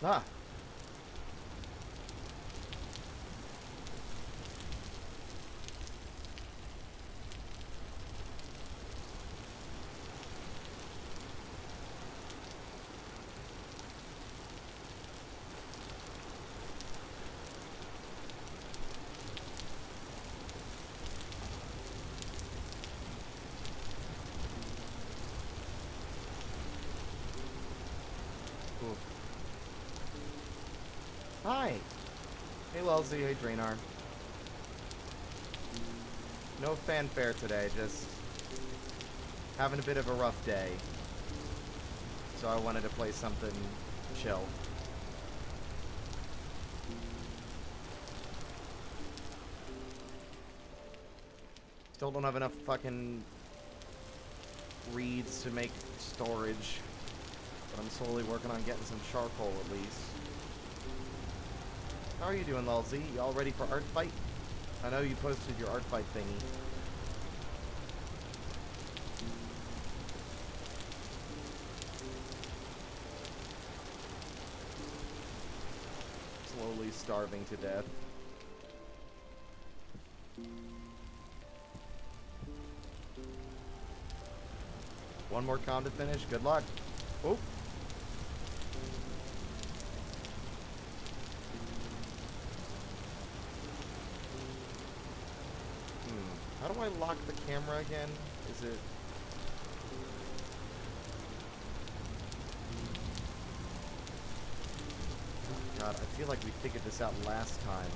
Ah. Oof. Hi. Hey, Lulzy. Hey, Drainar. No fanfare today, just having a bit of a rough day. So I wanted to play something chill. Still don't have enough fucking reeds to make storage. But I'm slowly working on getting some charcoal at least. How are you doing, Lulzy? You all ready for art fight? I know you posted your art fight thingy. Slowly starving to death. One more con to finish. Good luck. Oh. How do I lock the camera again? Is it... Oh god, I feel like we figured this out last time.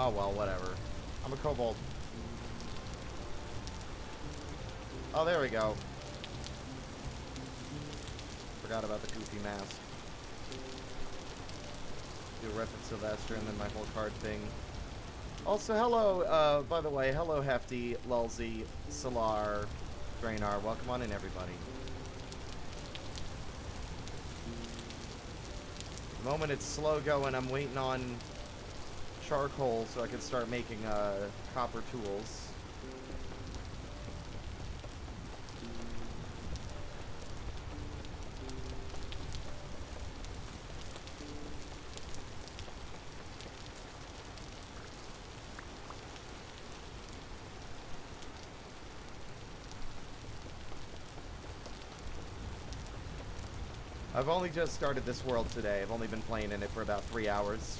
Oh well, whatever. I'm a kobold. Oh, there we go. Forgot about the goofy mask. Do a reference to Sylvester and then my whole card thing. Also, hello, by the way, hello Hefty, Lulzy, Solar, Drainar. Welcome on in, everybody. The moment it's slow going, I'm waiting on charcoal so I can start making copper tools. I've only just started this world today. I've only been playing in it for about 3 hours.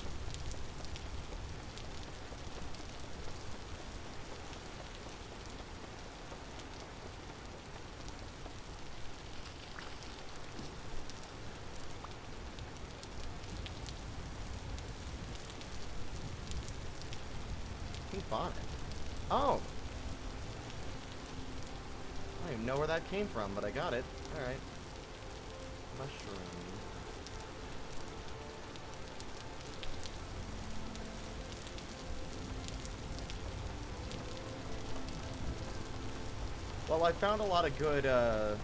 Pink bonnet. Oh! I don't even know where that came from, but I got it. Alright. Mushroom. Well, I found a lot of good, I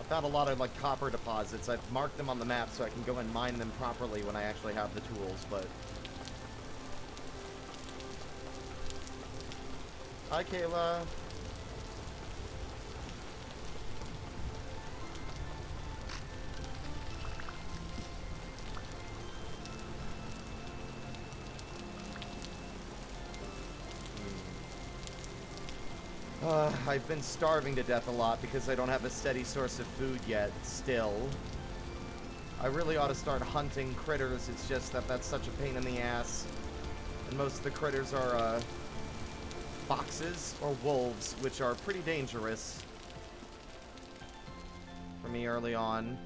found a lot of, like, copper deposits. I've marked them on the map so I can go and mine them properly when I actually have the tools, but... Hi, Kayla. I've been starving to death a lot because I don't have a steady source of food yet, still. I really ought to start hunting critters, it's just that that's such a pain in the ass. And most of the critters are, foxes or wolves, which are pretty dangerous for me early on.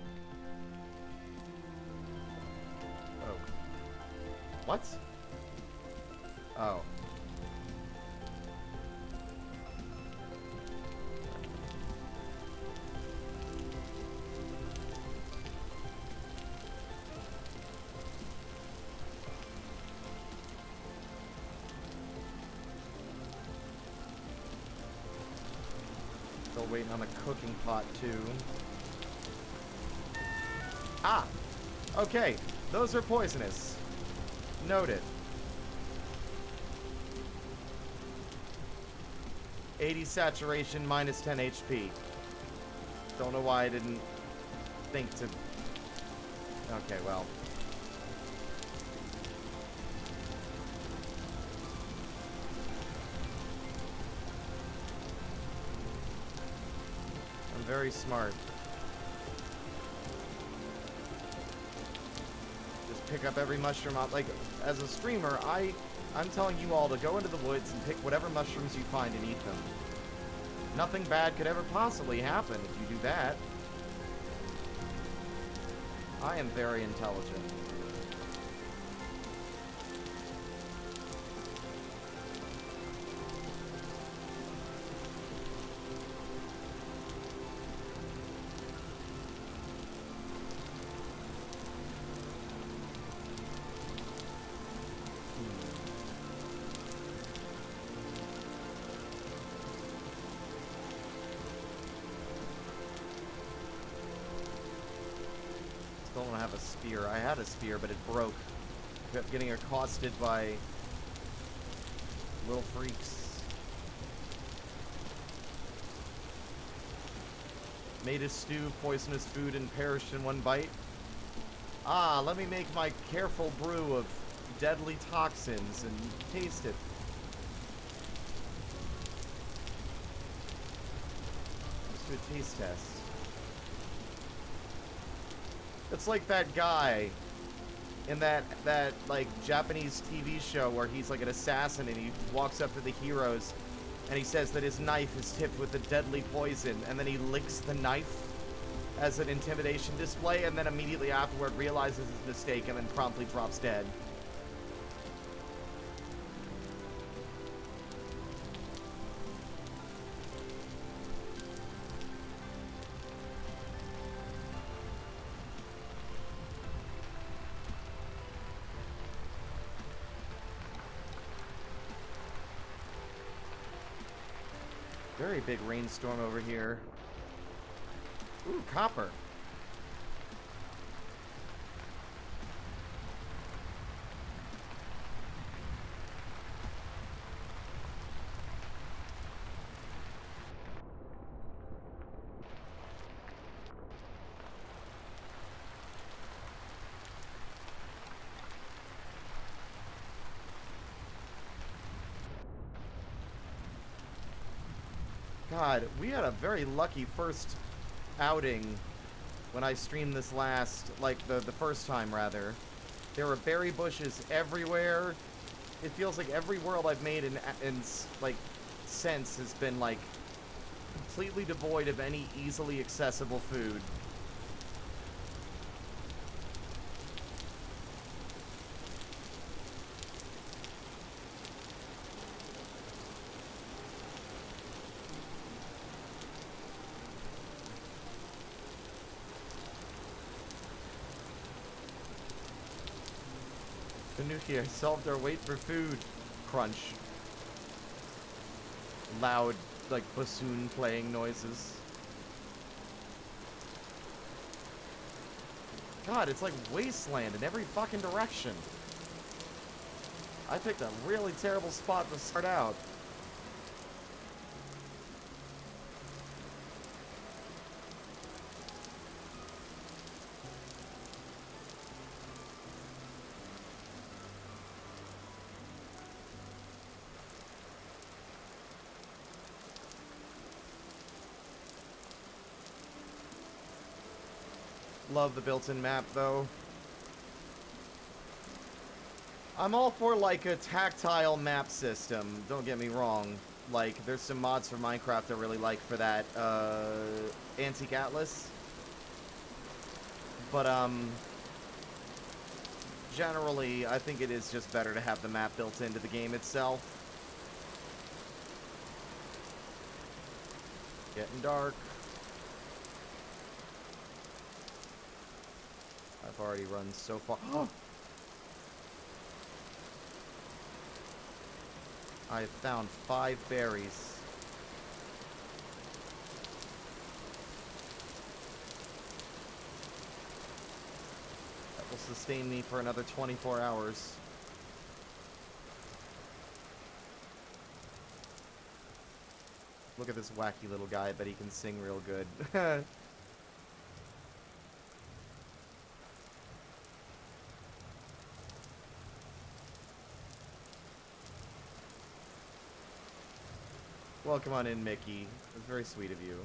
Oh. What? Oh. waiting on the cooking pot, too. Ah! Okay, those are poisonous. Noted. 80 saturation, minus 10 HP. Don't know why I didn't think to... Okay, well. I'm very smart. Just pick up every mushroom out. Like, as a streamer, I'm telling you all to go into the woods and pick whatever mushrooms you find and eat them. Nothing bad could ever possibly happen if you do that. I am very intelligent. Don't have a spear. I had a spear, but it broke. Kept getting accosted by little freaks. Made a stew, poisonous food, and perished in one bite. Ah, let me make my careful brew of deadly toxins and taste it. Let's do a taste test. It's like that guy in that like Japanese TV show where he's like an assassin and he walks up to the heroes and he says that his knife is tipped with a deadly poison, and then he licks the knife as an intimidation display, and then immediately afterward realizes his mistake and then promptly drops dead. Very big rainstorm over here. Ooh, copper. God, we had a very lucky first outing when I streamed this last, like the first time rather. There were berry bushes everywhere. It feels like every world I've made in like since has been like completely devoid of any easily accessible food. Tanuki, I solved our wait for food. Crunch. Loud, like, bassoon playing noises. God, it's like wasteland in every fucking direction. I picked a really terrible spot to start out. Love the built-in map, though. I'm all for, like, a tactile map system, don't get me wrong. Like, there's some mods for Minecraft I really like for that, Antique Atlas. But, generally, I think it is just better to have the map built into the game itself. Getting dark. I've already run so far. I found 5 berries. will sustain me for another 24 hours. Look at this wacky little guy. I bet he can sing real good. Welcome on in, Mickey. It was very sweet of you.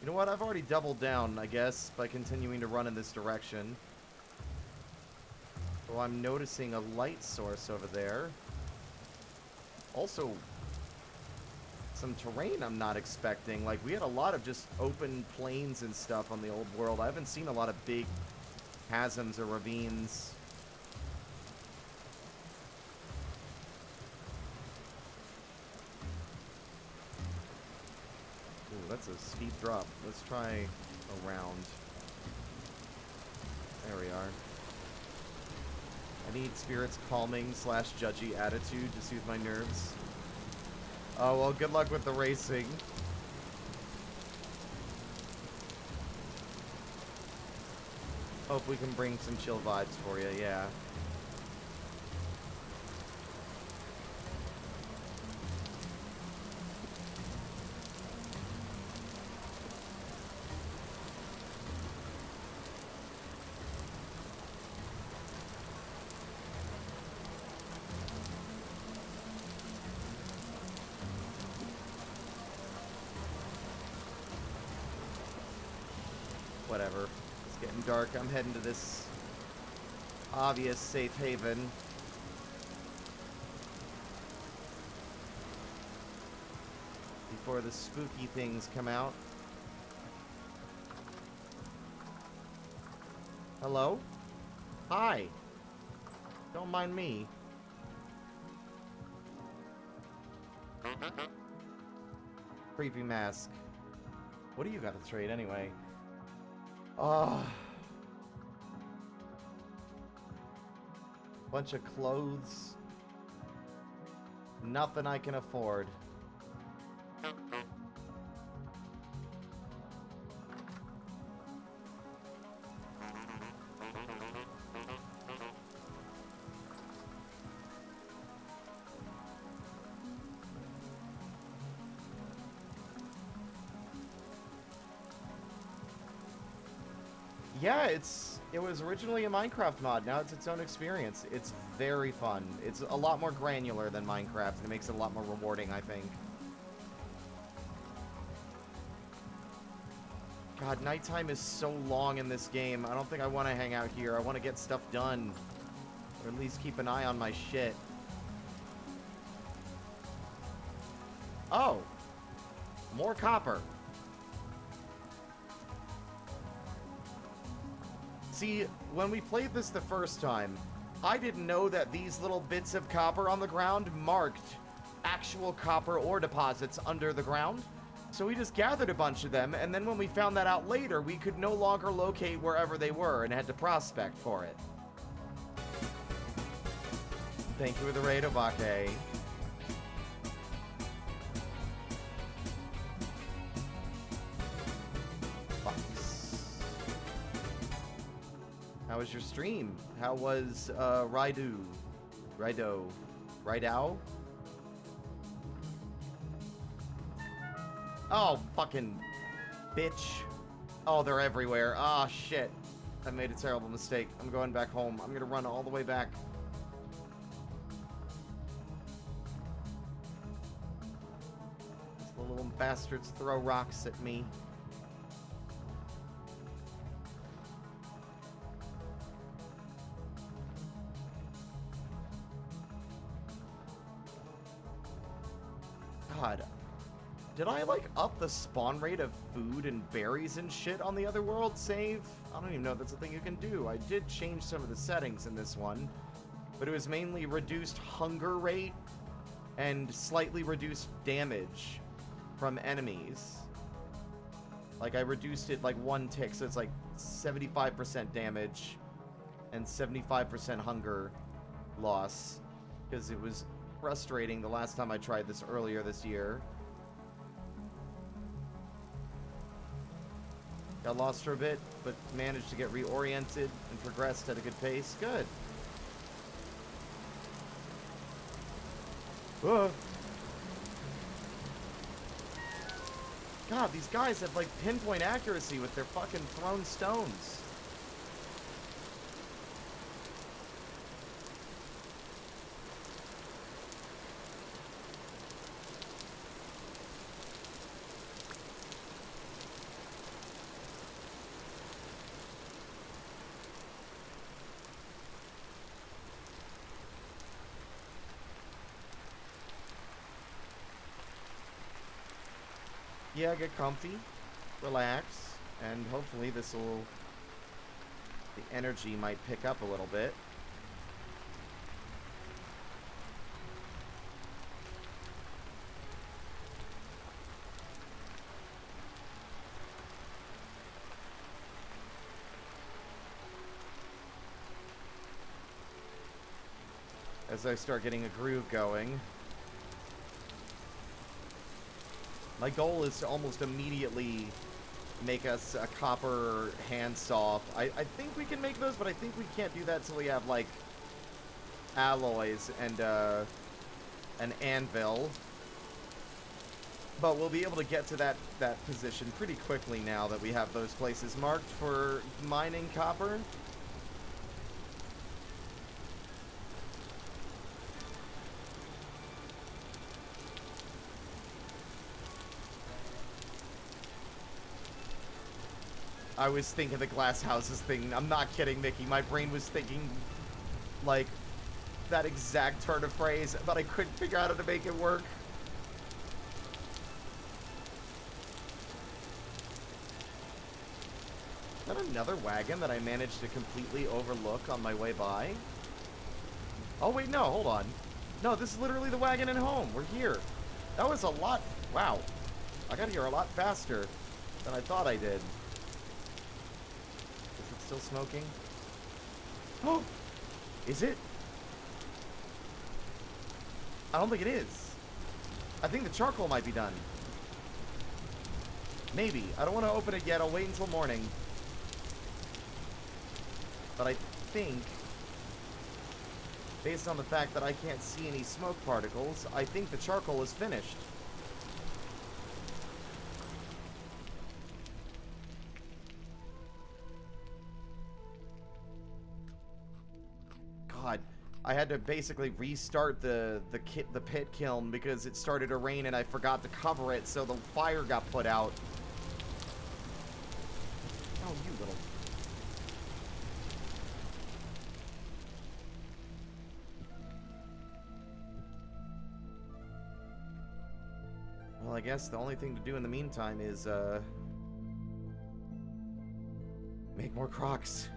You know what? I've already doubled down, I guess, by continuing to run in this direction. So I'm noticing a light source over there. Also, some terrain I'm not expecting. Like, we had a lot of just open plains and stuff on the old world. I haven't seen a lot of big chasms or ravines. Ooh, that's a steep drop. Let's try around. There we are. I need Spirit's calming / judgy attitude to soothe my nerves. Oh, well, good luck with the racing. Hope we can bring some chill vibes for you, yeah. Whatever. It's getting dark. I'm heading to this obvious safe haven. Before the spooky things come out. Hello? Hi. Don't mind me. Creepy mask. What do you got to trade anyway? Bunch of clothes. Nothing I can afford. Yeah, it was originally a Minecraft mod. Now it's its own experience. It's very fun. It's a lot more granular than Minecraft, and it makes it a lot more rewarding, I think. God, nighttime is so long in this game. I don't think I want to hang out here. I want to get stuff done. Or at least keep an eye on my shit. Oh! More copper. See, when we played this the first time, I didn't know that these little bits of copper on the ground marked actual copper ore deposits under the ground. So we just gathered a bunch of them, and then when we found that out later, we could no longer locate wherever they were and had to prospect for it. Thank you for the raid, Obake. How was your stream? How was, Raido? Oh, fucking bitch. Oh, they're everywhere. Ah, shit. I made a terrible mistake. I'm going back home. I'm gonna run all the way back. These little bastards throw rocks at me. God. Did I, like, up the spawn rate of food and berries and shit on the other world save? I don't even know if that's a thing you can do. I did change some of the settings in this one, but it was mainly reduced hunger rate and slightly reduced damage from enemies. Like, I reduced it, like, 1 tick, so it's, like, 75% damage and 75% hunger loss, because it was frustrating the last time I tried this earlier this year. Got lost for a bit, but managed to get reoriented and progressed at a good pace. Good. God, these guys have, like, pinpoint accuracy with their fucking thrown stones. Yeah, get comfy, relax, and hopefully the energy might pick up a little bit. As I start getting a groove going. My goal is to almost immediately make us a copper handsaw. I think we can make those, but I think we can't do that until we have, like, alloys and an anvil. But we'll be able to get to that position pretty quickly now that we have those places marked for mining copper. I was thinking the glass houses thing. I'm not kidding, Mickey. My brain was thinking, like, that exact turn of phrase, but I couldn't figure out how to make it work. Is that another wagon that I managed to completely overlook on my way by? Oh, wait, no, hold on. No, this is literally the wagon at home. We're here. That was a lot. Wow. I got here a lot faster than I thought I did. Is it still smoking? Oh! Is it? I don't think it is. I think the charcoal might be done. Maybe. I don't want to open it yet. I'll wait until morning. But I think, based on the fact that I can't see any smoke particles, I think the charcoal is finished. God, I had to basically restart the pit kiln because it started to rain and I forgot to cover it, so the fire got put out. Oh, you little... Well, I guess the only thing to do in the meantime is, make more crocs.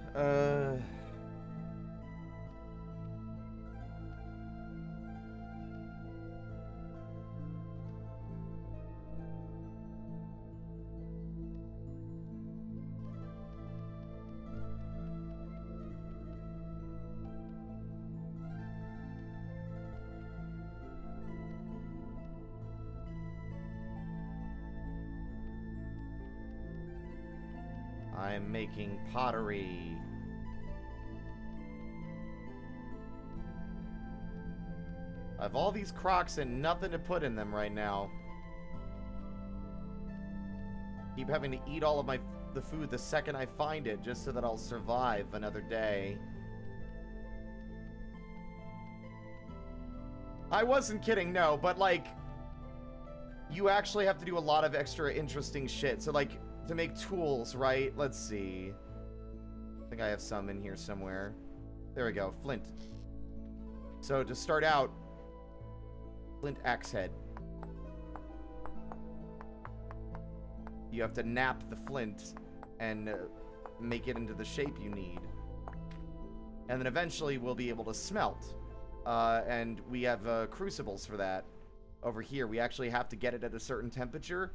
I'm making pottery. I have all these crocs and nothing to put in them right now. Keep having to eat all of the food the second I find it, just so that I'll survive another day. I wasn't kidding, no, but like, you actually have to do a lot of extra interesting shit. So like, to make tools, right? Let's see. I think I have some in here somewhere. There we go, flint. So to start out, flint axe head. You have to nap the flint and make it into the shape you need. And then eventually we'll be able to smelt. And we have crucibles for that. Over here, we actually have to get it at a certain temperature.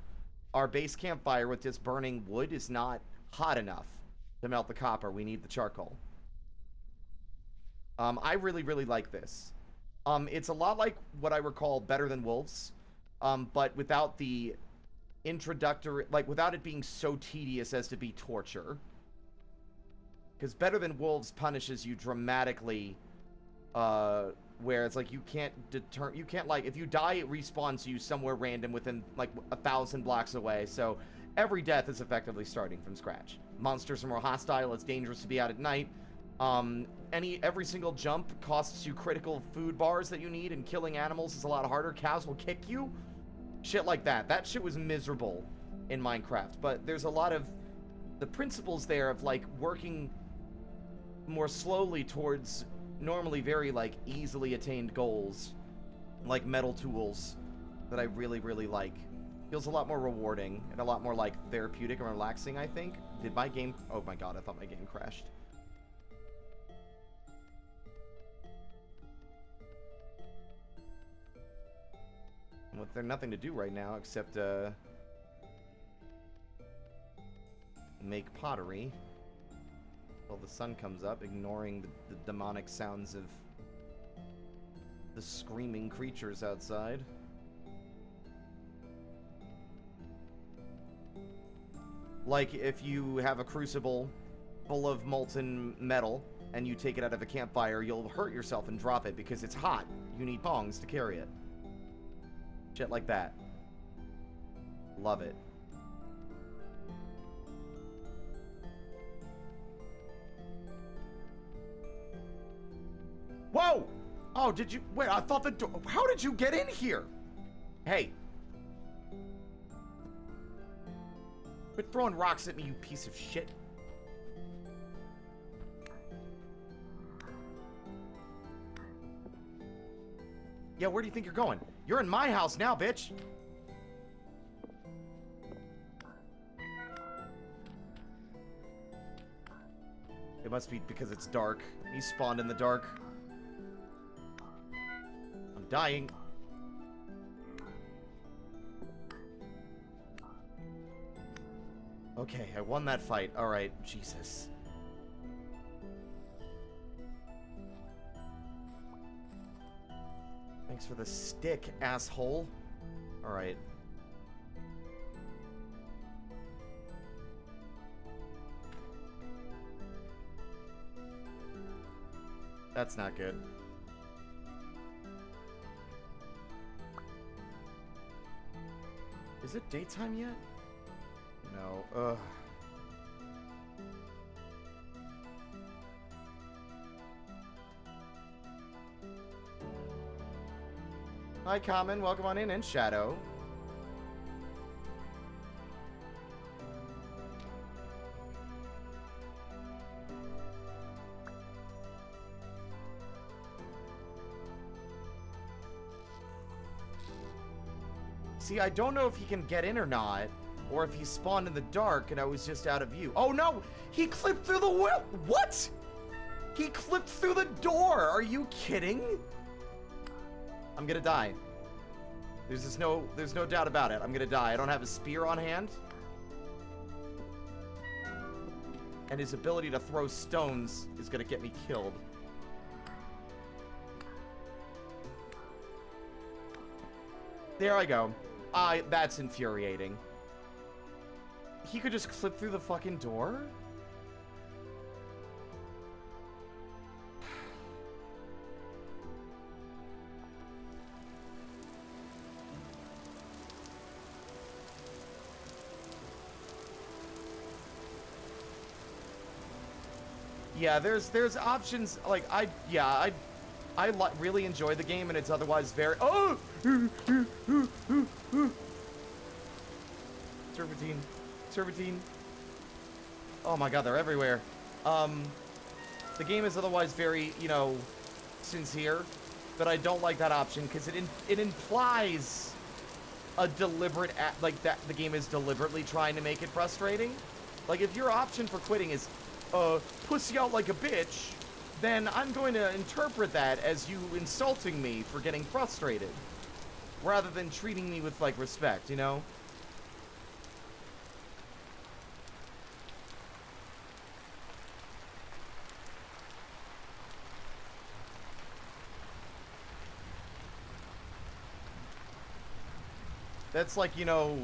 Our base campfire with just burning wood is not hot enough to melt the copper. We need the charcoal. I really, really like this. It's a lot like what I recall Better Than Wolves, but without the introductory, like, without it being so tedious as to be torture. Because Better Than Wolves punishes you dramatically, where it's like you can't, like, if you die, it respawns you somewhere random within, like, 1,000 blocks away, so every death is effectively starting from scratch. Monsters are more hostile, it's dangerous to be out at night. Every single jump costs you critical food bars that you need, and killing animals is a lot harder. Cows will kick you. Shit like that. That shit was miserable in Minecraft, but there's a lot of the principles there of, like, working more slowly towards normally very, like, easily attained goals, like metal tools, that I really, really like. Feels a lot more rewarding and a lot more, like, therapeutic and relaxing, I think. Did my game... Oh my god, I thought my game crashed. Well, there's nothing to do right now except, make pottery while the sun comes up, ignoring the demonic sounds of the screaming creatures outside. Like, if you have a crucible full of molten metal and you take it out of a campfire, you'll hurt yourself and drop it because it's hot. You need tongs to carry it. Shit like that. Love it. Whoa! Oh, did you... Wait, I thought the door... How did you get in here? Hey. Quit throwing rocks at me, you piece of shit. Yeah, where do you think you're going? You're in my house now, bitch! It must be because it's dark. He spawned in the dark. I'm dying. Okay, I won that fight. Alright, Jesus. Thanks for the stick, asshole. Alright. That's not good. Is it daytime yet? No. Ugh. Hi, Common. Welcome on in, and Shadow. See, I don't know if he can get in or not, or if he spawned in the dark and I was just out of view. Oh no! He clipped through the wall! What?! He clipped through the door! Are you kidding? I'm gonna die. There's no doubt about it. I'm gonna die. I don't have a spear on hand. And his ability to throw stones is gonna get me killed. There I go. That's infuriating. He could just clip through the fucking door? Yeah, there's options, like, I really enjoy the game, and it's otherwise very... Oh! Serpentine. Serpentine. Oh my god, they're everywhere. The game is otherwise very, you know, sincere, but I don't like that option, because it implies a deliberate like, that the game is deliberately trying to make it frustrating. Like, if your option for quitting is, pussy out like a bitch, then I'm going to interpret that as you insulting me for getting frustrated, rather than treating me with, like, respect, you know? That's like, you know,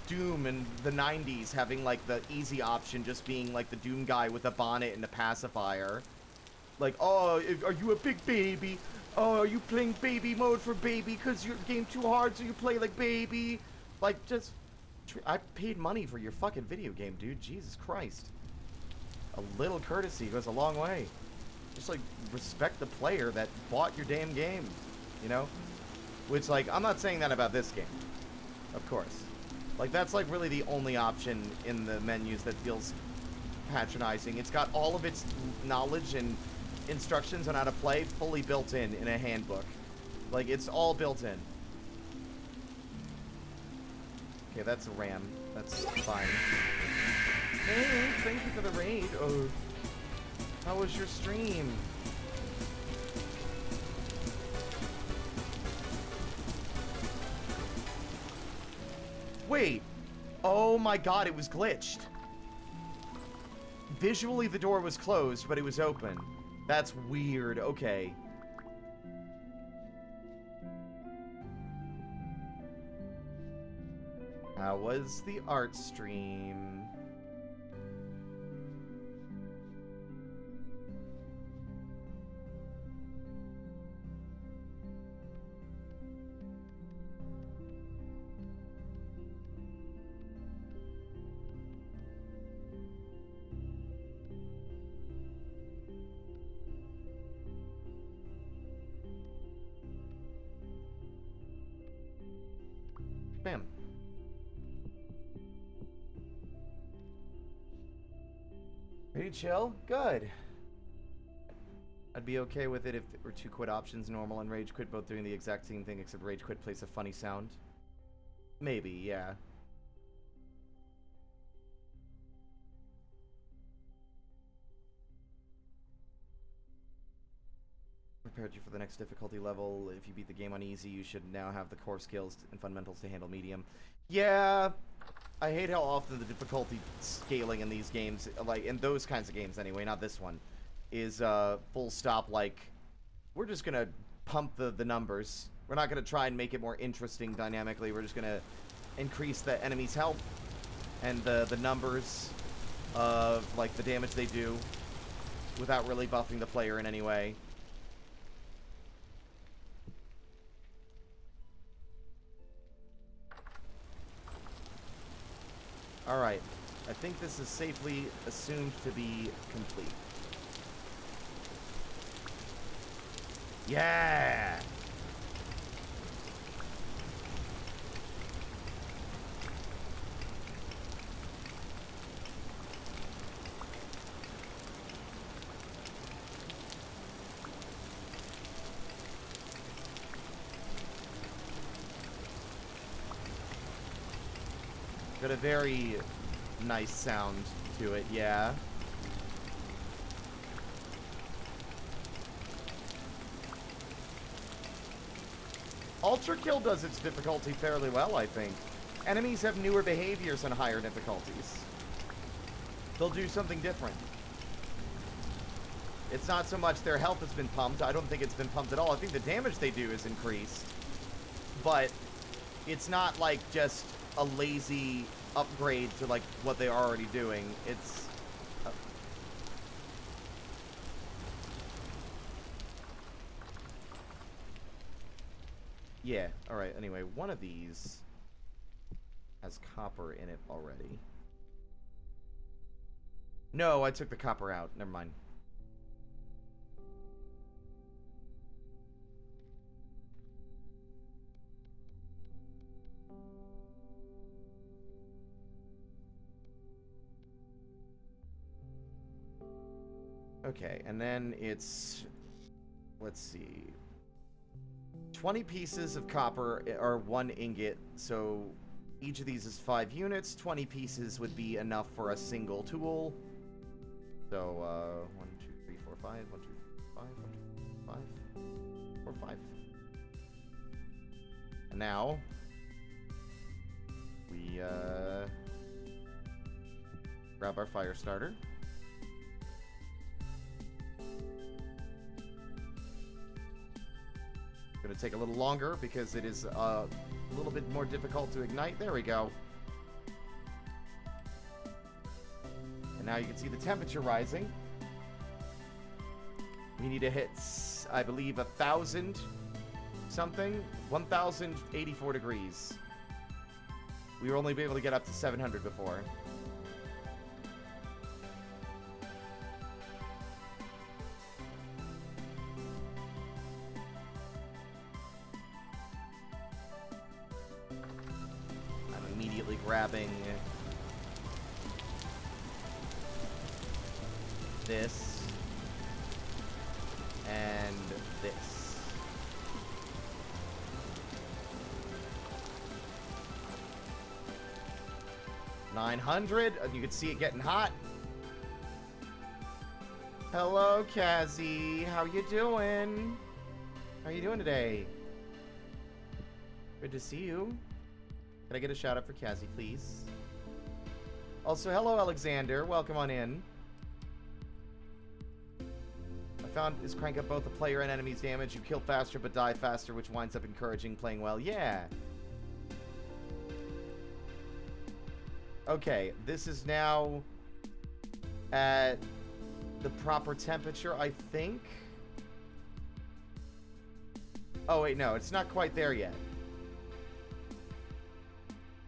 Doom in the 90s having, like, the easy option just being, like, the Doom guy with a bonnet and a pacifier. Like, oh, are you a big baby? Oh, are you playing baby mode for baby because your game too hard so you play like baby? Like, just... I paid money for your fucking video game, dude. Jesus Christ. A little courtesy goes a long way. Just, like, respect the player that bought your damn game, you know? Which, like, I'm not saying that about this game. Of course. Like, that's, like, really the only option in the menus that feels patronizing. It's got all of its knowledge and instructions on how to play fully built in a handbook. Like, it's all built in. Okay, that's a ram. That's fine. Hey, thank you for the raid. Oh, how was your stream? Wait. Oh my god, it was glitched. Visually, the door was closed, but it was open. That's weird. Okay. How was the art stream? Bam. Pretty chill? Good. I'd be okay with it if there were two quit options, normal and rage quit, both doing the exact same thing, except rage quit plays a funny sound. Maybe, yeah. Prepared you for the next difficulty level. If you beat the game on easy, you should now have the core skills and fundamentals to handle medium. Yeah, I hate how often the difficulty scaling in these games, like in those kinds of games anyway, not this one, is full stop like, we're just gonna pump the numbers. We're not gonna try and make it more interesting dynamically. We're just gonna increase the enemy's health and the numbers of like the damage they do without really buffing the player in any way. Alright, I think this is safely assumed to be complete. Yeah! Got a very nice sound to it, yeah. Ultra Kill does its difficulty fairly well, I think. Enemies have newer behaviors on higher difficulties. They'll do something different. It's not so much their health has been pumped. I don't think it's been pumped at all. I think the damage they do is increased. But it's not like just a lazy upgrade to like what they're already doing. It's yeah, alright, anyway, one of these has copper in it already. No, I took the copper out. Never mind. Okay, and then it's, let's see, 20 pieces of copper are 1 ingot, so each of these is 5 units. 20 pieces would be enough for a single tool. So, 1, 2, 3, 4, 5, 1, 2, 5, 1, 2, 5, 4, 5. And now, we, grab our fire starter. Gonna take a little longer because it is a little bit more difficult to ignite. There we go. Now you can see the temperature rising. We need to hit, I believe, 1,000 something. 1,084 degrees. We were only able to get up to 700 before. I'm immediately grabbing this and this. 900. You can see it getting hot. Hello, Kazzy. How you doing? How you doing today? Good to see you. Can I get a shout out for Kazzy, please? Also, hello, Alexander. Welcome on in. I found is crank up both the player and enemy's damage. You kill faster but die faster, which winds up encouraging playing well. Yeah. Okay, this is now at the proper temperature, I think. Oh, wait, no, it's not quite there yet.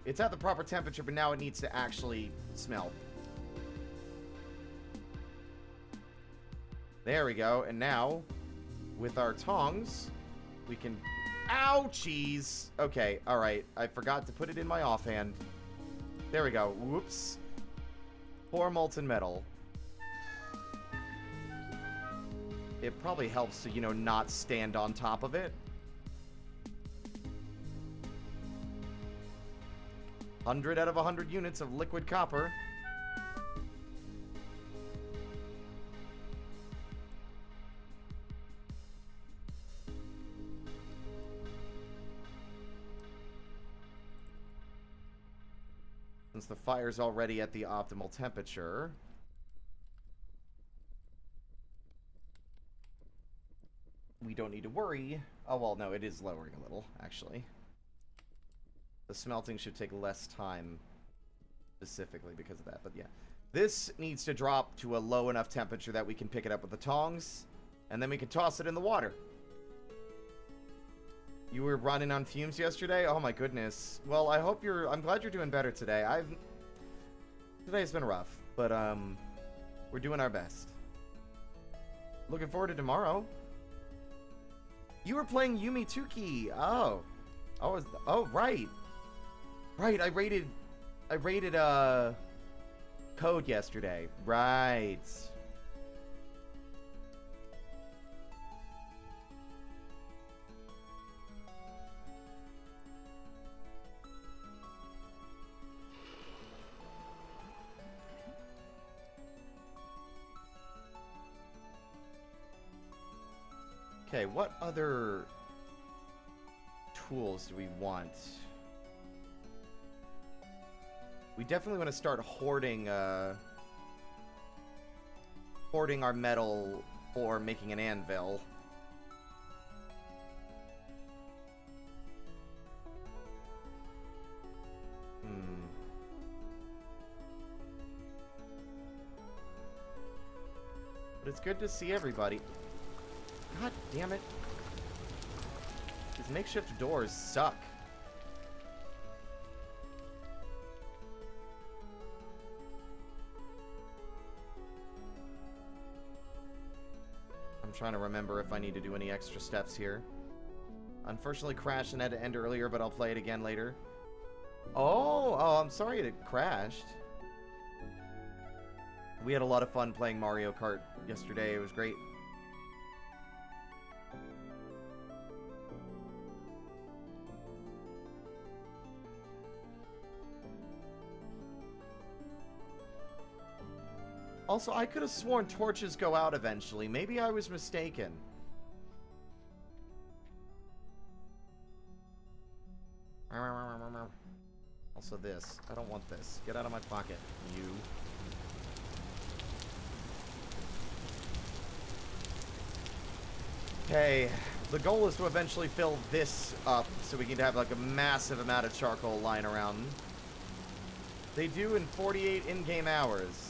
It's at the proper temperature, but now it needs to actually smelt. There we go, and now, with our tongs, we can... Ouchies! Okay, alright, I forgot to put it in my offhand. There we go. Whoops. 4 molten metal. It probably helps to, you know, not stand on top of it. 100 out of 100 units of liquid copper. Since the fire's already at the optimal temperature. We don't need to worry. Oh, well, no, it is lowering a little, actually. The smelting should take less time specifically because of that, but yeah. This needs to drop to a low enough temperature that we can pick it up with the tongs, and then we can toss it in the water. You were running on fumes yesterday? Oh my goodness. Well, I hope you're... I'm glad you're doing better today. Today's been rough, but we're doing our best. Looking forward to tomorrow. You were playing Yumi Tuki. Oh. Oh, right. Right, I rated Code yesterday. Right. Okay, what other tools do we want? We definitely want to start hoarding our metal for making an anvil. But it's good to see everybody. God damn it. These makeshift doors suck. I'm trying to remember if I need to do any extra steps here. Unfortunately crashed and had to end earlier, but I'll play it again later. Oh, I'm sorry it crashed. We had a lot of fun playing Mario Kart yesterday. It was great. Also, I could have sworn torches go out eventually. Maybe I was mistaken. Also this. I don't want this. Get out of my pocket, you. Okay, the goal is to eventually fill this up so we can have like a massive amount of charcoal lying around. They do in 48 in-game hours.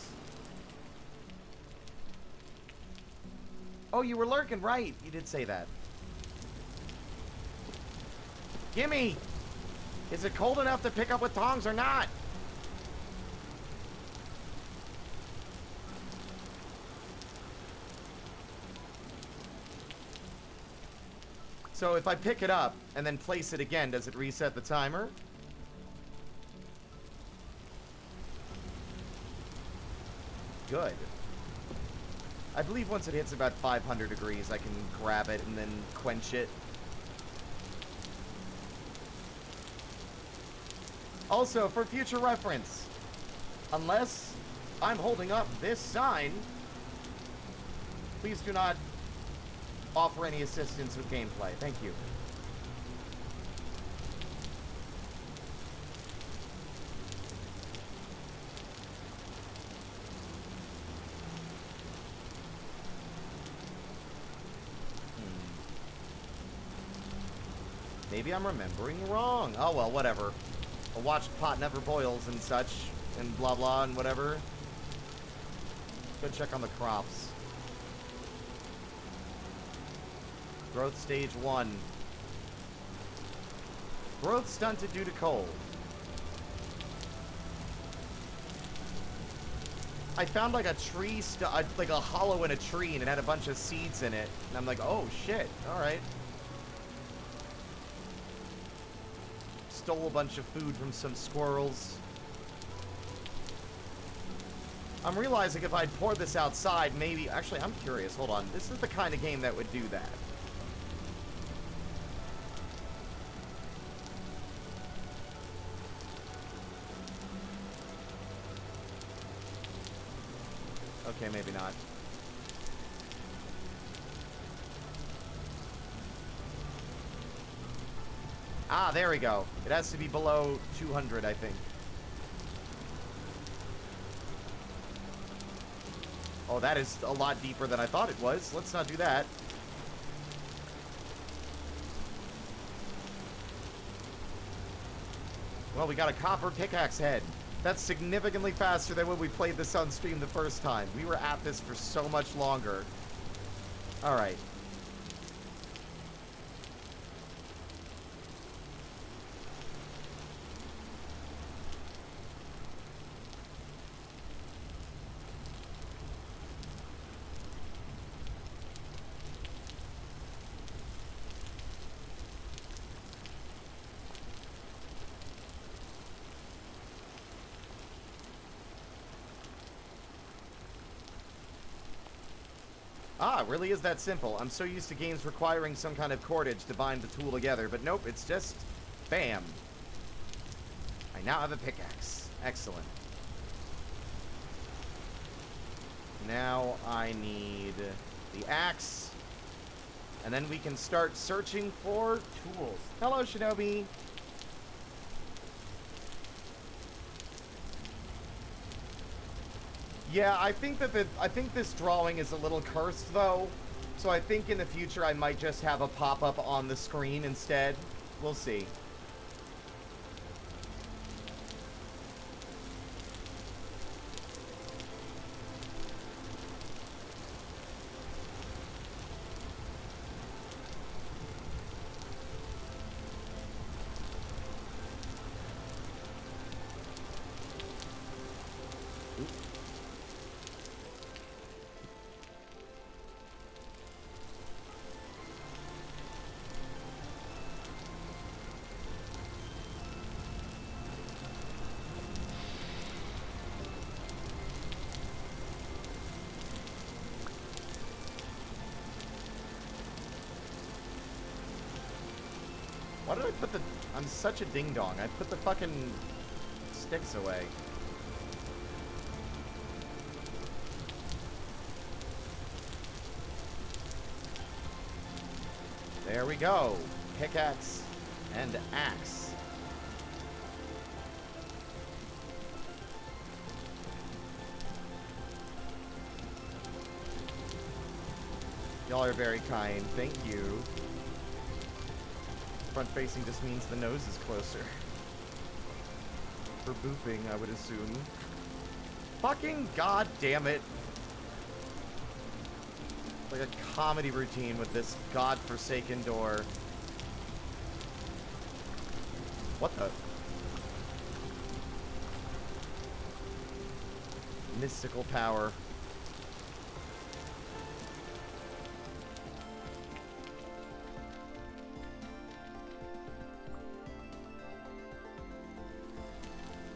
Oh, you were lurking, right. You did say that. Gimme! Is it cold enough to pick up with tongs or not? So if I pick it up and then place it again, does it reset the timer? Good. I believe once it hits about 500 degrees, I can grab it and then quench it. Also, for future reference, unless I'm holding up this sign, please do not offer any assistance with gameplay. Thank you. Maybe I'm remembering wrong. Oh, well, whatever. A watched pot never boils and such, and blah blah and whatever. Go check on the crops. Growth stage 1. Growth stunted due to cold. I found like a tree, like a hollow in a tree, and it had a bunch of seeds in it. And I'm like, oh shit, alright. Stole a bunch of food from some squirrels. I'm realizing if I'd pour this outside, maybe... Actually, I'm curious. Hold on. This is the kind of game that would do that. Okay, maybe not. Ah, there we go. It has to be below 200, I think. Oh, that is a lot deeper than I thought it was. Let's not do that. Well, we got a copper pickaxe head. That's significantly faster than when we played this on stream the first time. We were at this for so much longer. Alright. Ah, it really is that simple. I'm so used to games requiring some kind of cordage to bind the tool together, but nope, it's just... bam. I now have a pickaxe. Excellent. Now I need the axe, and then we can start searching for tools. Hello, Shinobi. Yeah, I think this drawing is a little cursed though. So I think in the future I might just have a pop-up on the screen instead. We'll see. Why did I put the... I'm such a ding-dong. I put the fucking sticks away. There we go. Pickaxe and axe. Y'all are very kind. Thank you. Front-facing just means the nose is closer. For booping, I would assume. Fucking goddamn it. Like a comedy routine with this godforsaken door. What the? Mystical power.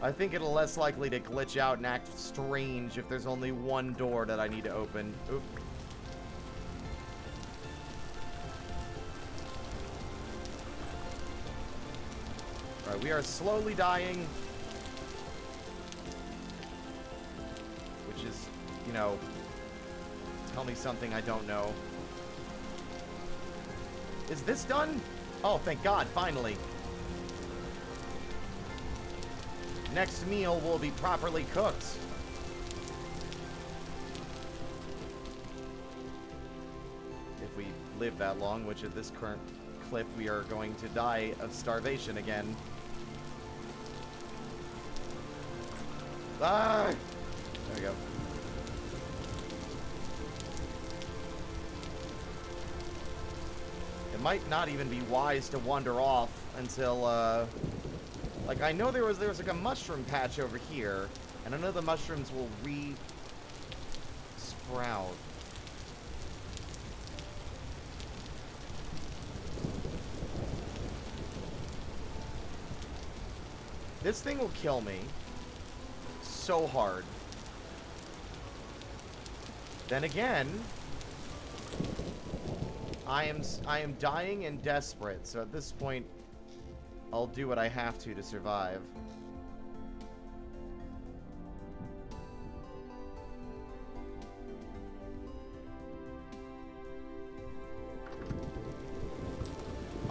I think it'll less likely to glitch out and act strange if there's only one door that I need to open. Oop. Alright, we are slowly dying. Which is, you know, tell me something I don't know. Is this done? Oh, thank God, finally. Next meal will be properly cooked. If we live that long, which at this current clip we are going to die of starvation again. Ah! There we go. It might not even be wise to wander off until, like, I know there was like a mushroom patch over here, and I know the mushrooms will sprout. This thing will kill me so hard. Then again, I am dying and desperate, so at this point I'll do what I have to survive.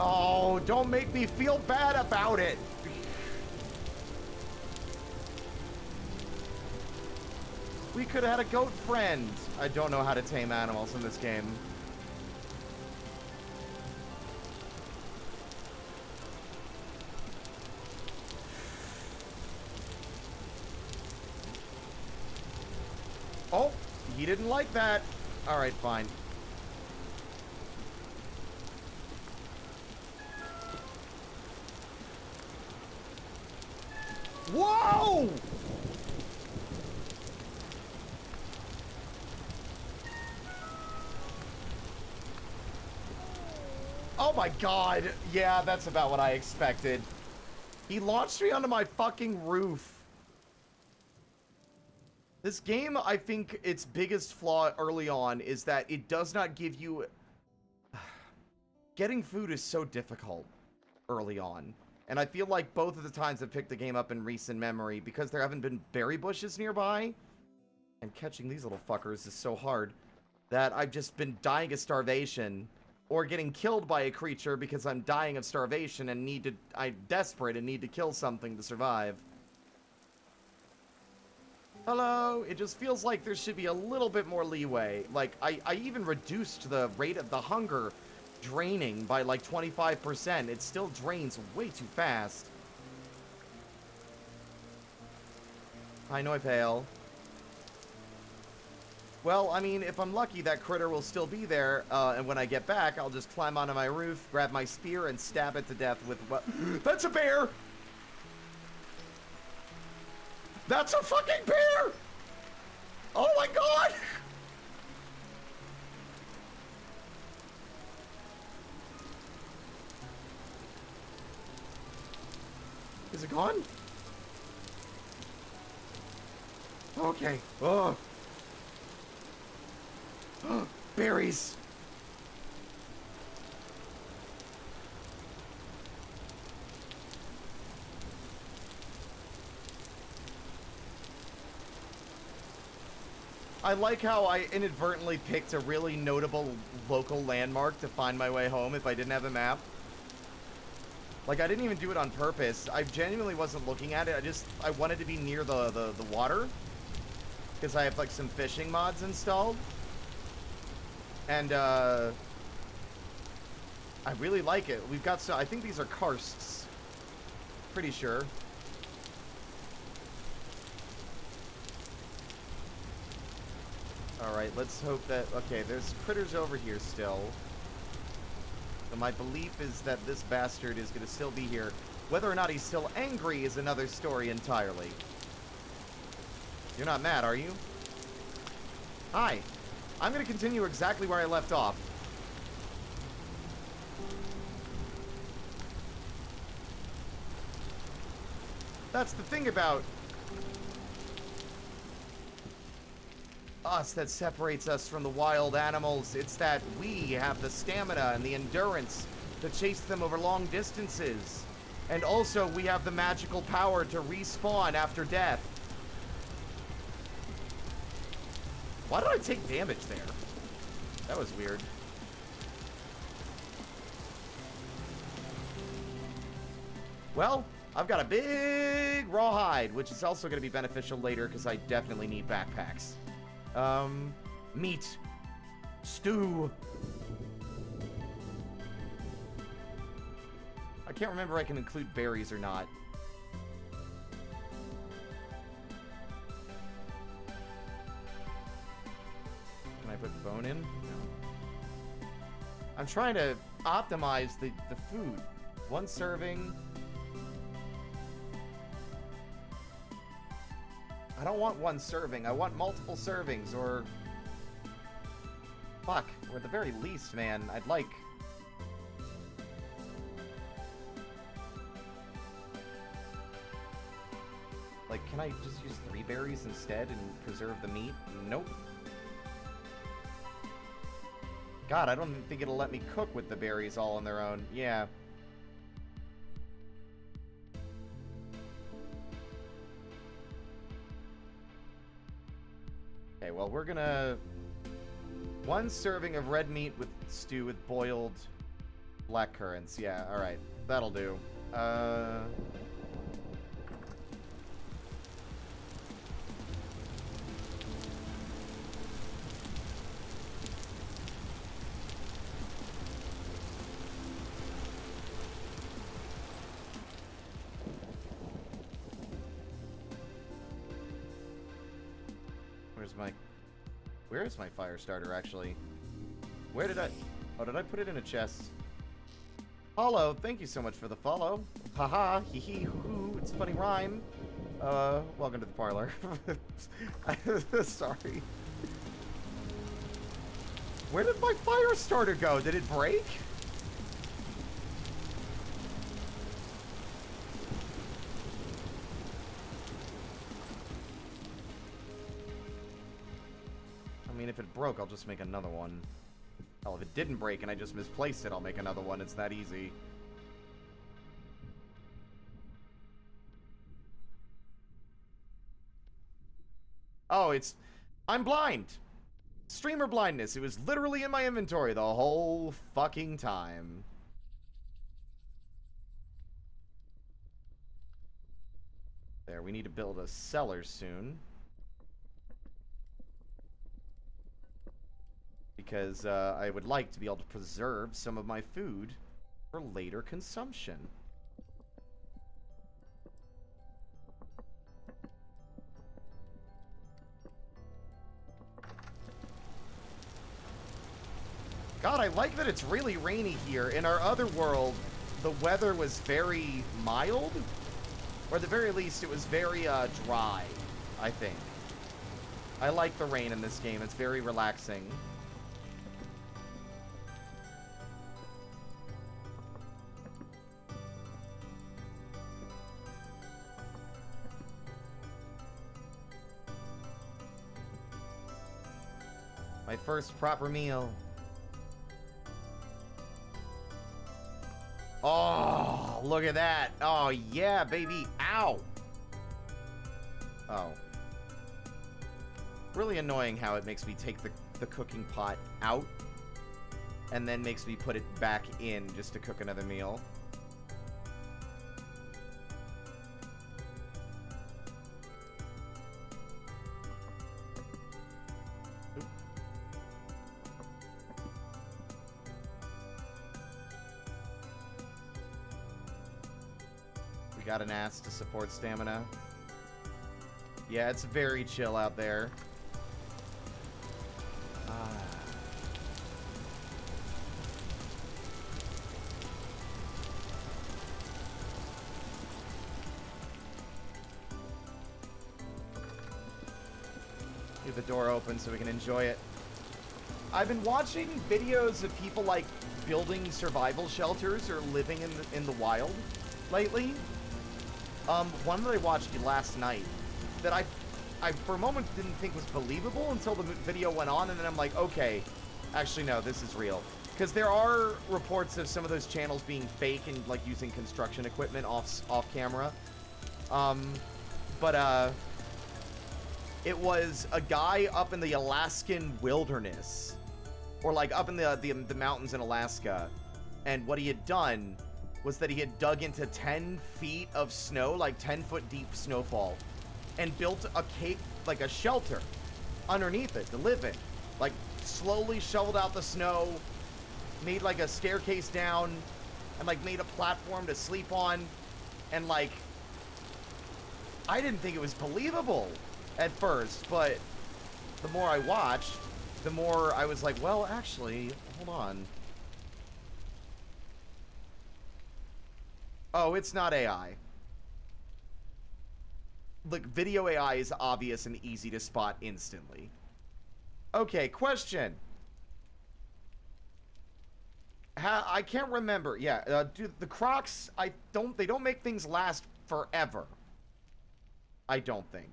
Oh, don't make me feel bad about it! We could have had a goat friend. I don't know how to tame animals in this game. Oh, he didn't like that. All right, fine. Whoa! Oh my God. Yeah, that's about what I expected. He launched me onto my fucking roof. This game, I think its biggest flaw early on is that it does not give you... Getting food is so difficult early on. And I feel like both of the times I've picked the game up in recent memory, because there haven't been berry bushes nearby, and catching these little fuckers is so hard, that I've just been dying of starvation, or getting killed by a creature because I'm dying of starvation and I'm desperate and need to kill something to survive. Hello? It just feels like there should be a little bit more leeway. Like, I even reduced the rate of the hunger draining by like 25%. It still drains way too fast. I know I fail. Well, I mean, if I'm lucky, that critter will still be there, and when I get back, I'll just climb onto my roof, grab my spear, and stab it to death with what? That's a bear! That's a fucking bear! Oh my God! Is it gone? Okay. Oh. Berries. I like how I inadvertently picked a really notable local landmark to find my way home if I didn't have a map. Like, I didn't even do it on purpose. I genuinely wasn't looking at it. I wanted to be near the water. Because I have, like, some fishing mods installed. And, I really like it. We've got I think these are karsts. Pretty sure. Alright, let's hope that... Okay, there's critters over here still. So my belief is that this bastard is going to still be here. Whether or not he's still angry is another story entirely. You're not mad, are you? Hi. I'm going to continue exactly where I left off. That's the thing about us that separates us from the wild animals. It's that we have the stamina and the endurance to chase them over long distances. And also, we have the magical power to respawn after death. Why did I take damage there? That was weird. Well, I've got a big rawhide, which is also going to be beneficial later because I definitely need backpacks. Meat. Stew. I can't remember if I can include berries or not. Can I put bone in? No. I'm trying to optimize the food. One serving. I don't want one serving. I want multiple servings, or... Fuck. Or at the very least, man, I'd like... Like, can I just use 3 berries instead and preserve the meat? Nope. God, I don't think it'll let me cook with the berries all on their own. Yeah. Okay, well, we're gonna... 1 serving of red meat with stew with boiled black currants. Yeah, alright. That'll do. Where is my fire starter, actually? Where did I... Oh, did I put it in a chest? Hollow, thank you so much for the follow. Haha, hee hee, hoo hoo, it's a funny rhyme. Welcome to the parlor. Sorry. Where did my fire starter go? Did it break? I mean, if it broke, I'll just make another one. Hell, if it didn't break and I just misplaced it, I'll make another one. It's that easy. Oh, it's... I'm blind! Streamer blindness. It was literally in my inventory the whole fucking time. There, we need to build a cellar soon. Because I would like to be able to preserve some of my food for later consumption. God, I like that it's really rainy here. In our other world, the weather was very mild. Or at the very least, it was very dry, I think. I like the rain in this game. It's very relaxing. My first proper meal. Oh, look at that. Oh, yeah, baby. Ow. Oh. Really annoying how it makes me take the cooking pot out and then makes me put it back in just to cook another meal. Got an ass to support stamina. Yeah, it's very chill out there. leave the door open so we can enjoy it. I've been watching videos of people, like, building survival shelters or living in the wild lately. One that I watched last night that I for a moment didn't think was believable until the video went on, and then I'm like, okay, actually no, this is real. Because there are reports of some of those channels being fake and, like, using construction equipment off camera. It was a guy up in the Alaskan wilderness, or like up in the mountains in Alaska, and what he had done was that he had dug into 10 feet of snow, like 10-foot deep snowfall, and built a cape, like a shelter, underneath it to live in. Like, slowly shoveled out the snow, made like a staircase down, and like made a platform to sleep on, and like, I didn't think it was believable at first, but the more I watched, the more I was like, well, actually, hold on. Oh, it's not AI. Look, video AI is obvious and easy to spot instantly. Okay, question. I can't remember. Yeah, dude, the Crocs, they don't make things last forever. I don't think.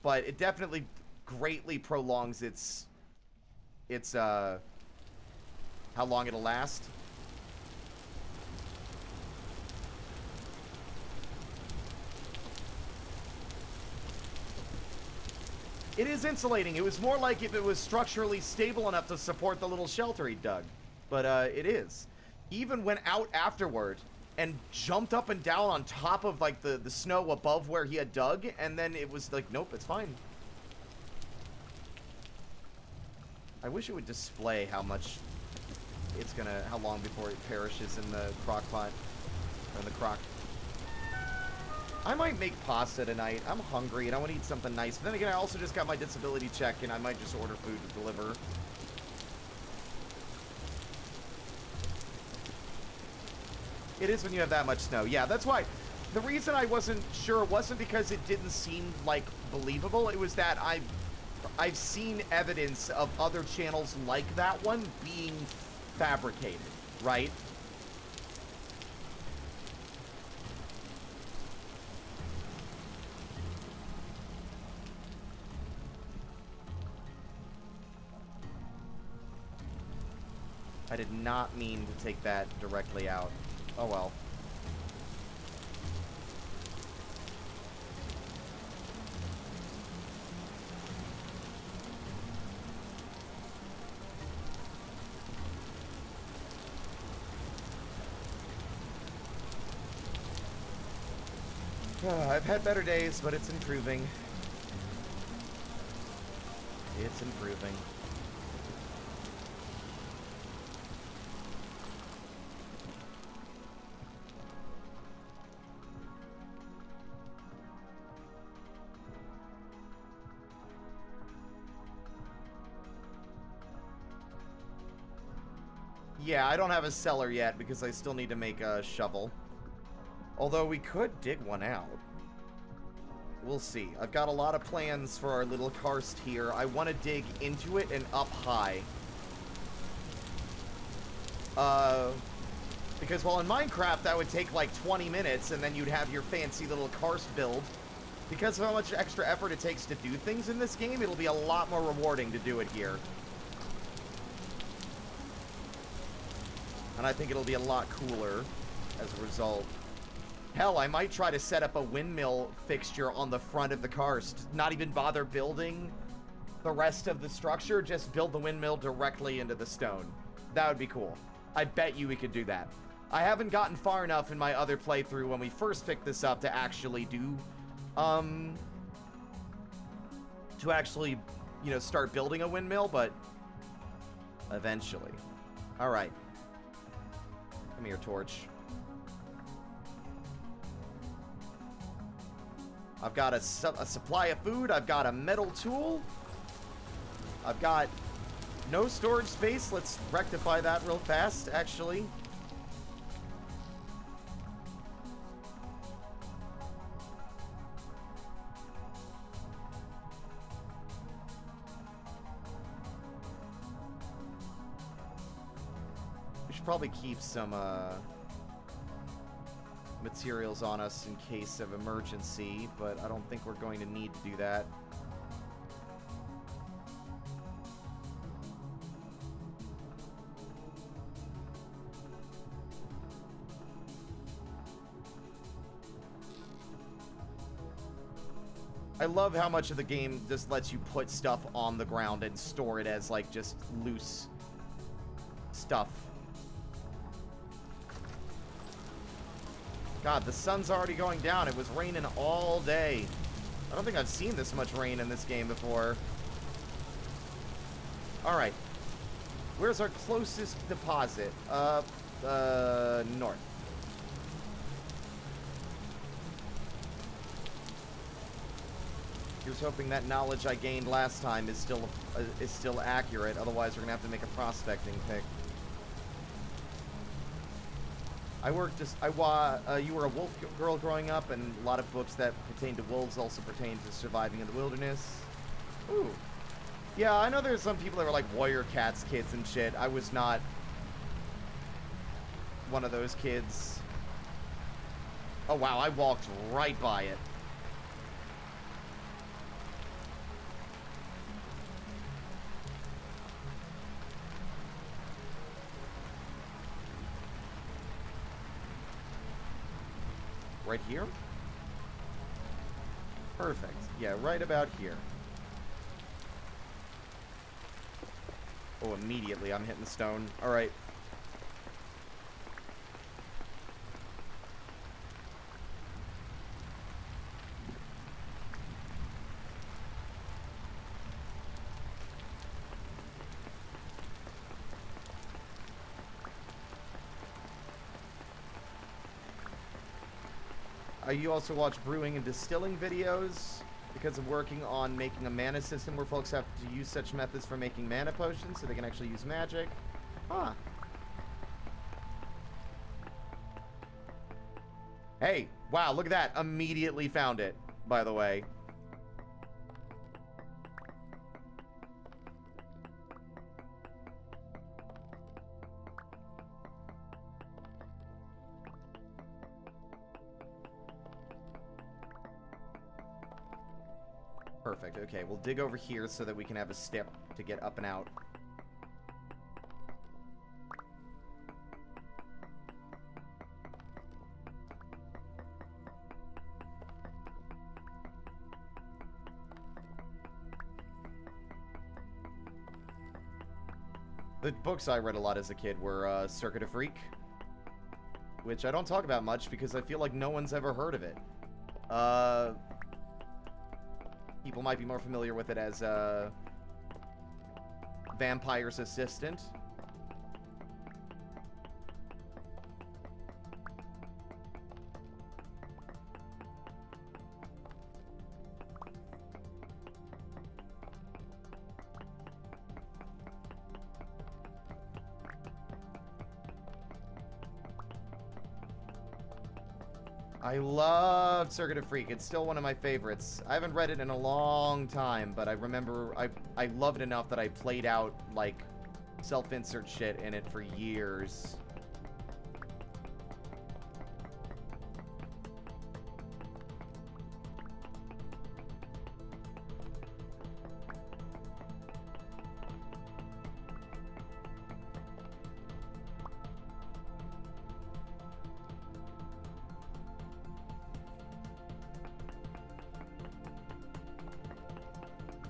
But it definitely greatly prolongs its how long it'll last. It is insulating. It was more like if it was structurally stable enough to support the little shelter he dug. But it is. He even went out afterward and jumped up and down on top of like the snow above where he had dug, and then it was like, nope, it's fine. I wish it would display how much it's gonna, how long before it perishes in the crock pot, or in the crock. I might make pasta tonight. I'm hungry and I want to eat something nice. But then again, I also just got my disability check and I might just order food to deliver. It is when you have that much snow. Yeah, that's why. The reason I wasn't sure wasn't because it didn't seem, like, believable. It was that I've seen evidence of other channels like that one being fabricated, right? I did not mean to take that directly out. Oh well. I've had better days, but it's improving. It's improving. Yeah, I don't have a cellar yet because I still need to make a shovel. Although we could dig one out. We'll see. I've got a lot of plans for our little karst here. I want to dig into it and up high. Because, well, in Minecraft, that would take like 20 minutes, and then you'd have your fancy little karst build. Because of how much extra effort it takes to do things in this game, it'll be a lot more rewarding to do it here. And I think it'll be a lot cooler as a result. Hell, I might try to set up a windmill fixture on the front of the karst. Not even bother building the rest of the structure, just build the windmill directly into the stone. That would be cool. I bet you we could do that. I haven't gotten far enough in my other playthrough when we first picked this up to actually do, to actually, you know, start building a windmill, but eventually. All right. Come here, torch. I've got a supply of food. I've got a metal tool. I've got no storage space. Let's rectify that real fast, actually. should probably keep some, materials on us in case of emergency, but I don't think we're going to need to do that. I love how much of the game just lets you put stuff on the ground and store it as, like, just loose stuff. God, the sun's already going down. It was raining all day. I don't think I've seen this much rain in this game before. Alright. Where's our closest deposit? North. Here's hoping that knowledge I gained last time is still accurate. Otherwise, we're gonna have to make a prospecting pick. You were a wolf girl growing up, and a lot of books that pertain to wolves also pertain to surviving in the wilderness. Ooh. Yeah, I know there's some people that were like warrior cats kids and shit. I was not one of those kids. Oh wow, I walked right by it. Right here? Perfect. Yeah, right about here. Oh, immediately I'm hitting the stone. Alright. You also watch brewing and distilling videos because of working on making a mana system where folks have to use such methods for making mana potions so they can actually use magic. Huh. Hey, wow, look at that. Immediately found it, by the way. Perfect. Okay, we'll dig over here so that we can have a step to get up and out. The books I read a lot as a kid were Circuit of Freak, which I don't talk about much because I feel like no one's ever heard of it. People might be more familiar with it as Vampire's Assistant. I loved Circuit of Freak. It's still one of my favorites. I haven't read it in a long time, but I remember I loved it enough that I played out, like, self-insert shit in it for years.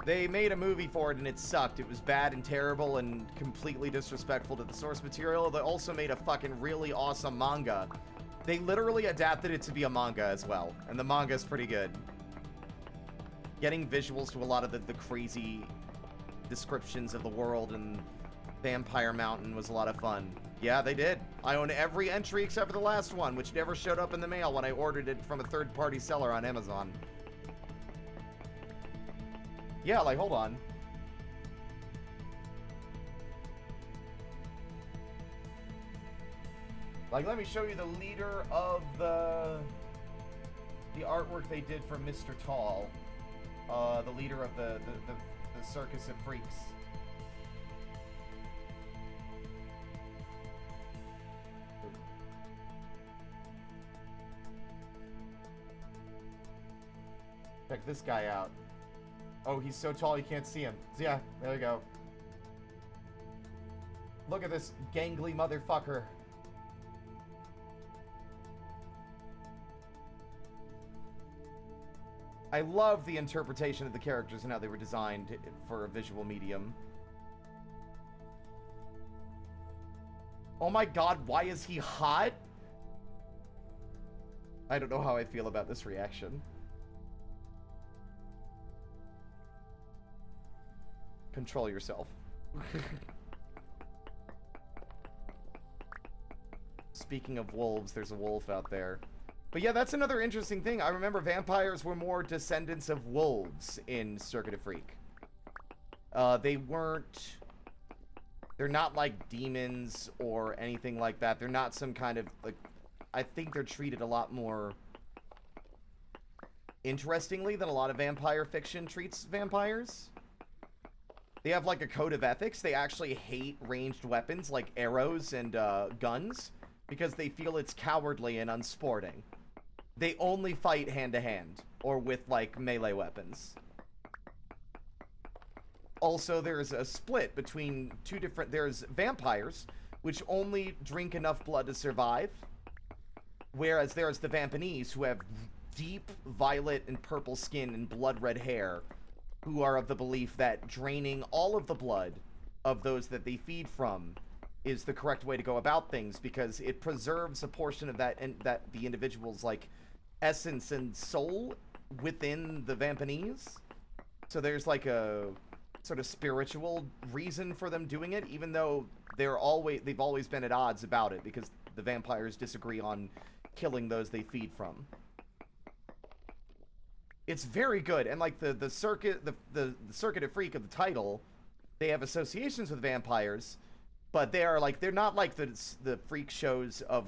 They made a movie for it and it sucked. It was bad and terrible and completely disrespectful to the source material. They also made a fucking really awesome manga. They literally adapted it to be a manga as well, and the manga is pretty good. Getting visuals to a lot of the crazy descriptions of the world and Vampire Mountain was a lot of fun. Yeah, they did. I own every entry except for the last one, which never showed up in the mail when I ordered it from a third-party seller on Amazon. Yeah, like, hold on. Like, let me show you the leader of the artwork they did for Mr. Tall. The leader of the Circus of Freaks. Check this guy out. Oh, he's so tall you can't see him. So yeah, there we go. Look at this gangly motherfucker. I love the interpretation of the characters and how they were designed for a visual medium. Oh my god, why is he hot? I don't know how I feel about this reaction. Control yourself. Speaking of wolves, there's a wolf out there. But yeah, that's another interesting thing. I remember vampires were more descendants of wolves in Circuit of Freak. They weren't... They're not like demons or anything like that. They're not some kind of, like... I think they're treated a lot more interestingly than a lot of vampire fiction treats vampires. They have like a code of ethics. They actually hate ranged weapons like arrows and guns because they feel it's cowardly and unsporting. They only fight hand-to-hand or with like melee weapons. Also, there's a split between two different... There's vampires, which only drink enough blood to survive. Whereas there's the Vampanese, who have deep violet and purple skin and blood-red hair, who are of the belief that draining all of the blood of those that they feed from is the correct way to go about things, because it preserves a portion of that and that the individual's, like, essence and soul within the Vampanese. So there's, like, a sort of spiritual reason for them doing it, even though they've always been at odds about it, because the vampires disagree on killing those they feed from. It's very good, and like the circuit of Freak of the title, they have associations with vampires, but they're not like the freak shows of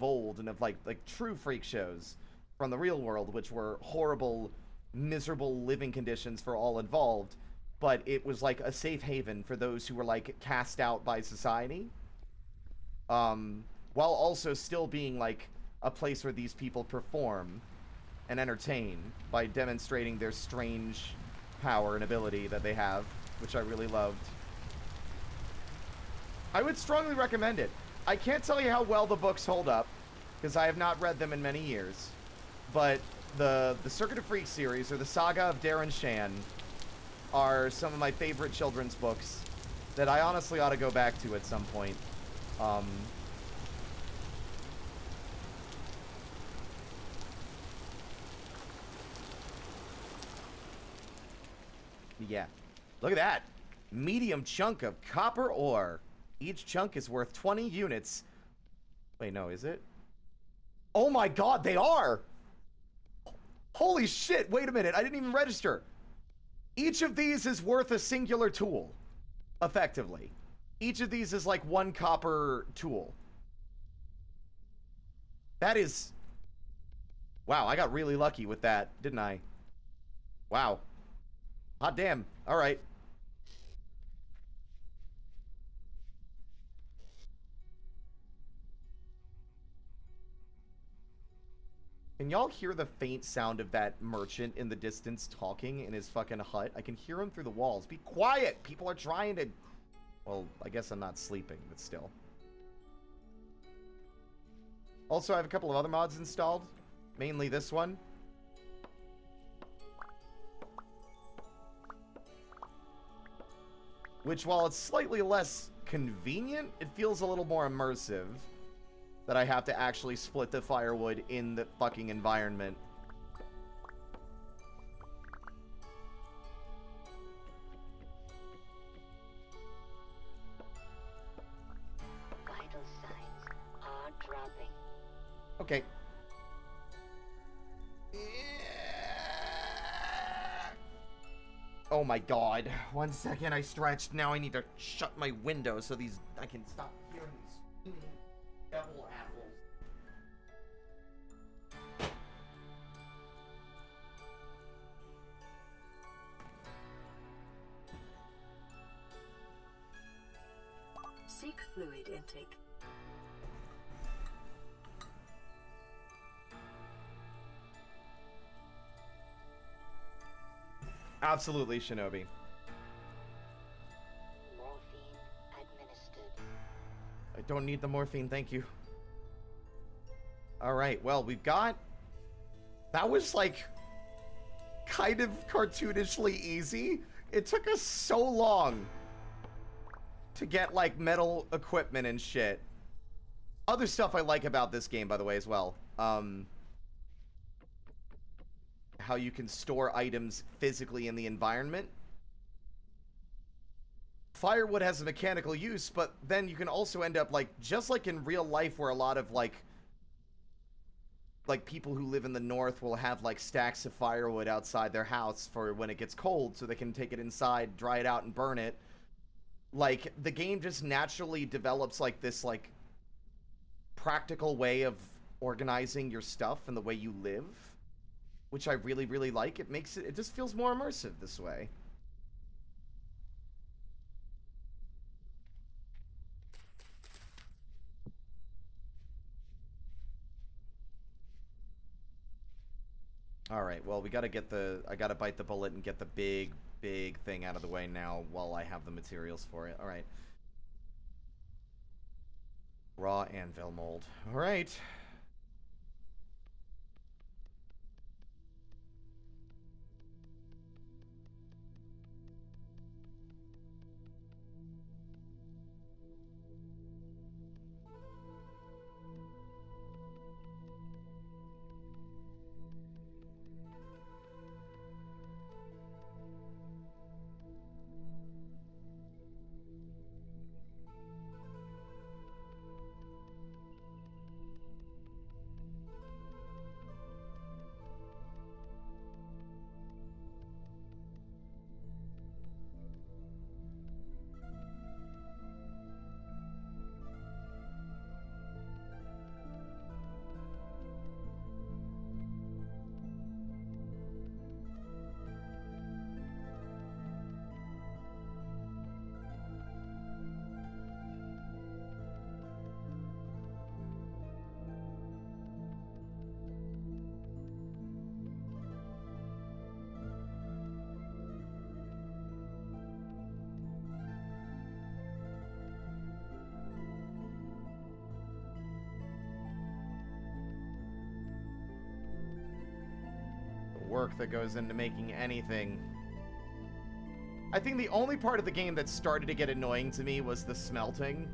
old and of like true freak shows from the real world, which were horrible, miserable living conditions for all involved. But it was like a safe haven for those who were like cast out by society, while also still being like a place where these people perform and entertain by demonstrating their strange power and ability that they have, which I really loved. I would strongly recommend it. I can't tell you how well the books hold up, because I have not read them in many years, but the Circuit of Freak series, or the Saga of Darren Shan, are some of my favorite children's books that I honestly ought to go back to at some point. Yeah. Look at that. Medium chunk of copper ore. Each chunk is worth 20 units. Wait, no, is it? Oh my god, they are! Holy shit, wait a minute, I didn't even register. Each of these is worth a singular tool, effectively. Each of these is like one copper tool. That is... Wow, I got really lucky with that, didn't I? Wow. Hot damn. Alright. Can y'all hear the faint sound of that merchant in the distance talking in his fucking hut? I can hear him through the walls. Be quiet! People are trying to... Well, I guess I'm not sleeping, but still. Also, I have a couple of other mods installed. Mainly this one. Which, while it's slightly less convenient, it feels a little more immersive. That I have to actually split the firewood in the fucking environment. Vital signs are dropping. Okay. Oh my god. 1 second, I stretched. Now I need to shut my window so I can stop hearing these screaming devil apples. Seek fluid intake. Absolutely, Shinobi. Morphine administered. I don't need the morphine, thank you. Alright, well, we've got... That was, like, kind of cartoonishly easy. It took us so long to get, like, metal equipment and shit. Other stuff I like about this game, by the way, as well. How you can store items physically in the environment. Firewood has a mechanical use, but then you can also end up, like, just like in real life where a lot of, like people who live in the north will have, like, stacks of firewood outside their house for when it gets cold so they can take it inside, dry it out, and burn it. Like, the game just naturally develops, like, this, like, practical way of organizing your stuff and the way you live, which I really, really like. It makes it, it just feels more immersive this way. Alright, well, we gotta get the, I gotta bite the bullet and get the big, big thing out of the way now while I have the materials for it. Alright. Raw anvil mold. Alright. Work that goes into making anything. I think the only part of the game that started to get annoying to me was the smelting,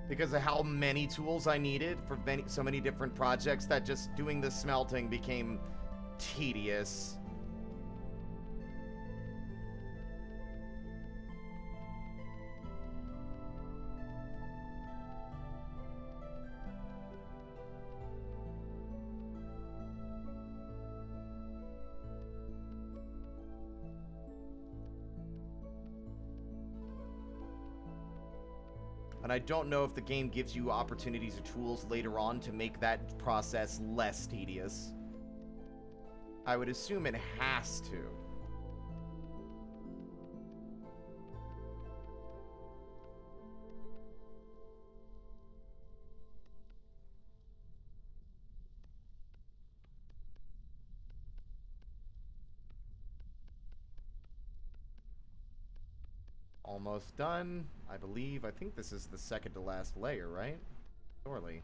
because of how many tools I needed for so many different projects that just doing the smelting became tedious. And I don't know if the game gives you opportunities or tools later on to make that process less tedious. I would assume it has to. Almost done, I believe. I think this is the second to last layer, right? Surely.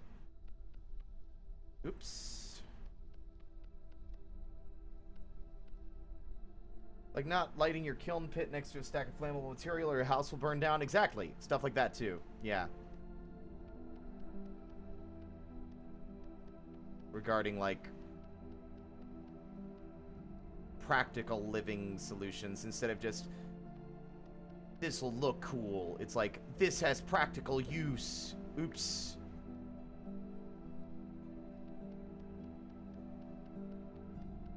Oops. Like not lighting your kiln pit next to a stack of flammable material or your house will burn down. Exactly. Stuff like that too. Yeah. Regarding like practical living solutions instead of just this will look cool. It's like, this has practical use. Oops.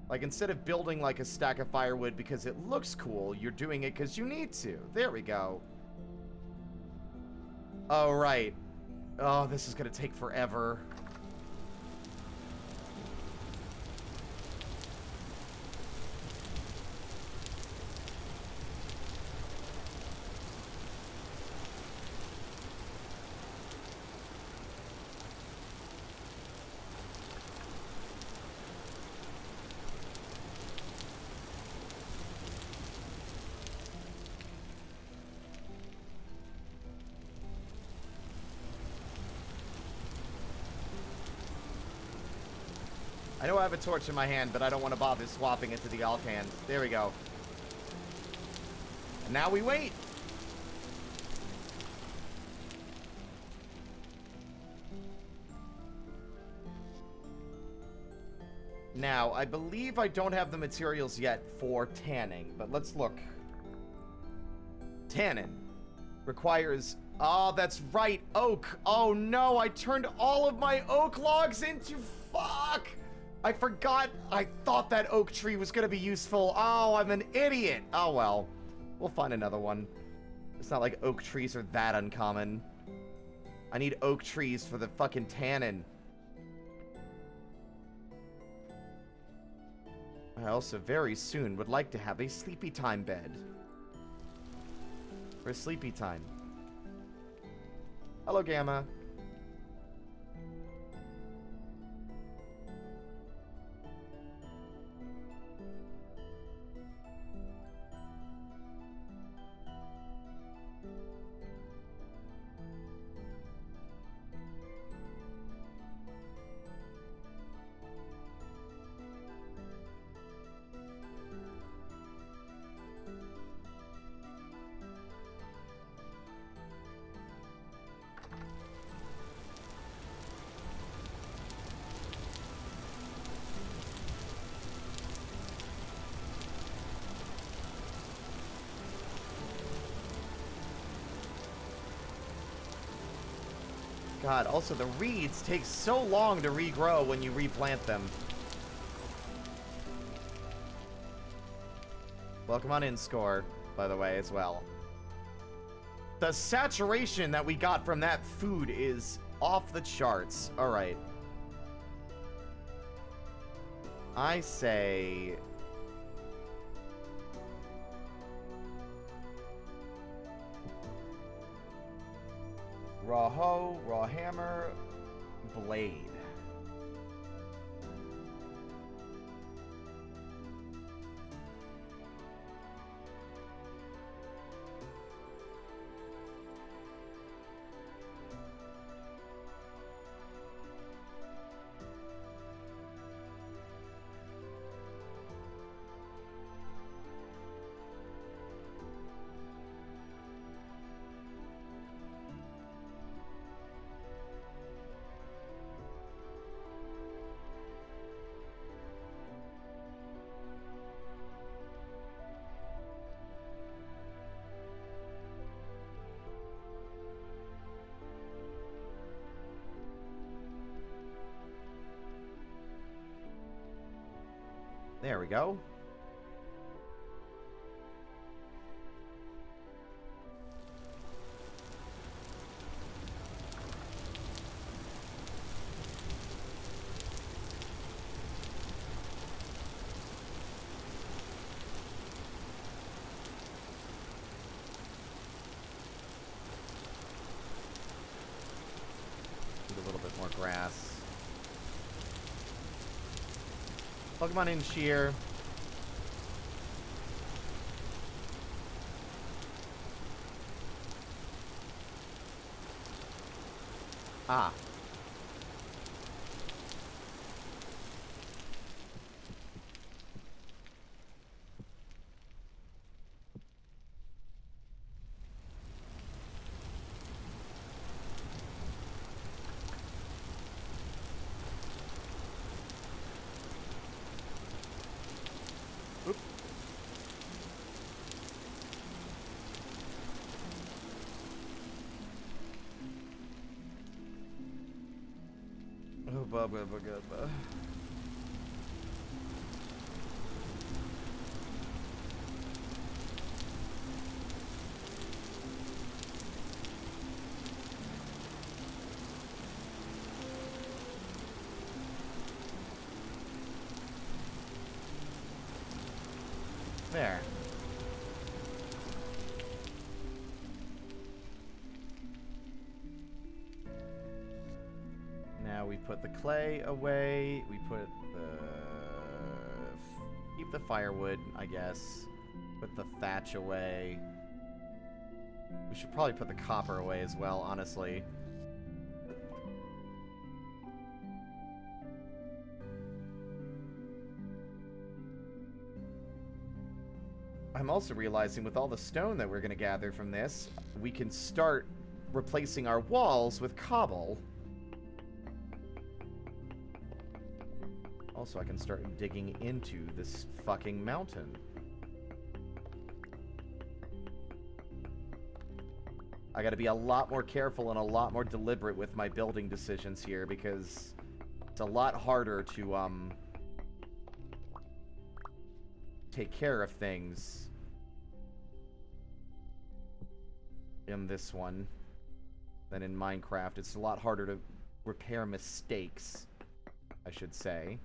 Like, instead of building, like, a stack of firewood because it looks cool, you're doing it because you need to. There we go. Oh, right. Oh, this is gonna take forever. I know I have a torch in my hand, but I don't want to bother swapping it to the offhand. There we go. And now we wait. Now, I believe I don't have the materials yet for tanning, but let's look. Tannin requires... Oh, that's right, oak. Oh no, I turned all of my oak logs into... Fuck! I forgot. I thought that oak tree was gonna be useful. Oh, I'm an idiot. Oh well. We'll find another one. It's not like oak trees are that uncommon. I need oak trees for the fucking tannin. I also very soon would like to have a sleepy time bed. For sleepy time. Hello, Gamma. God, also the reeds take so long to regrow when you replant them. Welcome on in, Score, by the way, as well. The saturation that we got from that food is off the charts. Alright. I say... Raw hoe, raw hammer, blade. There we go. Need a little bit more grass. Pokemon in shear. Ah. Oop. Oh, Bubba, Bubba. There. Now we put the clay away. We put the... Keep the firewood, I guess. Put the thatch away. We should probably put the copper away as well, honestly. I'm also realizing with all the stone that we're going to gather from this, we can start replacing our walls with cobble. Also, I can start digging into this fucking mountain. I gotta be a lot more careful and a lot more deliberate with my building decisions here, because it's a lot harder to, take care of things in this one than in Minecraft. It's a lot harder to repair mistakes, I should say.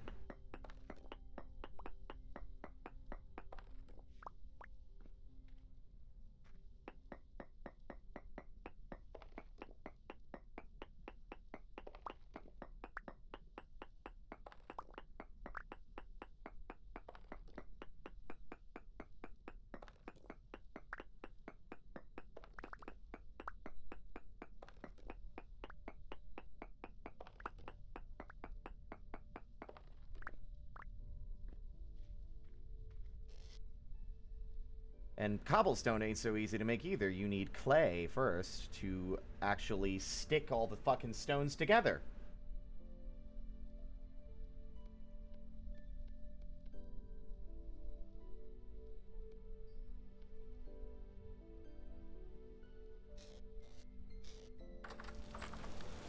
And cobblestone ain't so easy to make either. You need clay first to actually stick all the fucking stones together.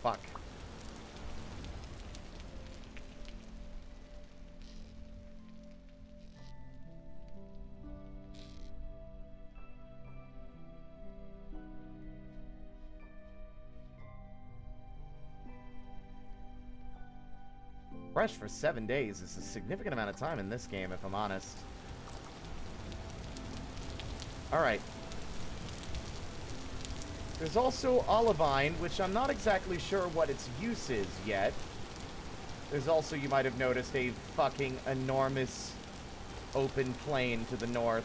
Fuck. Fresh for 7 days is a significant amount of time in this game, if I'm honest. Alright. There's also olivine, which I'm not exactly sure what its use is yet. There's also, you might have noticed, a fucking enormous open plain to the north.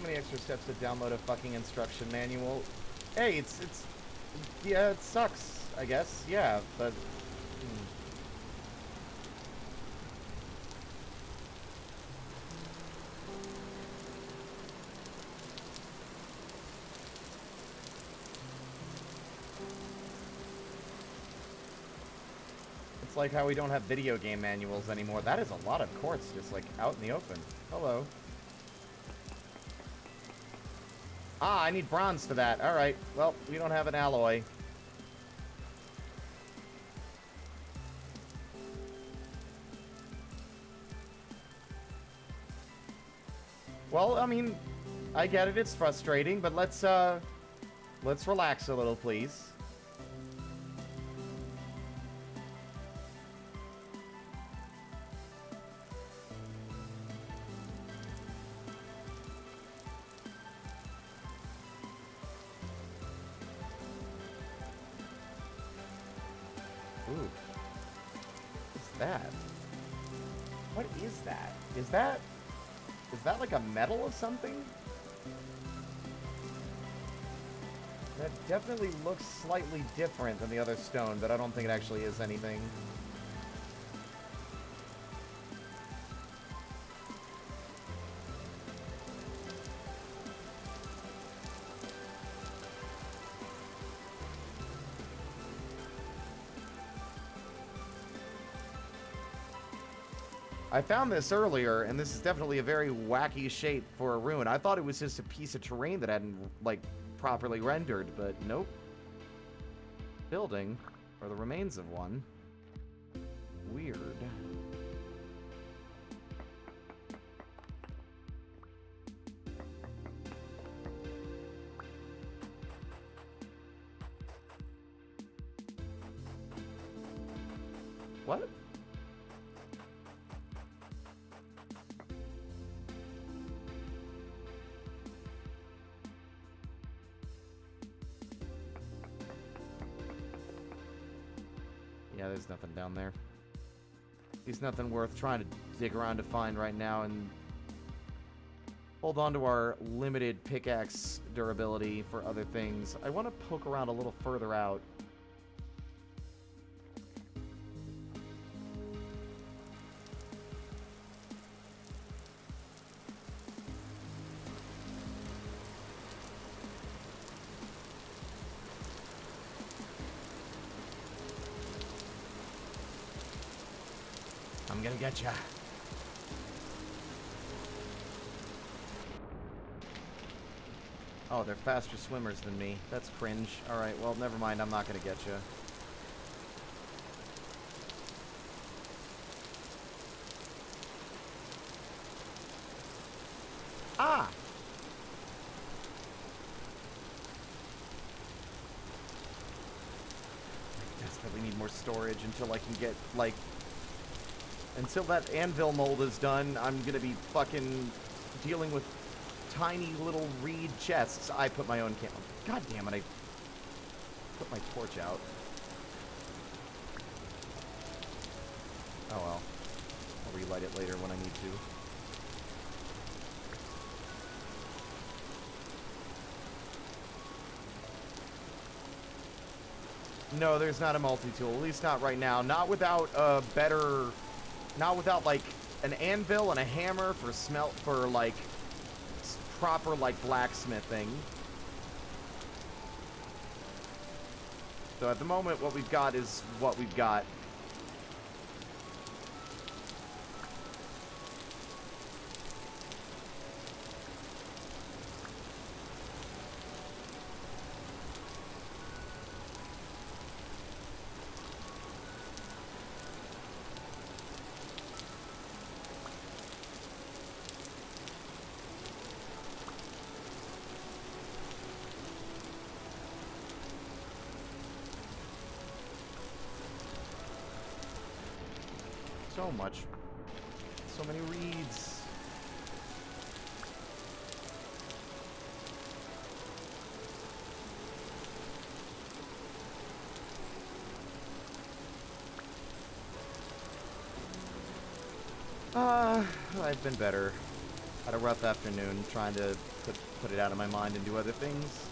Many extra steps to download a fucking instruction manual. Hey, it's yeah, it sucks, I guess. Yeah, but it's like how we don't have video game manuals anymore. That is a lot of quartz just like out in the open. Hello. Ah, I need bronze for that. Alright, well, we don't have an alloy. Well, I mean, I get it, it's frustrating, but let's relax a little, please. Ooh. What's that? What is that? Is that like a medal of something? That definitely looks slightly different than the other stone, but I don't think it actually is anything. I found this earlier, and this is definitely a very wacky shape for a ruin. I thought it was just a piece of terrain that hadn't, like, properly rendered, but nope. Building, or the remains of one. Weird. What? Yeah, there's nothing down there. There's nothing worth trying to dig around to find right now, and hold on to our limited pickaxe durability for other things. I want to poke around a little further out. I'm gonna get ya. Oh, they're faster swimmers than me. That's cringe. Alright, well, never mind. I'm not gonna get you. Ah! I desperately need more storage until I can get, like... Until that anvil mold is done, I'm gonna be fucking dealing with tiny little reed chests. I put my own camp. God damn it, I put my torch out. Oh well. I'll relight it later when I need to. No, there's not a multi-tool. At least not right now. Not without a better... Not without, like, an anvil and a hammer for like, proper, like, blacksmithing. So at the moment, what we've got is what we've got. So much. So many reeds. I've been better. Had a rough afternoon trying to put it out of my mind and do other things.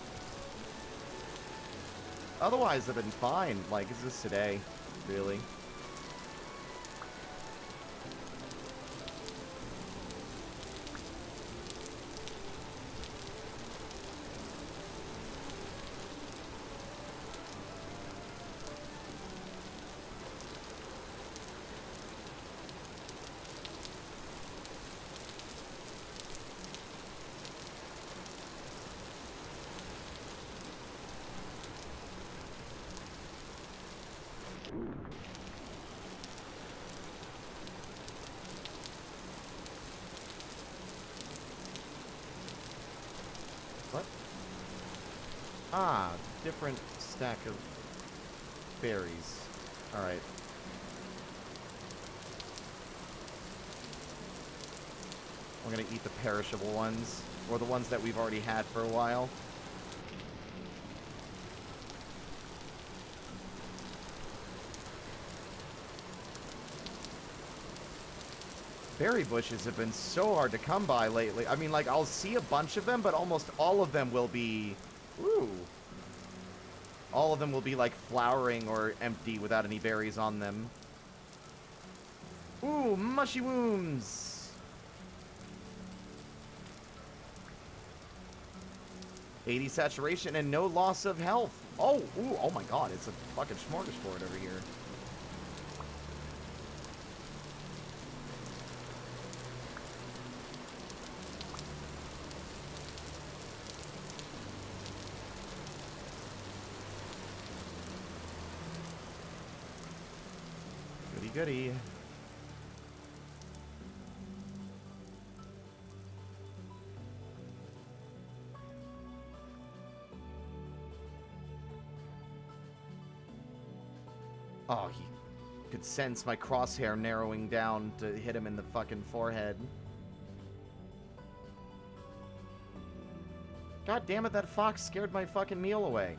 Otherwise, I've been fine. Like, it's just today, really. What? Ah, different stack of berries. Alright. We're gonna eat the perishable ones, or the ones that we've already had for a while. Berry bushes have been so hard to come by lately. I mean, like, I'll see a bunch of them, but almost all of them will be... Ooh. All of them will be, like, flowering or empty without any berries on them. Ooh, mushy wounds! 80 saturation and no loss of health. Oh, ooh, oh my god, it's a fucking smorgasbord over here. Goody. Oh, he could sense my crosshair narrowing down to hit him in the fucking forehead. God damn it, that fox scared my fucking meal away.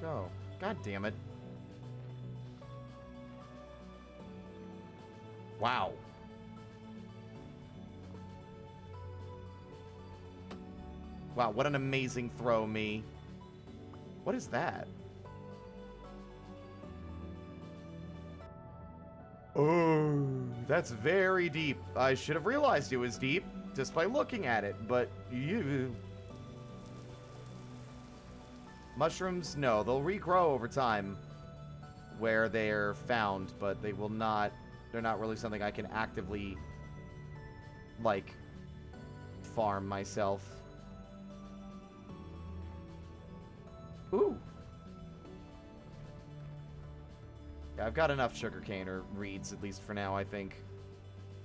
go? God damn it. Wow. Wow, what an amazing throw, me. What is that? Oh, that's very deep. I should have realized it was deep just by looking at it, but you... Mushrooms, no, they'll regrow over time where they're found, but they will not... They're not really something I can actively, like, farm myself. Ooh. Yeah, I've got enough sugarcane, or reeds, at least for now, I think.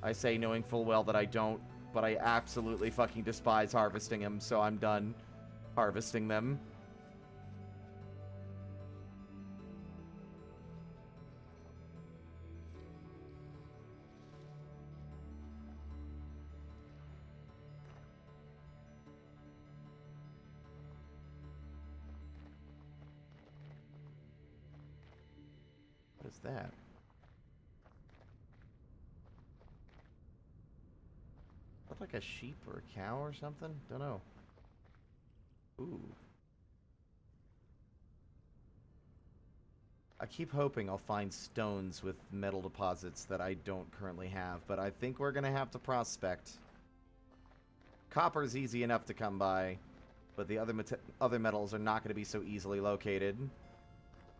I say knowing full well that I don't, but I absolutely fucking despise harvesting them, so I'm done harvesting them. What is that? Look like a sheep or a cow or something? Don't know. Ooh. I keep hoping I'll find stones with metal deposits that I don't currently have, but I think we're gonna have to prospect. Copper's easy enough to come by, but the other metals are not gonna be so easily located.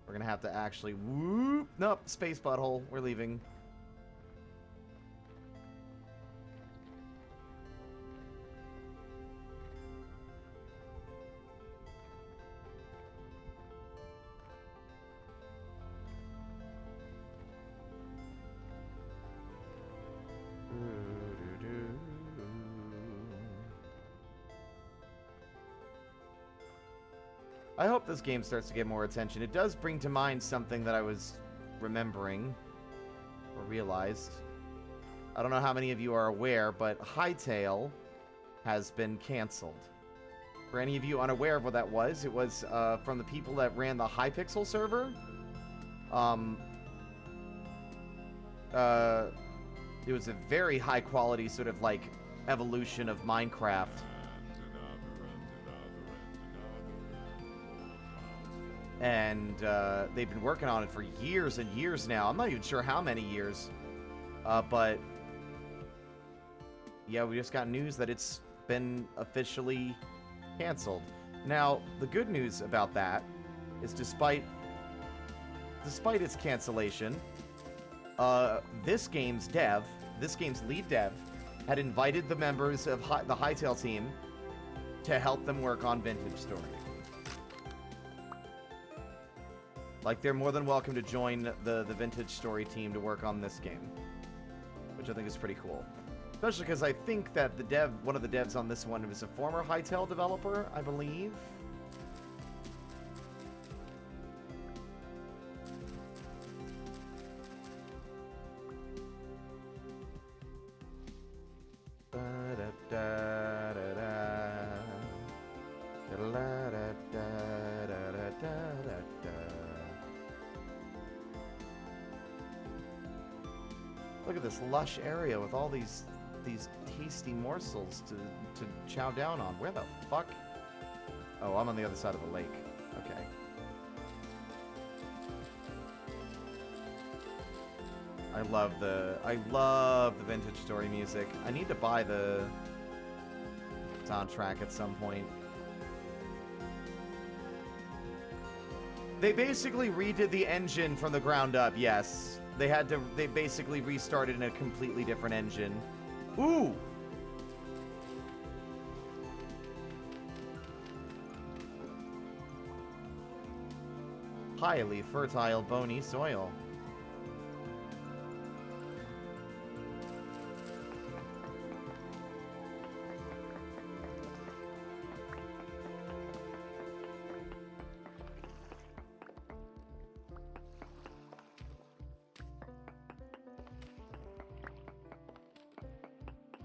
We're gonna have to actually... Whoop! Nope, space butthole. We're leaving. I hope this game starts to get more attention. It does bring to mind something that I was remembering, or realized. I don't know how many of you are aware, but Hytale has been canceled. For any of you unaware of what that was, it was from the people that ran the Hypixel server. It was a very high quality sort of like evolution of Minecraft. And they've been working on it for years and years now. I'm not even sure how many years. But yeah, we just got news that it's been officially canceled. Now, the good news about that is despite its cancellation, this game's lead dev, had invited the members of the Hytale team to help them work on Vintage Story. Like, they're more than welcome to join the Vintage Story team to work on this game, which I think is pretty cool. Especially because I think that one of the devs on this one was a former Hytale developer, I believe. Look at this lush area with all these tasty morsels to chow down on. Where the fuck? Oh, I'm on the other side of the lake. Okay. I love the Vintage Story music. I need to buy the soundtrack at some point. They basically redid the engine from the ground up, yes. They basically restarted in a completely different engine. Ooh! Highly fertile, bony soil.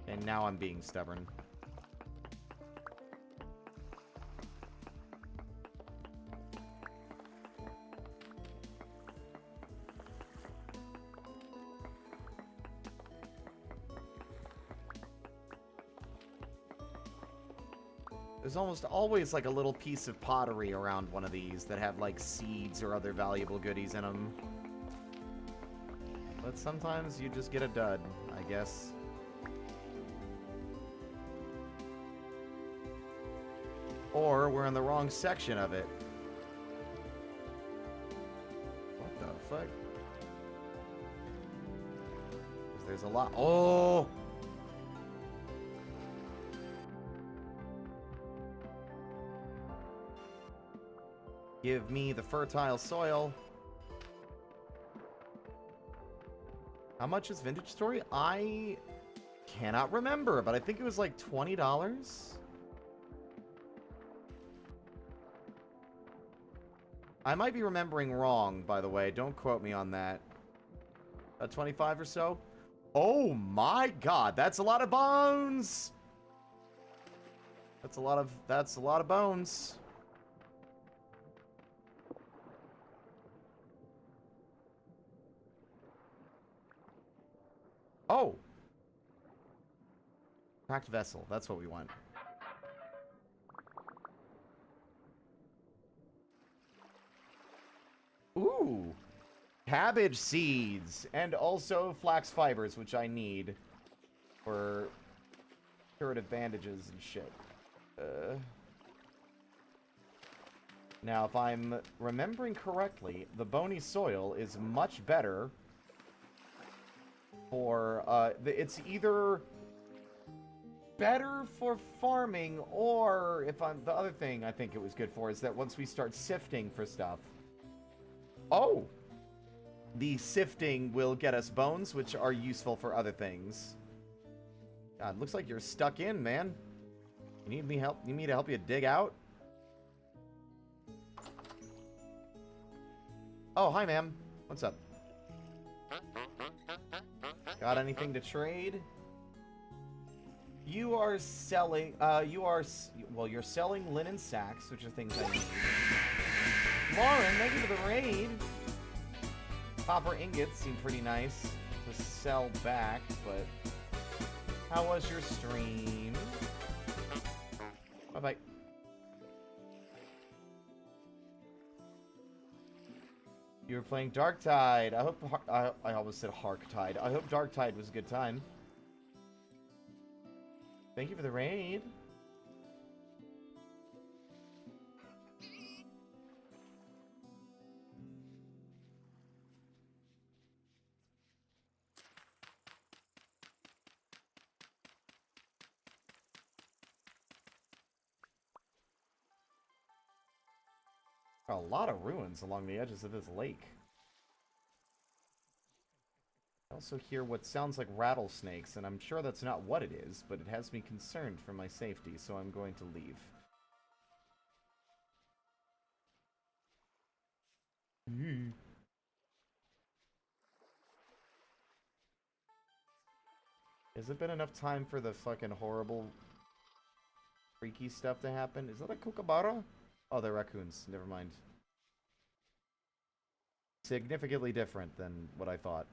And now I'm being stubborn. There's almost always like a little piece of pottery around one of these that have like seeds or other valuable goodies in them. But sometimes you just get a dud, I guess. Or we're in the wrong section of it. What the fuck? 'Cause there's a lot. Oh! Give me the fertile soil. How much is Vintage Story? I cannot remember, but I think it was like $20. I might be remembering wrong, by the way. Don't quote me on that. 25 or so? Oh my god, that's a lot of bones! That's a lot of bones. Oh! Cracked vessel, that's what we want. Ooh! Cabbage seeds! And also flax fibers, which I need for curative bandages and shit. Now, if I'm remembering correctly, the bony soil is much better for, it's either better for farming, or if I'm, the other thing I think it was good for is that once we start sifting for stuff. Oh! The sifting will get us bones, which are useful for other things. God, looks like you're stuck in, man. You need me help? You need me to help you dig out? Oh, hi, ma'am. What's up? Got anything to trade? You are selling, well, you're selling linen sacks, which are things I need. Lauren, thank you for the raid. Copper ingots seem pretty nice to sell back, but how was your stream? Bye-bye. You were playing Darktide. I hope... I almost said Harktide. I hope Darktide was a good time. Thank you for the raid. A lot of ruins along the edges of this lake. I also hear what sounds like rattlesnakes, and I'm sure that's not what it is, but it has me concerned for my safety, so I'm going to leave. Has it been enough time for the fucking horrible, freaky stuff to happen? Is that a kookaburra? Oh, they're raccoons. Never mind. Significantly different than what I thought.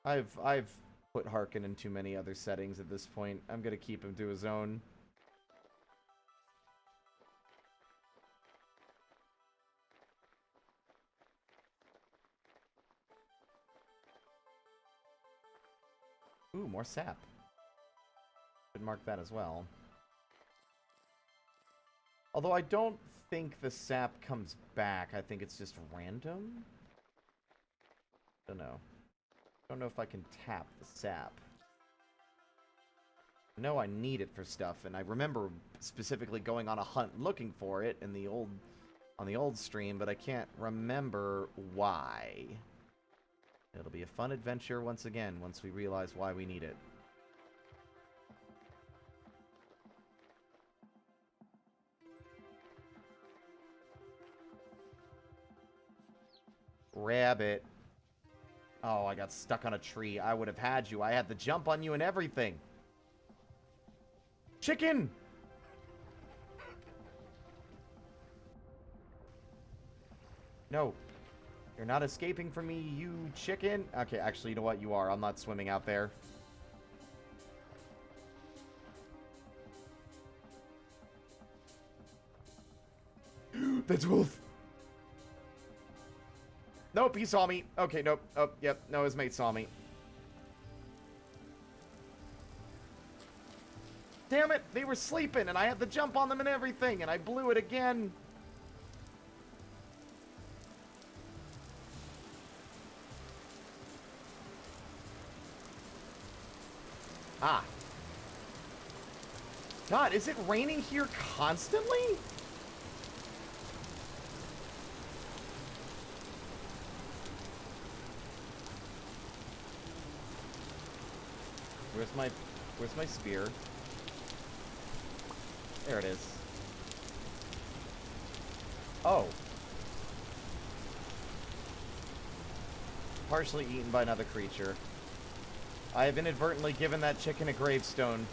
I've put Harkin in too many other settings at this point. I'm gonna keep him to his own. Ooh, more sap. Should mark that as well. Although I don't think the sap comes back. I think it's just random. Don't know. Don't know if I can tap the sap. I know I need it for stuff, and I remember specifically going on a hunt looking for it in the old, on the old stream, but I can't remember why. It'll be a fun adventure once again, once we realize why we need it. Rabbit. Oh, I got stuck on a tree. I would have had you. I had the jump on you and everything. Chicken! No. You're not escaping from me, you chicken. Okay, actually, you know what? You are. I'm not swimming out there. That's Wolf. Nope, he saw me. Okay, nope. Oh, yep. No, his mate saw me. Damn it! They were sleeping, and I had to jump on them and everything, and I blew it again. Ah. God, is it raining here constantly? Where's my spear? There it is. Oh. Partially eaten by another creature. I have inadvertently given that chicken a gravestone.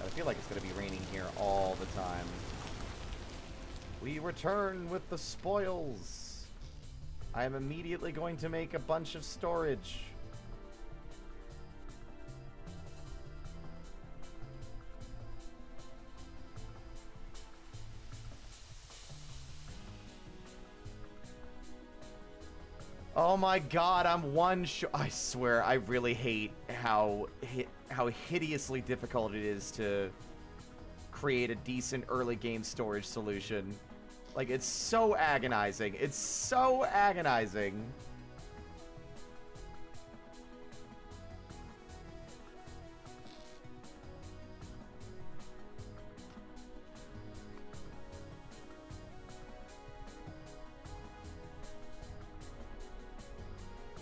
I feel like it's going to be raining here all the time. We return with the spoils. I am immediately going to make a bunch of storage. Oh my god, I'm one I swear, I really hate how hideously difficult it is to create a decent early game storage solution. Like, it's so agonizing. It's so agonizing.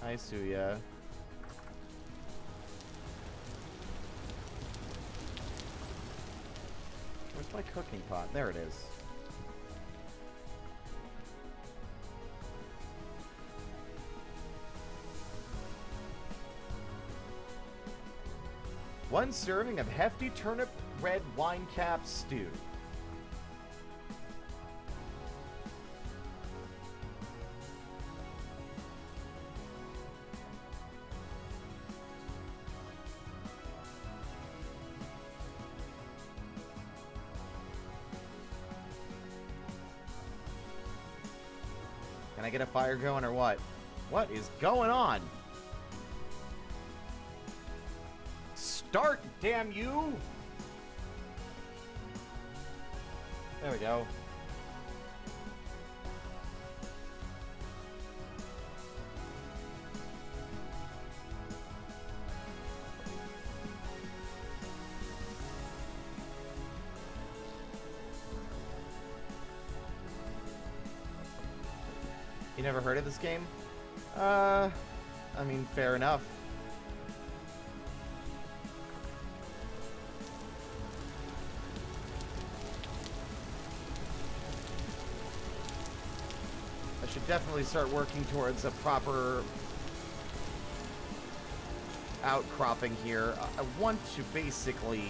Hi, Suya. Where's my cooking pot? There it is. One serving of hefty turnip red wine cap stew. Can I get a fire going or what? What is going on? Start, damn you! There we go. You never heard of this game? I mean, fair enough. I should definitely start working towards a proper outcropping here. I want to basically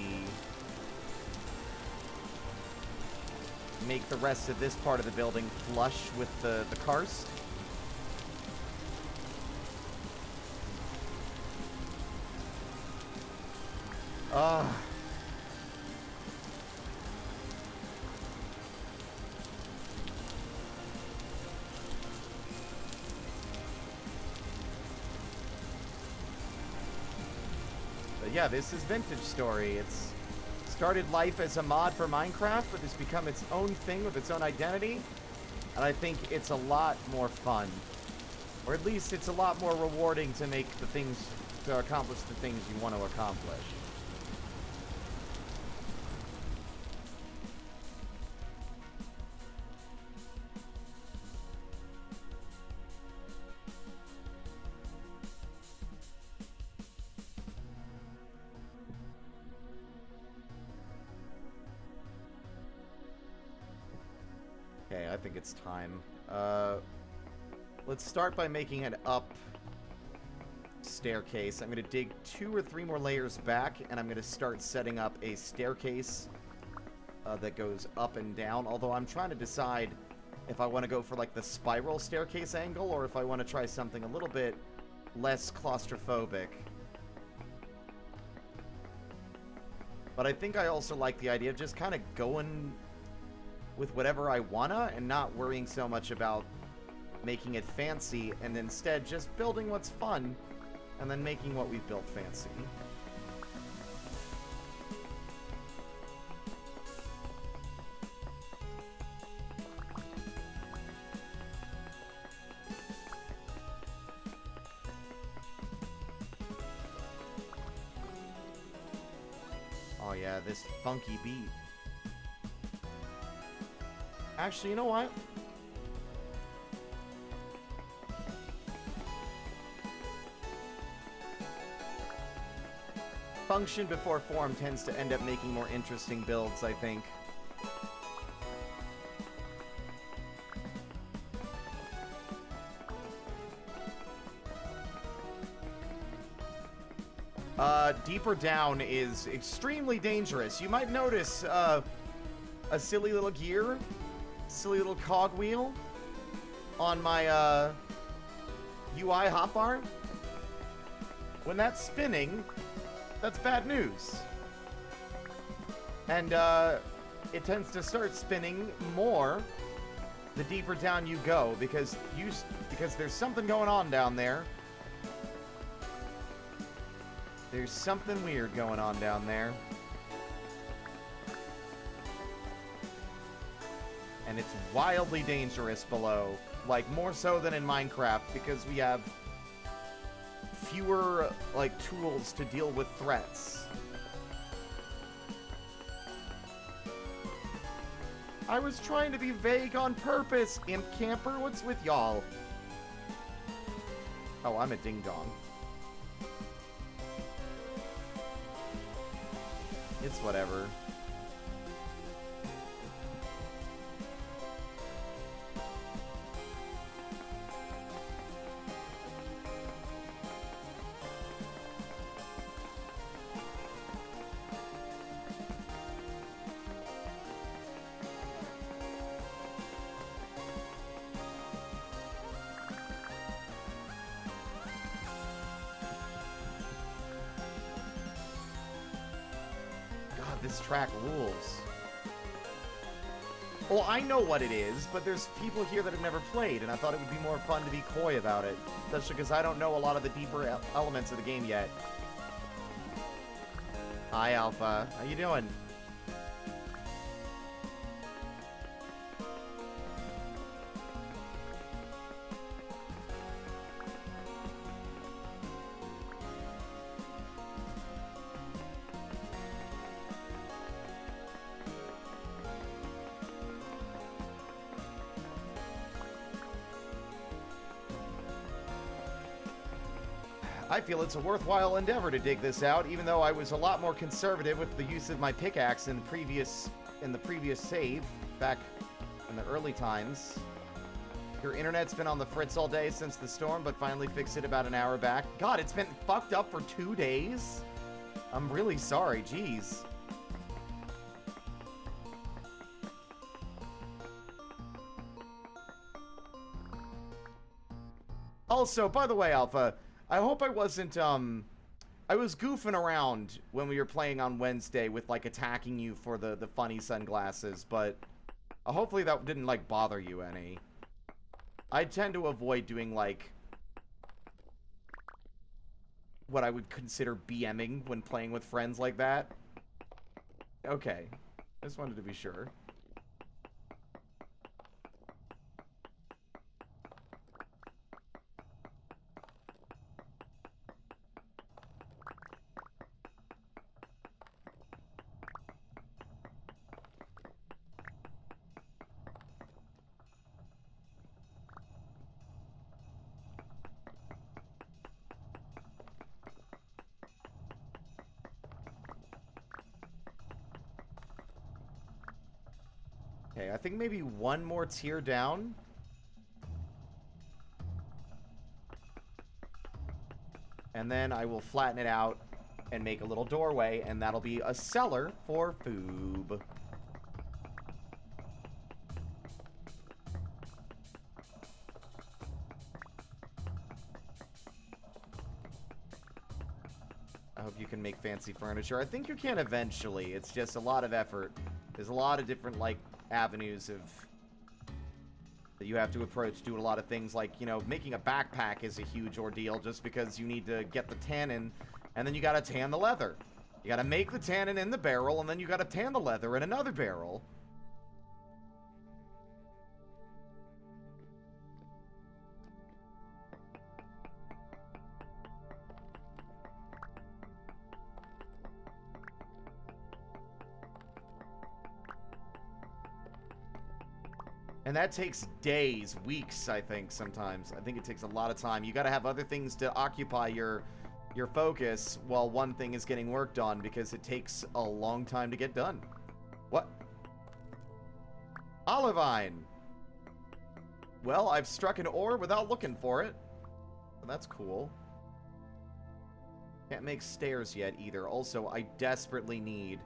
make the rest of this part of the building flush with the karst. But yeah, this is Vintage Story. It's started life as a mod for Minecraft, but it's become its own thing with its own identity. And I think it's a lot more fun. Or at least it's a lot more rewarding to make the things, to accomplish the things you want to accomplish. Okay, I think it's time. Let's start by making an up staircase. I'm going to dig 2 or 3 more layers back, and I'm going to start setting up a staircase that goes up and down, although I'm trying to decide if I want to go for like the spiral staircase angle or if I want to try something a little bit less claustrophobic. But I think I also like the idea of just kind of going with whatever I wanna and not worrying so much about making it fancy, and instead just building what's fun and then making what we've built fancy. Oh yeah, this funky beat. Actually, you know what? Function before form tends to end up making more interesting builds, I think. Deeper down is extremely dangerous. You might notice, a silly little gear, silly little cogwheel on my, UI hotbar. When that's spinning, that's bad news. And, it tends to start spinning more the deeper down you go, because there's something going on down there. There's something weird going on down there. And it's wildly dangerous below. Like, more so than in Minecraft, because we have fewer, like, tools to deal with threats. I was trying to be vague on purpose, Imp Camper. What's with y'all? Oh, I'm a ding-dong. It's whatever. This track rules. Well, I know what it is, but there's people here that have never played, and I thought it would be more fun to be coy about it. Especially because I don't know a lot of the deeper elements of the game yet. Hi, Alpha. How you doing? I feel it's a worthwhile endeavor to dig this out, even though I was a lot more conservative with the use of my pickaxe in the previous save, back in the early times. Your internet's been on the fritz all day since the storm, but finally fixed it about an hour back. God, it's been fucked up for 2 days? I'm really sorry, jeez. Also, by the way, Alpha, I hope I wasn't, I was goofing around when we were playing on Wednesday with, like, attacking you for the funny sunglasses, but hopefully that didn't, like, bother you any. I tend to avoid doing, like, what I would consider BMing when playing with friends like that. Okay. I just wanted to be sure. Okay, I think maybe one more tier down. And then I will flatten it out and make a little doorway, and that'll be a cellar for Foob. I hope you can make fancy furniture. I think you can eventually. It's just a lot of effort. There's a lot of different, like, avenues of... that you have to approach, do a lot of things like, you know, making a backpack is a huge ordeal just because you need to get the tannin, and then you gotta tan the leather. You gotta make the tannin in the barrel, and then you gotta tan the leather in another barrel. And that takes days, weeks, I think, sometimes. I think it takes a lot of time. You gotta have other things to occupy your focus while one thing is getting worked on, because it takes a long time to get done. What? Olivine! Well, I've struck an ore without looking for it. Well, that's cool. Can't make stairs yet, either. Also, I desperately need...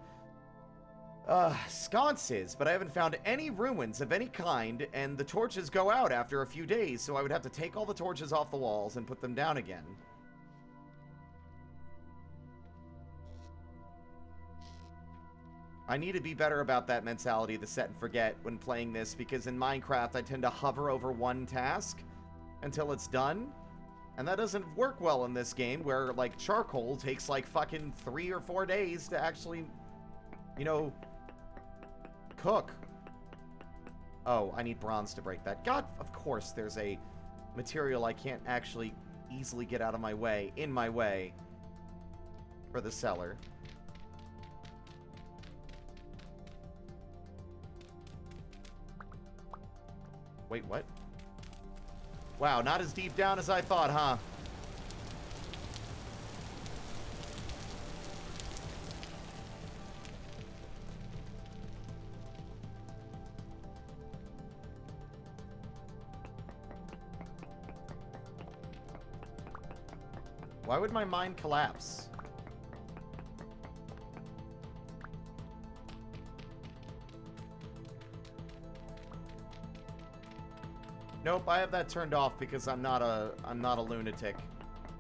sconces, but I haven't found any ruins of any kind, and the torches go out after a few days, so I would have to take all the torches off the walls and put them down again. I need to be better about that mentality, the set and forget, when playing this, because in Minecraft I tend to hover over one task until it's done, and that doesn't work well in this game, where, like, charcoal takes, like, fucking 3 or 4 days to actually, you know... cook. Oh, I need bronze to break that. God, of course there's a material I can't actually easily get out of my way, in my way, for the cellar. Wait, what? Wow, not as deep down as I thought, huh? Why would my mind collapse? Nope, I have that turned off because I'm not a lunatic.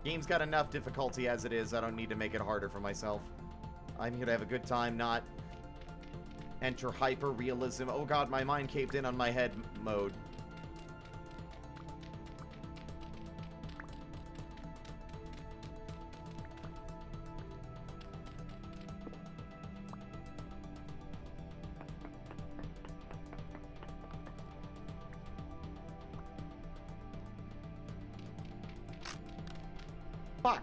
Game's got enough difficulty as it is. I don't need to make it harder for myself. I'm here to have a good time, not enter hyper-realism. Oh god, my mind caved in on my head mode. Fuck!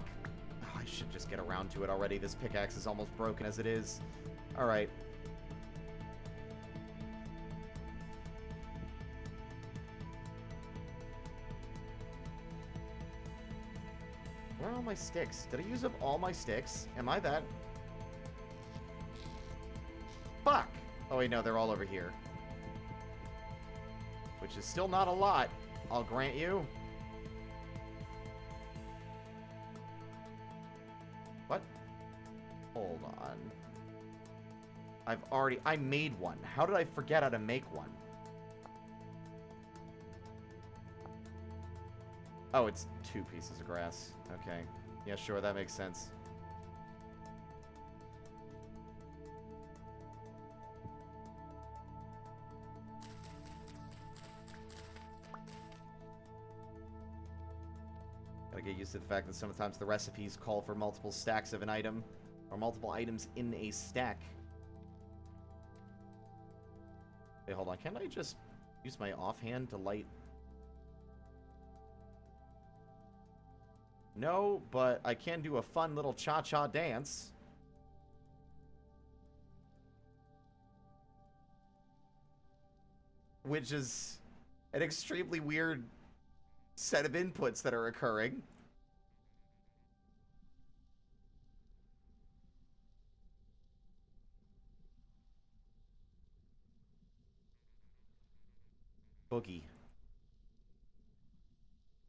Oh, I should just get around to it already. This pickaxe is almost broken as it is. Alright. Where are all my sticks? Did I use up all my sticks? Am I that? Fuck! Oh wait, no, they're all over here. Which is still not a lot, I'll grant you. What? Hold on. I made one. How did I forget how to make one? Oh, it's 2 pieces of grass. Okay. Yeah, sure, that makes sense. Gotta get used to the fact that sometimes the recipes call for multiple stacks of an item, or multiple items in a stack. Wait, hold on. Can't I just use my offhand to light... No, but I can do a fun little cha-cha dance. Which is an extremely weird set of inputs that are occurring. Boogie.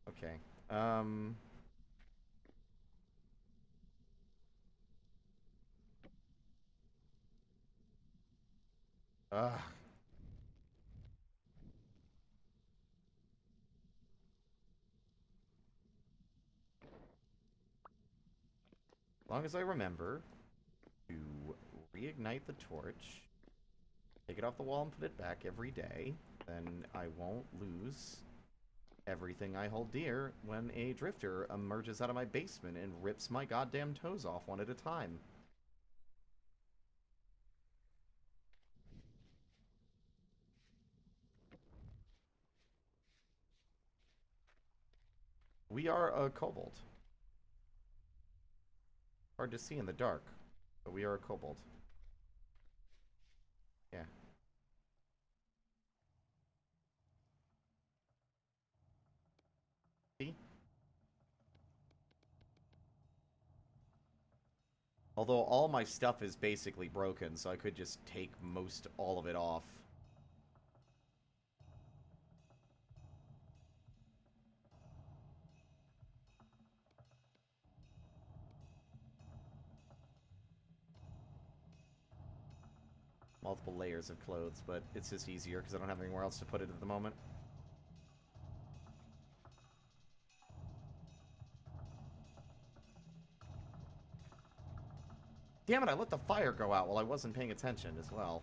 Okay. Ugh. long as I remember to reignite the torch, take it off the wall and put it back every day, then I won't lose everything I hold dear when a drifter emerges out of my basement and rips my goddamn toes off one at a time. We are a kobold. Hard to see in the dark, but we are a kobold. Yeah. See? Although all my stuff is basically broken, so I could just take all of it off. Multiple layers of clothes, but it's just easier because I don't have anywhere else to put it at the moment. Damn it, I let the fire go out while I wasn't paying attention as well.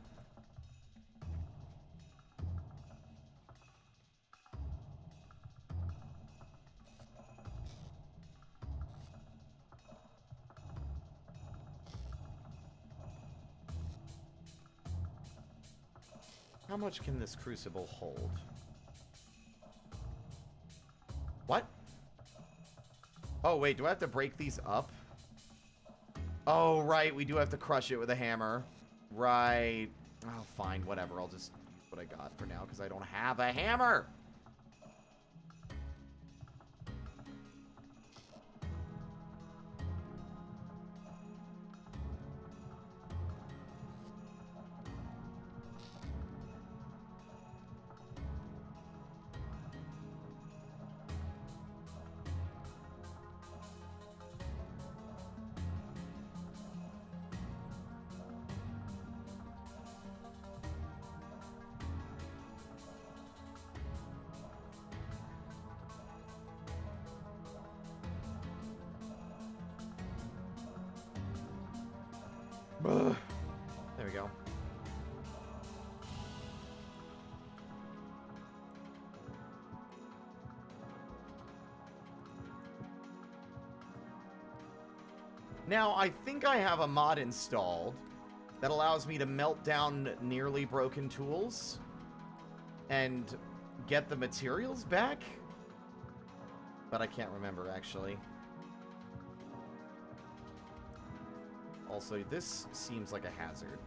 How much can this crucible hold? What? Oh, wait, do I have to break these up? Oh, right, we do have to crush it with a hammer. Right. Oh, fine, whatever. I'll just use what I got for now, because I don't have a hammer! Ugh. There we go. Now, I think I have a mod installed that allows me to melt down nearly broken tools and get the materials back, but I can't remember, actually. Also, this seems like a hazard.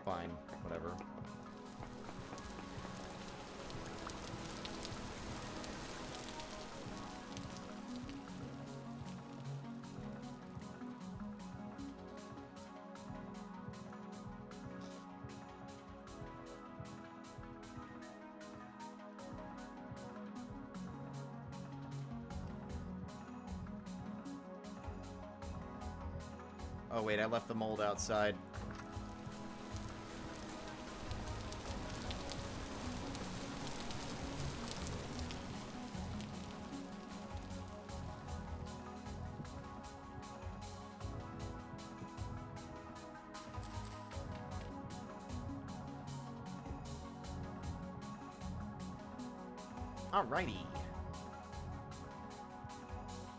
Fine, whatever. Oh wait, I left the mold outside. Alrighty.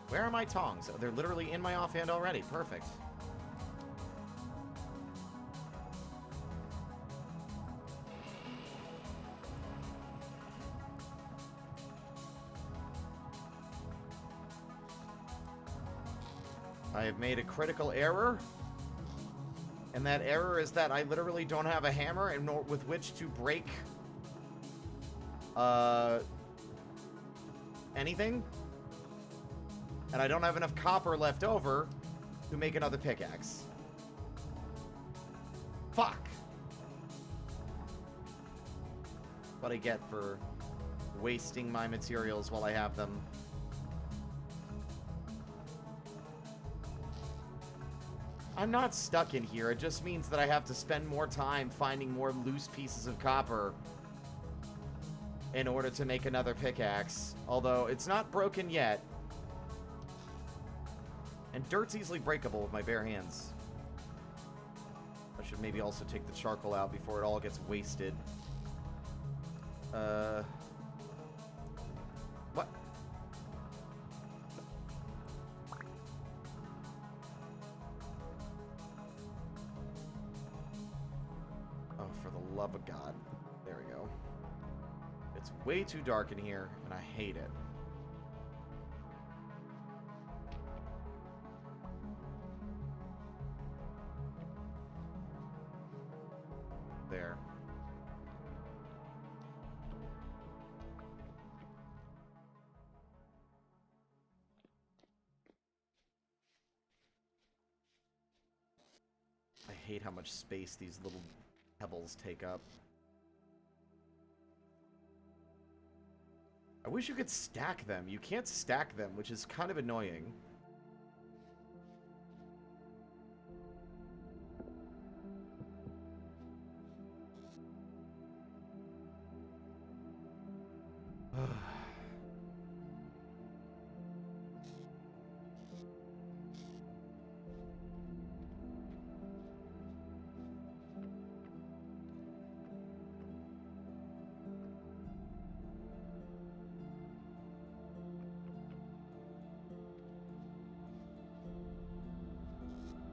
Where are my tongs? Oh, they're literally in my offhand already. Perfect. I have made a critical error. And that error is that I literally don't have a hammer and nor with which to break anything. And I don't have enough copper left over to make another pickaxe. Fuck. What I get for wasting my materials while I have them. I'm not stuck in here. It just means that I have to spend more time finding more loose pieces of copper in order to make another pickaxe. Although, it's not broken yet. And dirt's easily breakable with my bare hands. I should maybe also take the charcoal out before it all gets wasted. What? Oh, for the love of God. There we go. It's way too dark in here, and I hate it. There. I hate how much space these little pebbles take up. I wish you could stack them. You can't stack them, which is kind of annoying.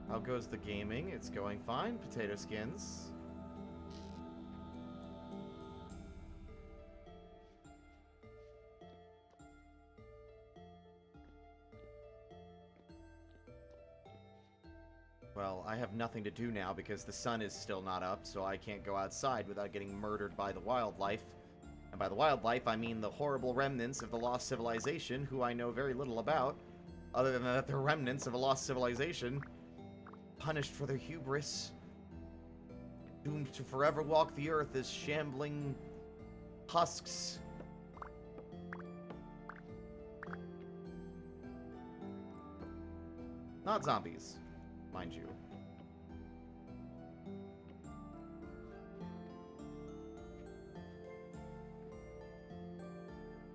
How goes the gaming? It's going fine. Potato skins. Well, I have nothing to do now because the sun is still not up, so I can't go outside without getting murdered by the wildlife. And by the wildlife, I mean the horrible remnants of the lost civilization, who I know very little about, other than that they're remnants of a lost civilization, punished for their hubris, doomed to forever walk the earth as shambling husks. Not zombies, mind you.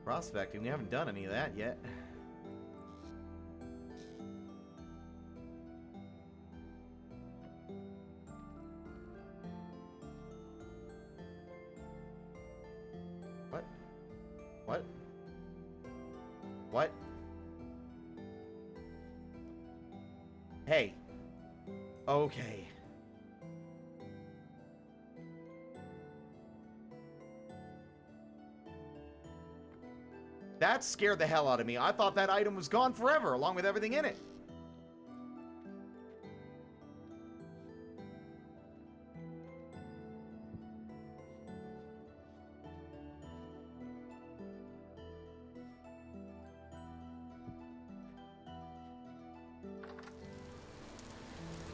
Prospecting, we haven't done any of that yet. What? What? What? Hey. Okay. That scared the hell out of me. I thought that item was gone forever, along with everything in it.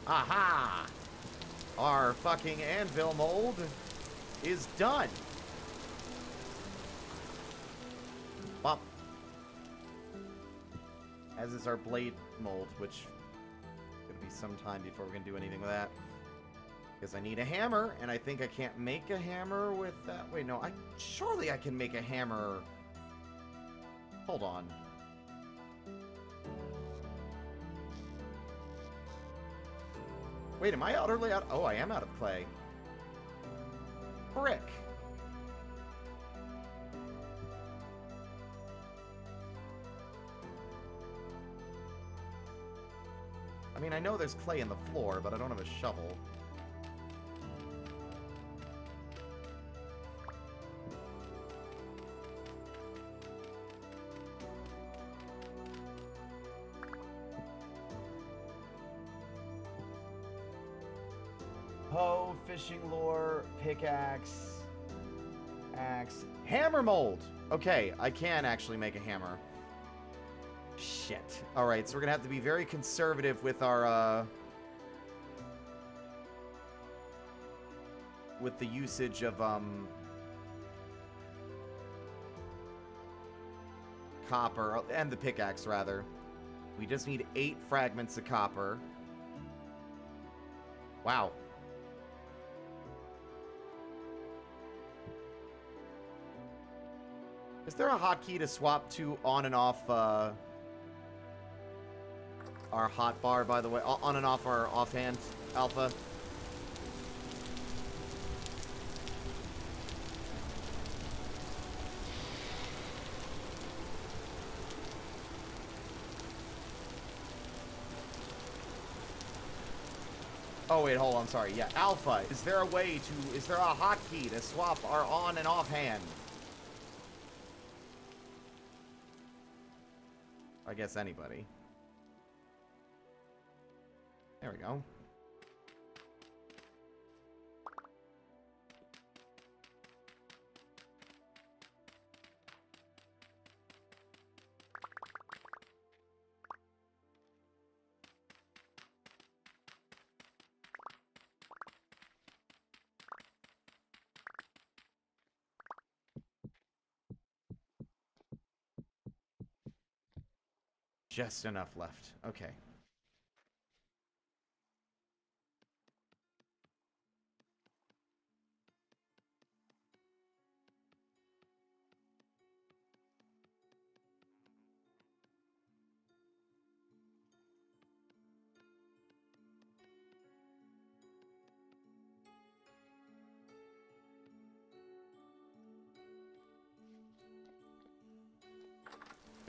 Aha! Our fucking anvil mold is done. Bop. As is our blade mold, which gonna be some time before we can do anything with that. Because I need a hammer, and I think I can't make a hammer with that. Wait, no, surely I can make a hammer. Hold on. Wait, am I utterly out? Oh, I am out of clay. Brick. I mean, I know there's clay in the floor, but I don't have a shovel. Hoe, fishing lure, pickaxe, axe, hammer mold. Okay, I can actually make a hammer. Shit. Alright, so we're gonna have to be very conservative with our, with the usage of, copper, and the pickaxe, rather. We just need 8 fragments of copper. Wow. Is there a hotkey to swap to on and off our hot bar, by the way? On and off our offhand, Alpha? Oh, wait, hold on, sorry. Yeah, Alpha, is there a hotkey to swap our on and off hand? I guess anybody. There we go. Just enough left. Okay.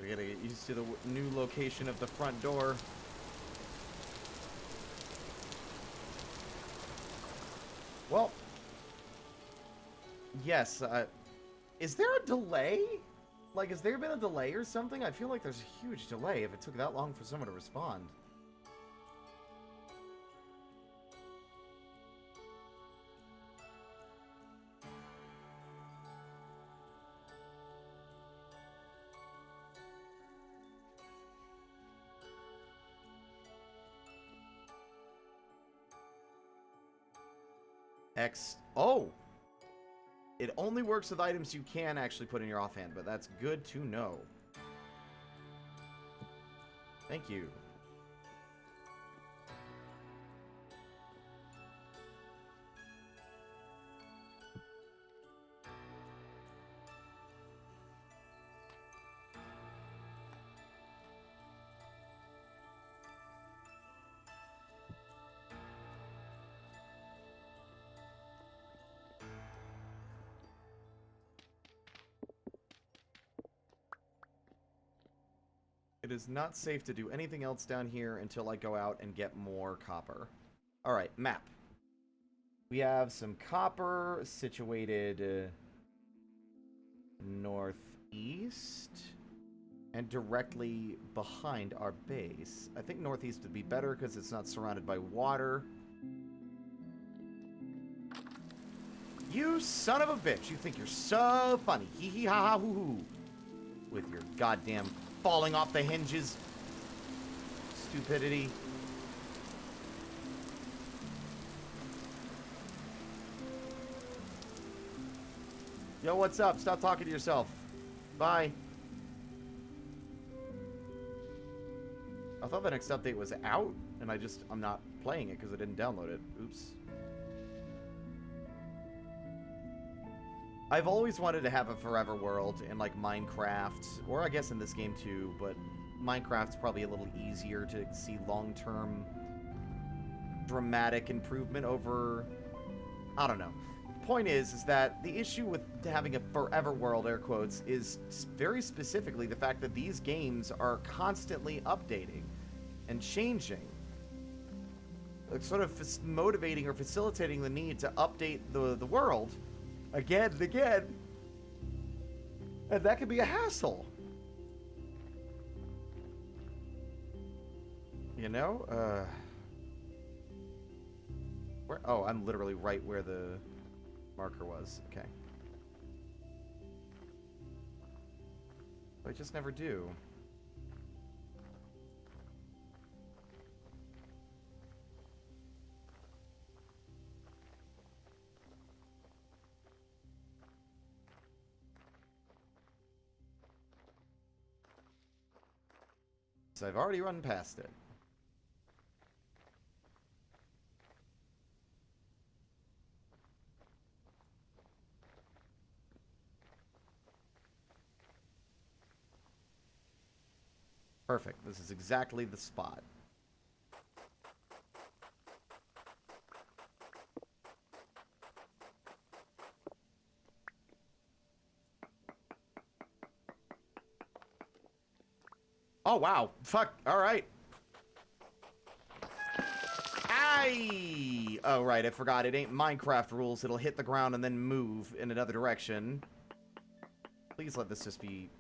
We gotta get used to the new location of the front door. Well, yes, is there a delay? Like, has there been a delay or something? I feel like there's a huge delay if it took that long for someone to respond. Oh! It only works with items you can actually put in your offhand, but that's good to know. Thank you. It is not safe to do anything else down here until I go out and get more copper. Alright, map. We have some copper situated northeast and directly behind our base. I think northeast would be better because it's not surrounded by water. You son of a bitch. You think you're so funny. Hee hee ha ha hoo hoo. With your goddamn falling off the hinges stupidity. Yo, what's up? Stop talking to yourself. Bye. I thought the next update was out, and I'm not playing it because I didn't download it. Oops. I've always wanted to have a forever world in, like, Minecraft, or I guess in this game too, but Minecraft's probably a little easier to see long-term dramatic improvement over... I don't know. The point is that the issue with having a forever world, air quotes, is very specifically the fact that these games are constantly updating and changing. Like, sort of motivating or facilitating the need to update the world again and again. And that could be a hassle. You know? Where? Oh, I'm literally right where the marker was. Okay. I just never do. So I've already run past it. Perfect. This is exactly the spot. Oh, wow. Fuck. All right. Aye! Oh, right. I forgot. It ain't Minecraft rules. It'll hit the ground and then move in another direction. Please let this just be...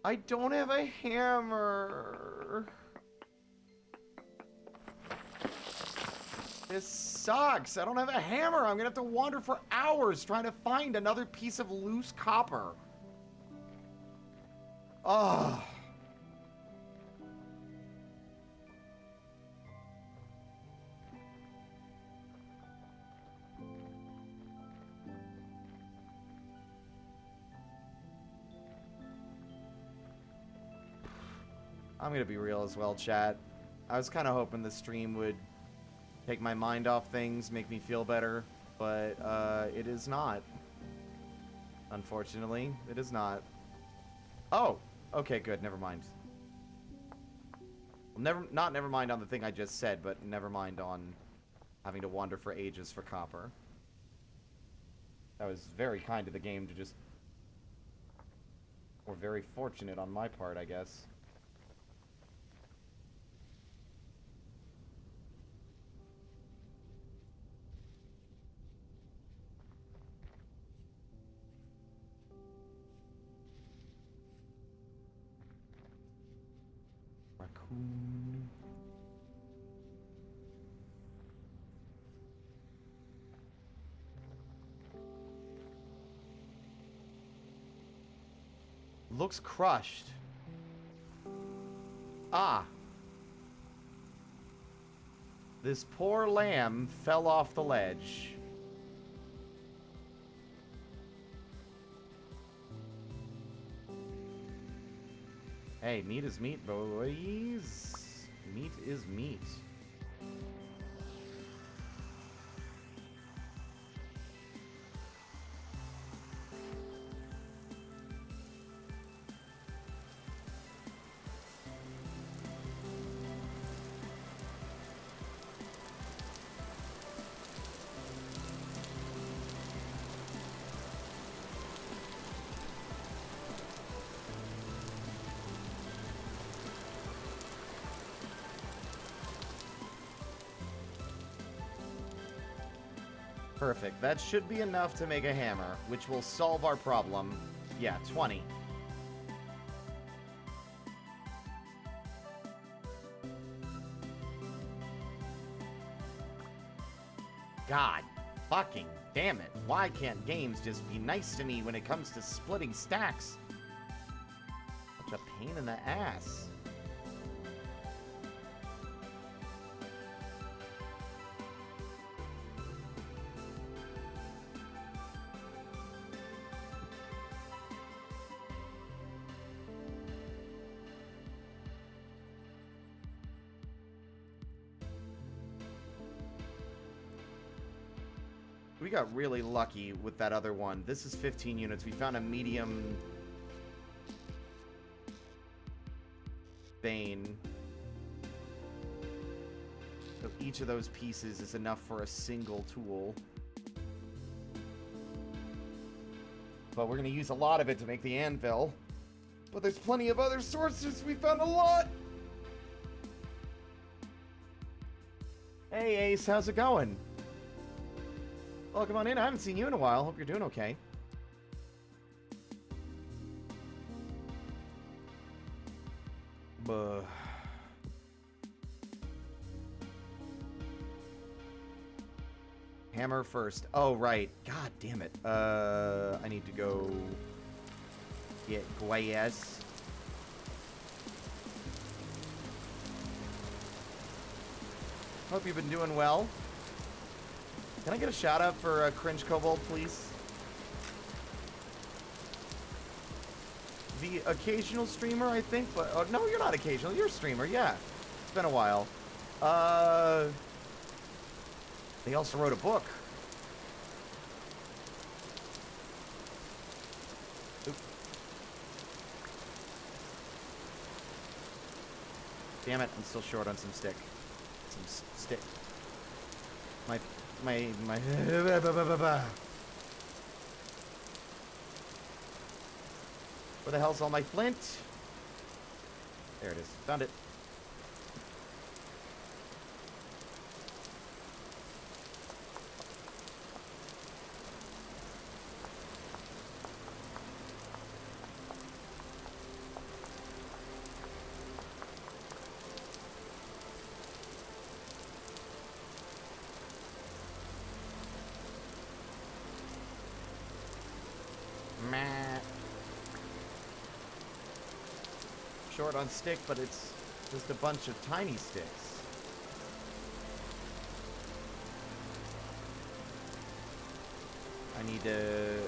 I don't have a hammer. This sucks. I don't have a hammer. I'm gonna have to wander for hours trying to find another piece of loose copper. Oh. I'm gonna be real as well, chat. I was kind of hoping the stream would take my mind off things, make me feel better, but it is not. Unfortunately, it is not. Oh, okay, good. Never mind. Well, never mind on the thing I just said, but never mind on having to wander for ages for copper. That was very kind of the game to just... Or very fortunate on my part, I guess. Raccoon. Looks crushed. Ah. This poor lamb fell off the ledge. Hey, meat is meat, boys. Meat is meat. Perfect. That should be enough to make a hammer, which will solve our problem. Yeah, 20. God fucking damn it. Why can't games just be nice to me when it comes to splitting stacks? Such a pain in the ass. We got really lucky with that other one. This is 15 units. We found a medium vein. So each of those pieces is enough for a single tool. But we're going to use a lot of it to make the anvil. But there's plenty of other sources. We found a lot. Hey, Ace. How's it going? Welcome on in. I haven't seen you in a while. Hope you're doing okay. Buh. Hammer first. Oh, right. God damn it. I need to go get Guayas. Hope you've been doing well. Can I get a shout out for Cringe Kobold, please? The occasional streamer, I think, but oh, no, you're not occasional. You're a streamer, yeah. It's been a while. They also wrote a book. Oop. Damn it, I'm still short on some stick. Some stick. My... Where the hell's all my flint? There it is. Found it. Short on stick, but it's just a bunch of tiny sticks. I need to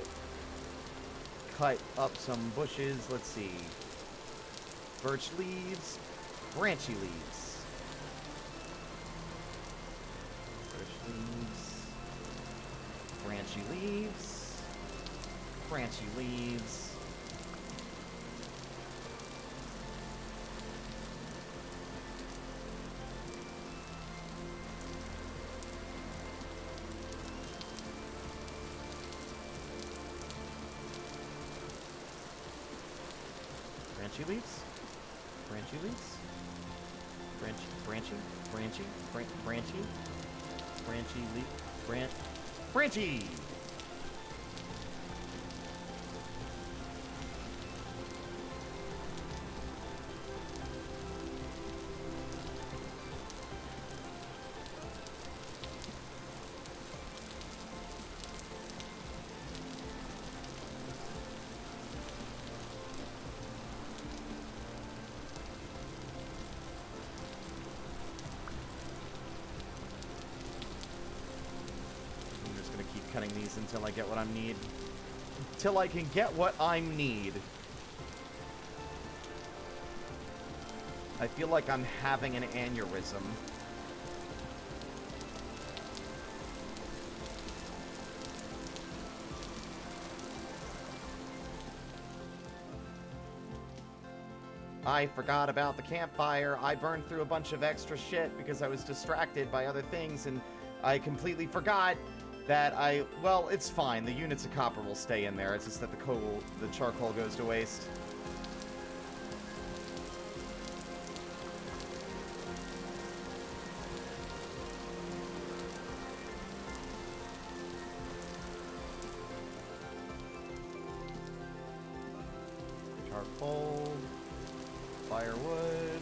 cut up some bushes. Let's see. Birch leaves, branchy leaves. Birch leaves, branchy leaves, branchy leaves. Branchy leaves? Branchy leaves? Branchy? Branchy leaf? Branchy! Cutting these until I get what I need. Till I can get what I need. I feel like I'm having an aneurysm. I forgot about the campfire. I burned through a bunch of extra shit because I was distracted by other things, and I completely forgot that well, it's fine. The units of copper will stay in there. It's just that the charcoal goes to waste. Charcoal, firewood.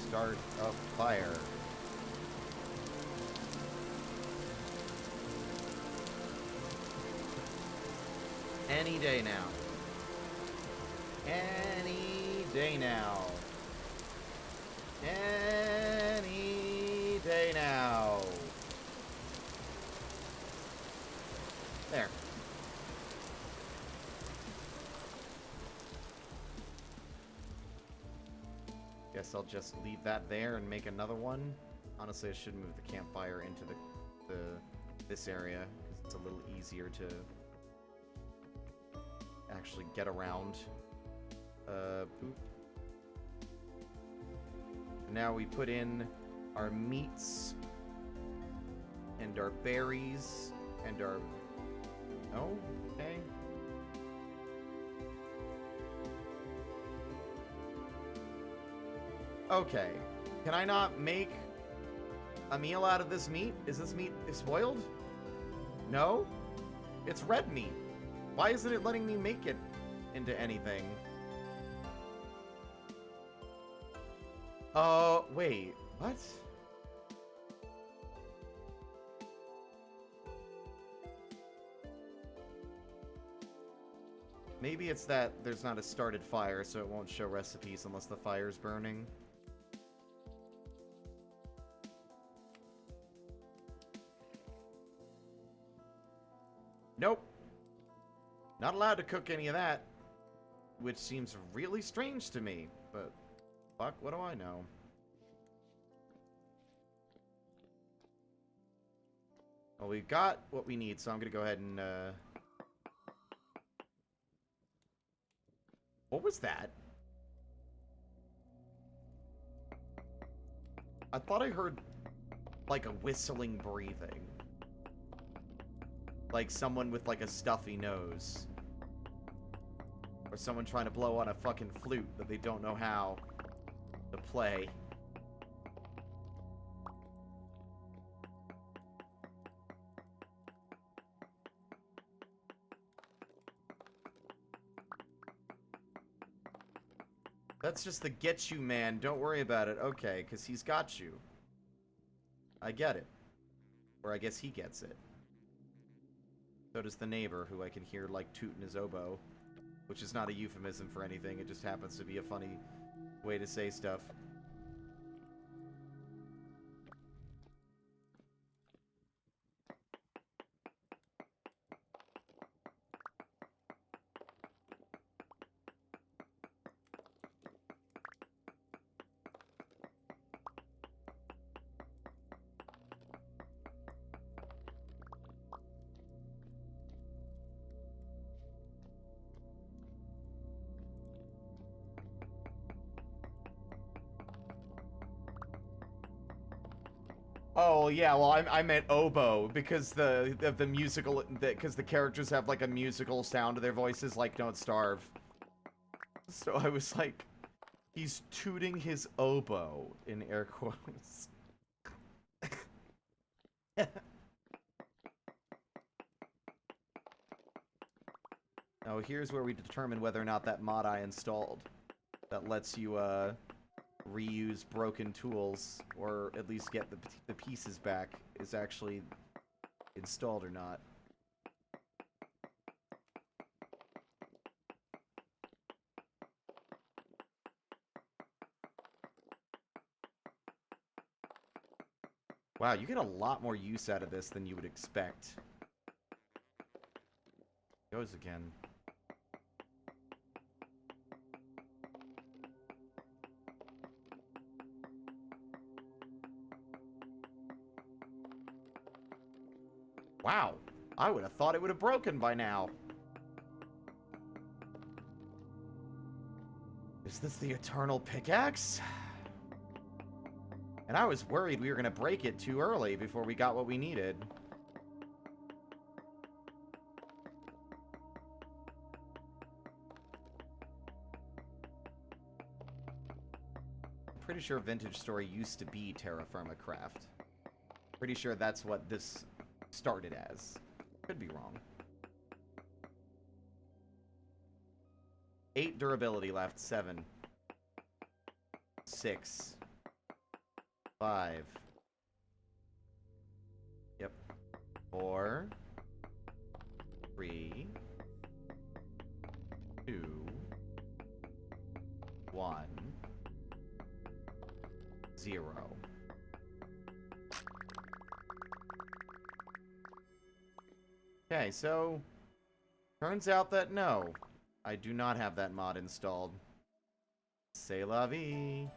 Start a fire. Any day now. Any day now. Any day now. There. Guess I'll just leave that there and make another one. Honestly, I should move the campfire into this area because it's a little easier to actually get around. Boop. Now we put in our meats and our berries and our... Oh, okay. Okay. Can I not make a meal out of this meat? Is this meat spoiled? No? It's red meat. Why isn't it letting me make it into anything? Wait. What? Maybe it's that there's not a started fire, so it won't show recipes unless the fire's burning. Nope. Not allowed to cook any of that. Which seems really strange to me. But, fuck, what do I know? Well, we've got what we need, so I'm gonna go ahead and, What was that? I thought I heard, like, a whistling breathing. Like someone with, like, a stuffy nose. Or someone trying to blow on a fucking flute that they don't know how to play. That's just the get you man. Don't worry about it. Okay, because he's got you. I get it. Or I guess he gets it. So does the neighbor, who I can hear, like, tooting his oboe. Which is not a euphemism for anything. It just happens to be a funny way to say stuff. Oh yeah, well I meant oboe because the musical because the characters have like a musical sound to their voices, like Don't Starve. So I was like, he's tooting his oboe in air quotes. Now here's where we determine whether or not that mod I installed that lets you reuse broken tools, or at least get the pieces back, is actually installed or not. Wow, you get a lot more use out of this than you would expect. Goes again. Wow, I would have thought it would have broken by now. Is this the Eternal Pickaxe? And I was worried we were going to break it too early before we got what we needed. I'm pretty sure Vintage Story used to be Terra Firma Craft. Pretty sure that's what this started as. Could be wrong. 8 durability left. 7. 6. 5. Yep. 4. 3. 2. 1. 0. Okay, so turns out that no, I do not have that mod installed. C'est la vie.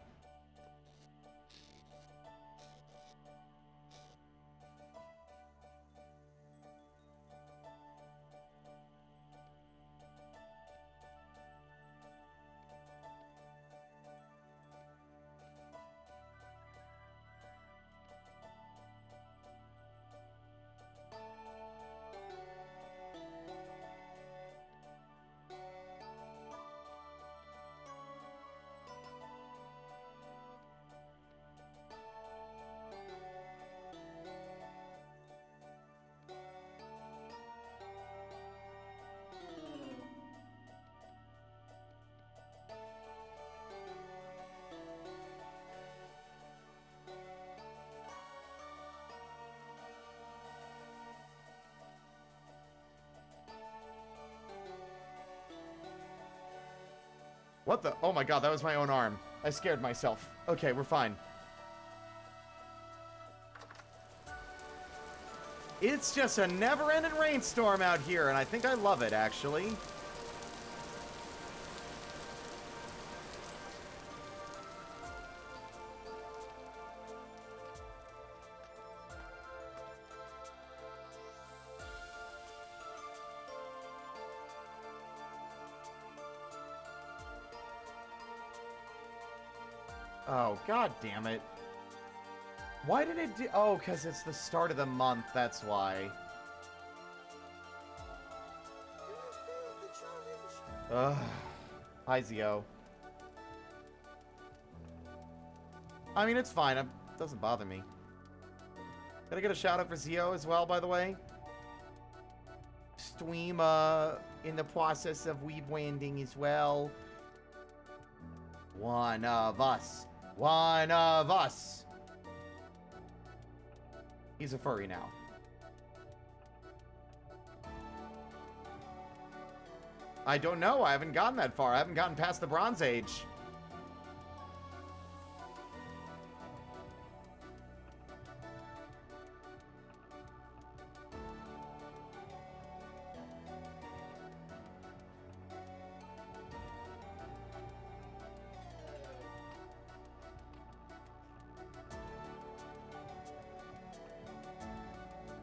What the? Oh my god, that was my own arm. I scared myself. Okay, we're fine. It's just a never-ending rainstorm out here, and I think I love it, actually. Oh, god damn it. Why did it do... Oh, because it's the start of the month, that's why. Ugh. Hi, Zio. I mean, it's fine. It doesn't bother me. Gotta get a shout out for Zio as well, by the way. Stream, in the process of rebranding as well. One of us. One of us. He's a furry now. I don't know. I haven't gotten that far. I haven't gotten past the Bronze Age.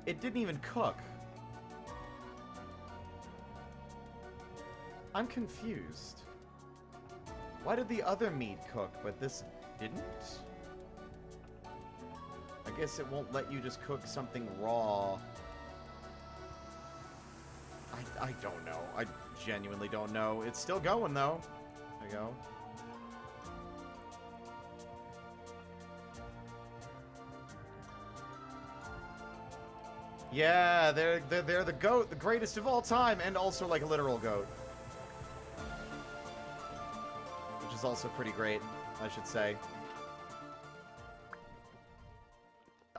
It didn't even cook. I'm confused. Why did the other meat cook, but this didn't? I guess it won't let you just cook something raw. I don't know. I genuinely don't know. It's still going, though. There you go. Yeah, they're the goat, the greatest of all time, and also like a literal goat. Which is also pretty great, I should say.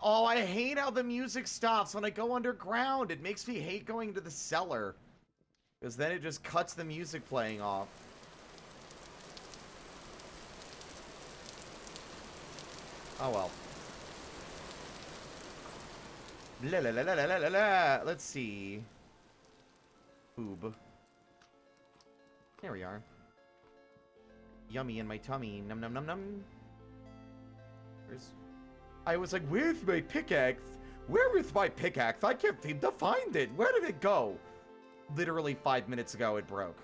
Oh, I hate how the music stops when I go underground. It makes me hate going to the cellar. Because then it just cuts the music playing off. Oh well. La la la la la la la. Let's see. Boob. There we are. Yummy in my tummy. Num num num num. Where's... I was like, where's my pickaxe? Where is my pickaxe? I can't seem to find it. Where did it go? Literally 5 minutes ago it broke.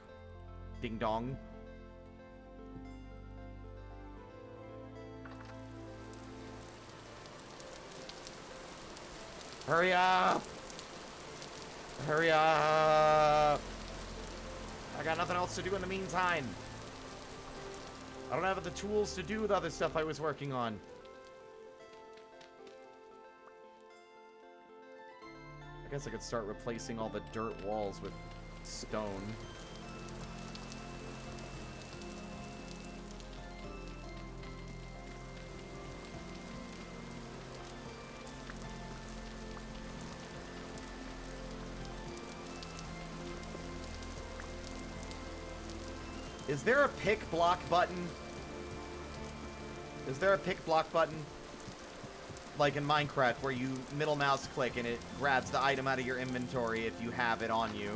Ding dong. Hurry up! Hurry up! I got nothing else to do in the meantime. I don't have the tools to do the other stuff I was working on. I guess I could start replacing all the dirt walls with stone. Is there a pick block button? Is there a pick block button? Like in Minecraft, where you middle mouse click and it grabs the item out of your inventory if you have it on you.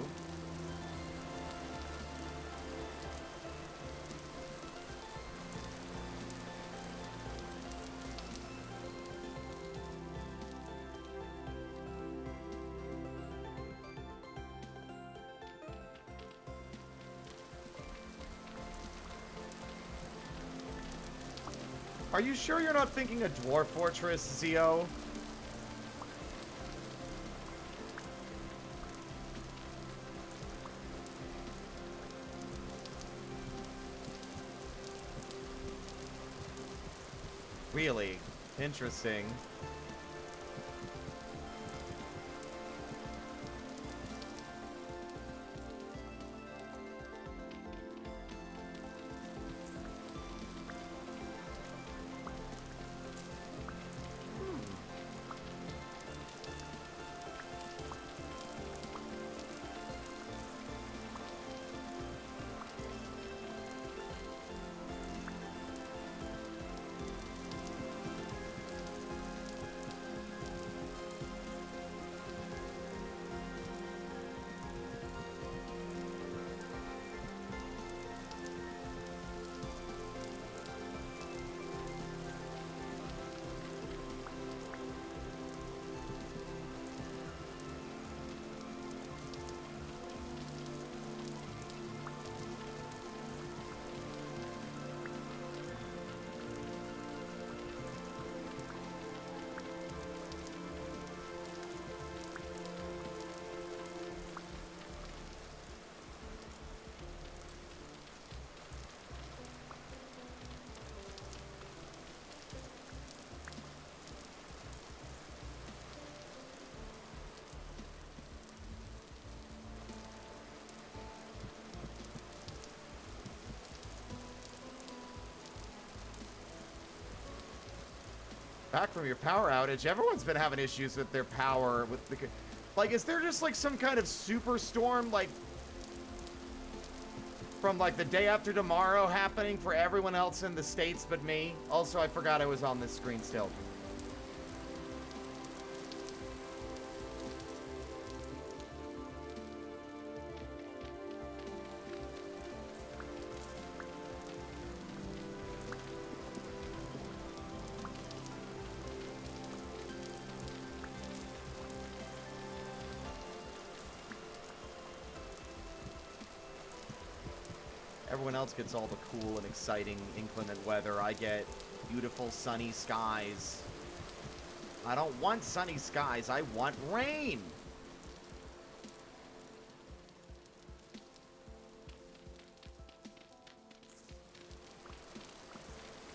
Are you sure you're not thinking a dwarf fortress, Zio? Really? Interesting. Back from your power outage. Everyone's been having issues with their power. Like, is there just, like, some kind of superstorm, like, from, like, the day after tomorrow happening for everyone else in the States but me? Also, I forgot I was on this screen still. Everyone else gets all the cool and exciting inclement weather. I get beautiful sunny skies. I don't want sunny skies. I want rain.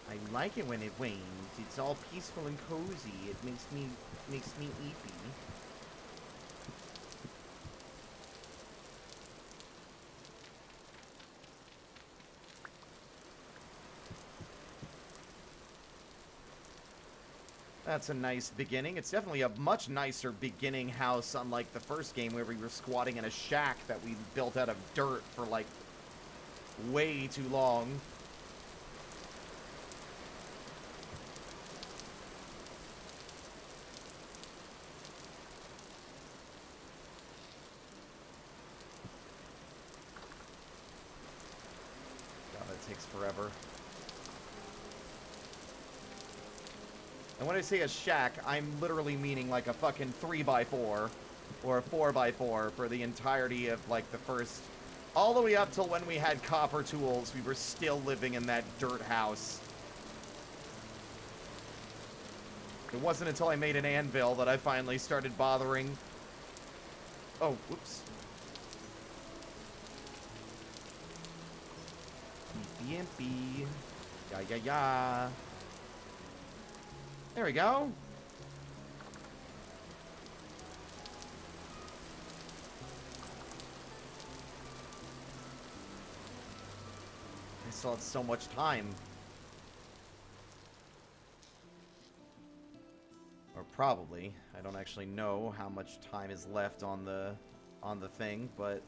I like it when it rains. It's all peaceful and cozy. It makes me eepy. That's a nice beginning. It's definitely a much nicer beginning house, unlike the first game where we were squatting in a shack that we built out of dirt for, like, way too long. God, that takes forever. And when I say a shack, I'm literally meaning like a fucking 3x4 or a 4x4 for the entirety of like the first, all the way up till when we had copper tools, we were still living in that dirt house. It wasn't until I made an anvil that I finally started bothering. Oh, whoops. Yippee. Ya ya ya. There we go. I still had so much time. Or probably. I don't actually know how much time is left on the thing, but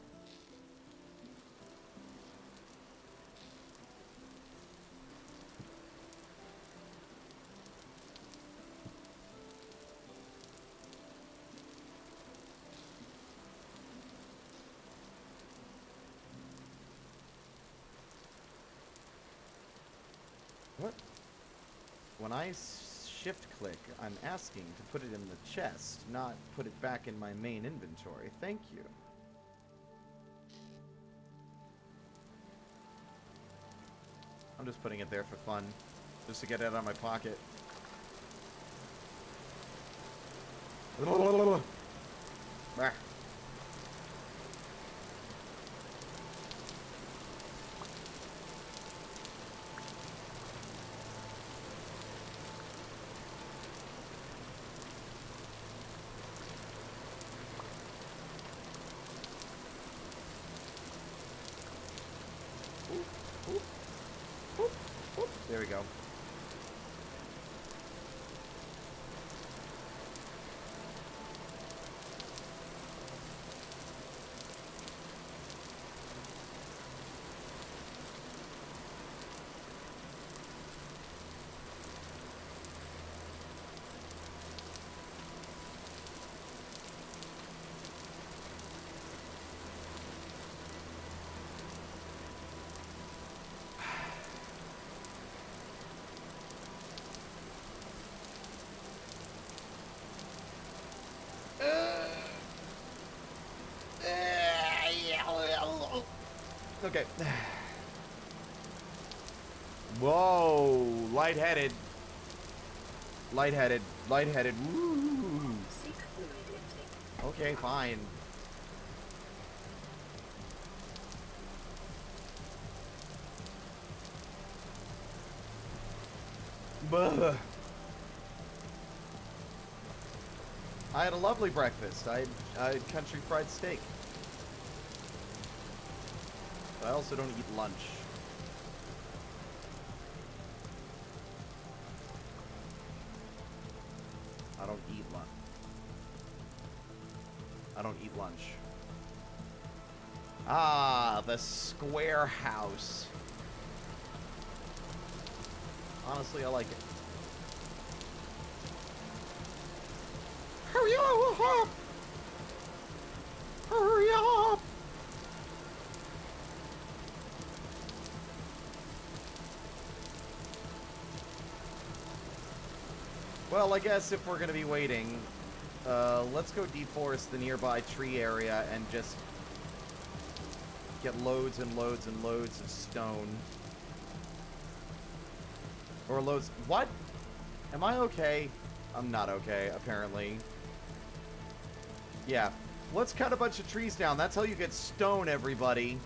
what? When I shift click, I'm asking to put it in the chest, not put it back in my main inventory. Thank you. I'm just putting it there for fun, just to get it out of my pocket. Bah. There we go. Okay. Whoa, lightheaded. Lightheaded. Lightheaded. Woo. Okay, fine. Buh. I had a lovely breakfast. I had country fried steak. But I also don't eat lunch. Ah, the square house. Honestly, I like it. Hurry up! Hurry up! Well, I guess if we're gonna be waiting, let's go deforest the nearby tree area and just get loads and loads and loads of stone. Or loads... What? Am I okay? I'm not okay, apparently. Yeah. Let's cut a bunch of trees down. That's how you get stone, everybody.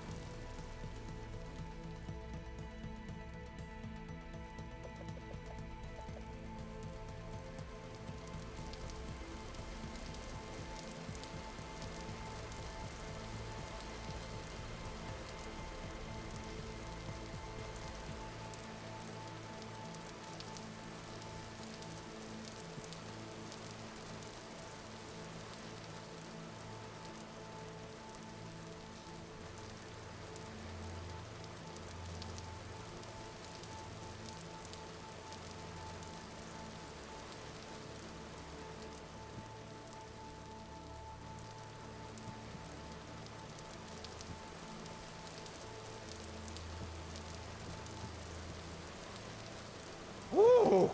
Ooh!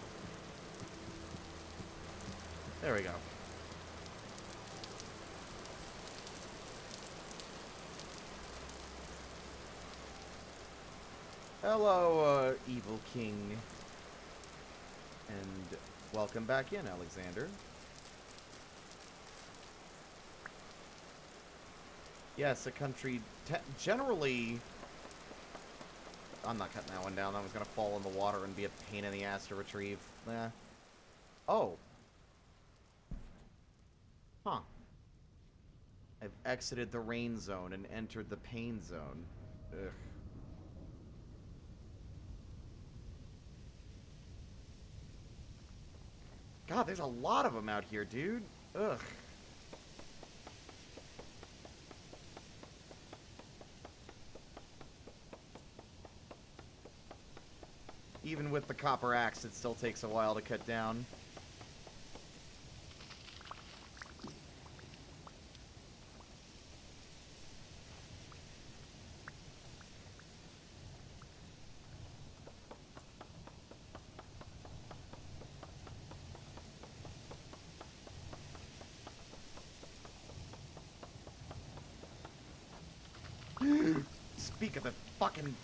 There we go. Hello, Evil King. And welcome back in, Alexander. Yes, a country... generally... I'm not cutting that one down. That was going to fall in the water and be a pain in the ass to retrieve. Oh. Huh. I've exited the rain zone and entered the pain zone. Ugh. God, there's a lot of them out here, dude. Ugh. Even with the copper axe, it still takes a while to cut down. Speak of the fucking...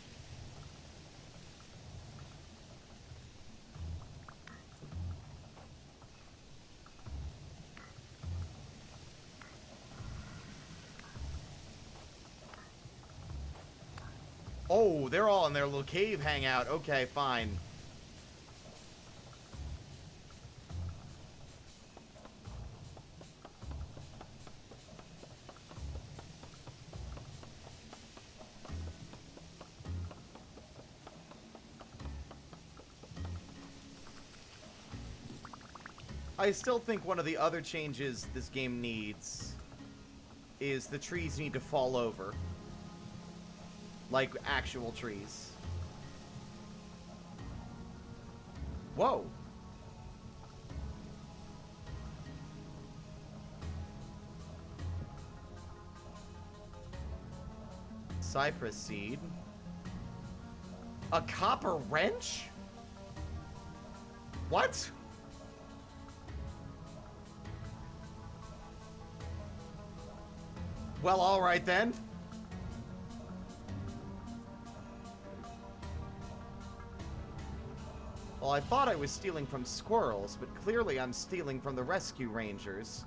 Oh, they're all in their little cave hangout. Okay, fine. I still think one of the other changes this game needs is the trees need to fall over. Like actual trees. Whoa. Cypress seed. A copper wrench? What? Well, alright then. Well, I thought I was stealing from squirrels, but clearly I'm stealing from the rescue rangers.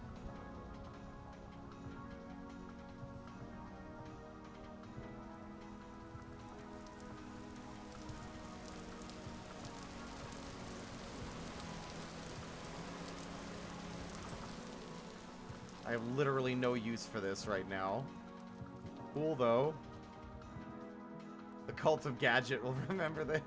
I have literally no use for this right now. Cool, though. The Cult of Gadget will remember this.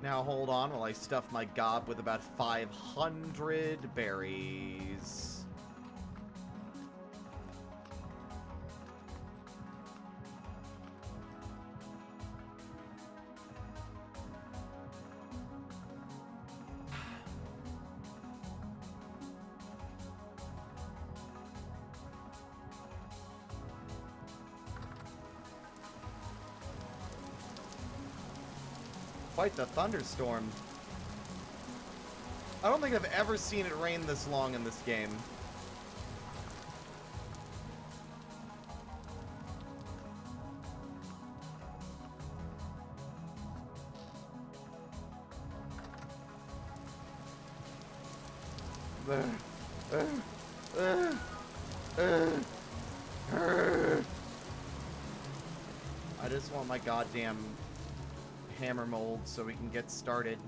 Now hold on while I stuff my gob with about 500 berries. Quite the thunderstorm. I don't think I've ever seen it rain this long in this game. I just want my goddamn hammer mold so we can get started.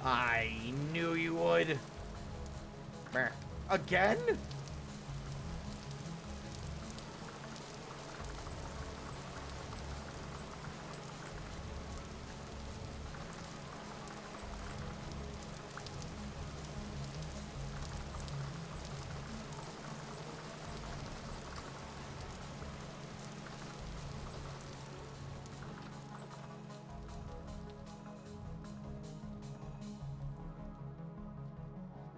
I knew you would. Again?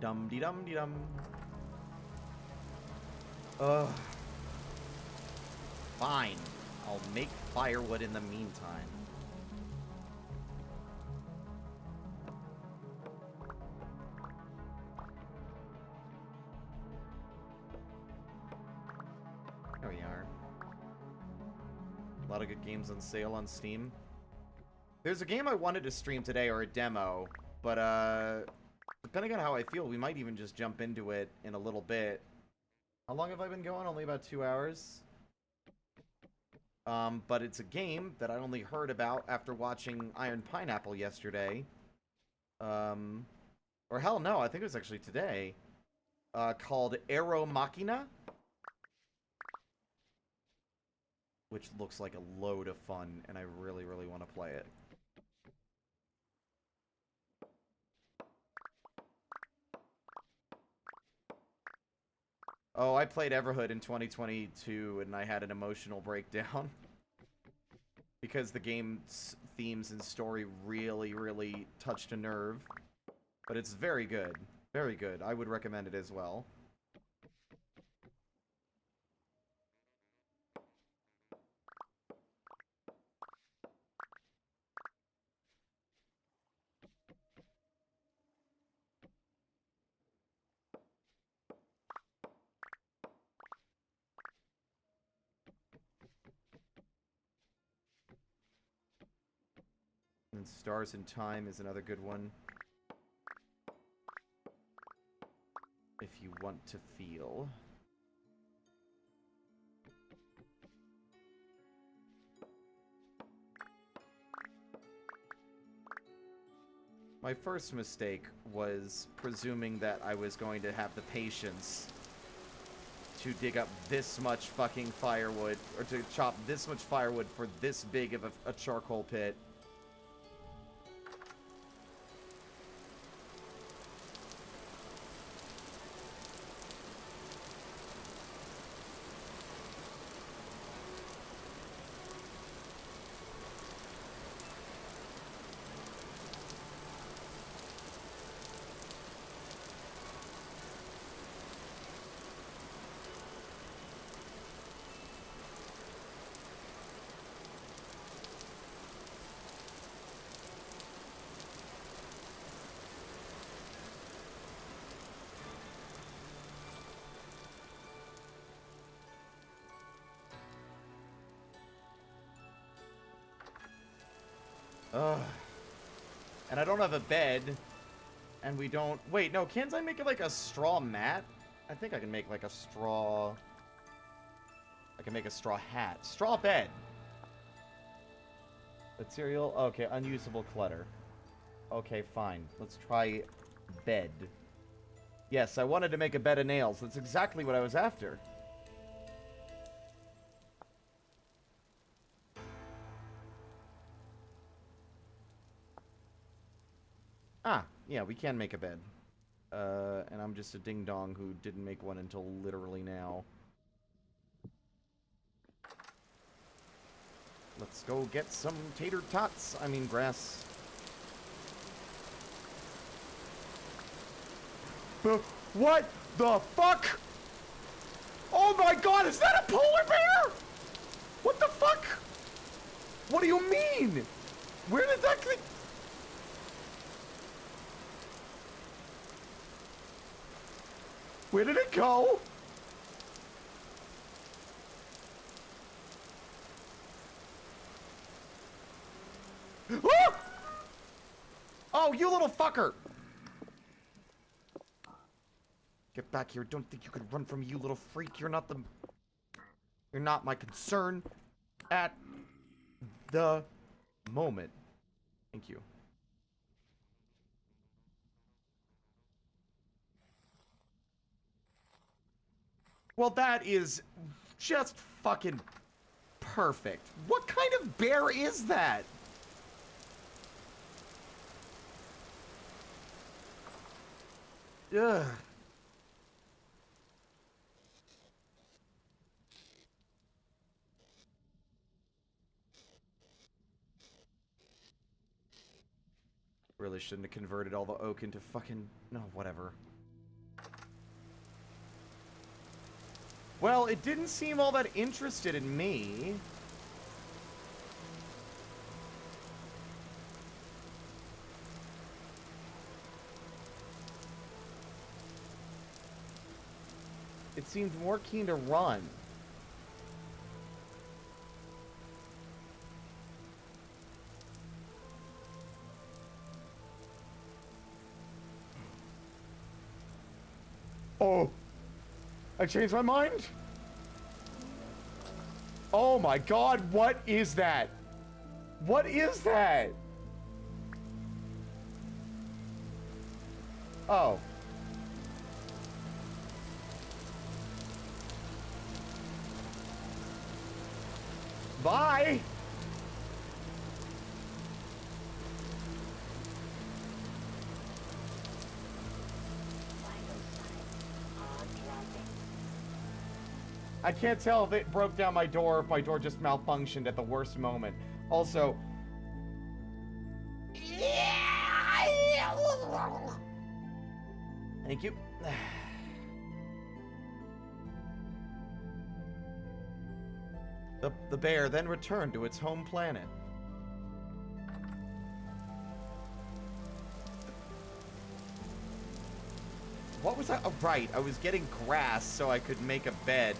Dum-de-dum-de-dum. Ugh. Fine. I'll make firewood in the meantime. There we are. A lot of good games on sale on Steam. There's a game I wanted to stream today, or a demo, but depending on how I feel, we might even just jump into it in a little bit. How long have I been going? Only about 2 hours. But it's a game that I only heard about after watching Iron Pineapple yesterday. Or hell no, I think it was actually today. Called Aero Machina. Which looks like a load of fun, and I really, really want to play it. Oh, I played Everhood in 2022, and I had an emotional breakdown. Because the game's themes and story really, really touched a nerve. But it's very good. Very good. I would recommend it as well. And Stars in Time is another good one. If you want to feel. My first mistake was presuming that I was going to have the patience to dig up this much fucking firewood, or to chop this much firewood for this big of a charcoal pit. Ugh. And I don't have a bed. And we don't... Wait, no, can't I make it like a straw mat? I think I can make like a straw... I can make a straw hat. Straw bed. Material? Okay, unusable clutter. Okay, fine. Let's try bed. Yes, I wanted to make a bed of nails. That's exactly what I was after. Ah, yeah, we can make a bed. And I'm just a ding-dong who didn't make one until literally now. Let's go get some tater tots. I mean, grass. What the fuck? Oh my god, is that a polar bear? What the fuck? What do you mean? Where did that thing... Where did it go? Ah! Oh, you little fucker! Get back here. Don't think you could run from me, you little freak. You're not the... You're not my concern at the moment. Thank you. Well, that is just fucking perfect. What kind of bear is that? Ugh. Really shouldn't have converted all the oak into fucking... No, whatever. Well, it didn't seem all that interested in me. It seemed more keen to run. Oh! I changed my mind? Oh my god, what is that? What is that? Oh. Bye! I can't tell if it broke down my door or if my door just malfunctioned at the worst moment. Also... Thank you. The bear then returned to its home planet. What was I? Oh, right. I was getting grass so I could make a bed.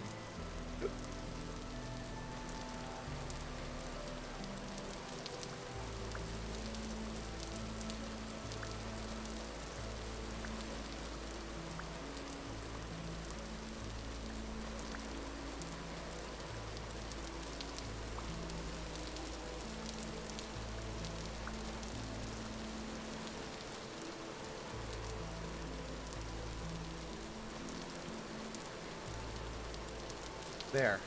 There.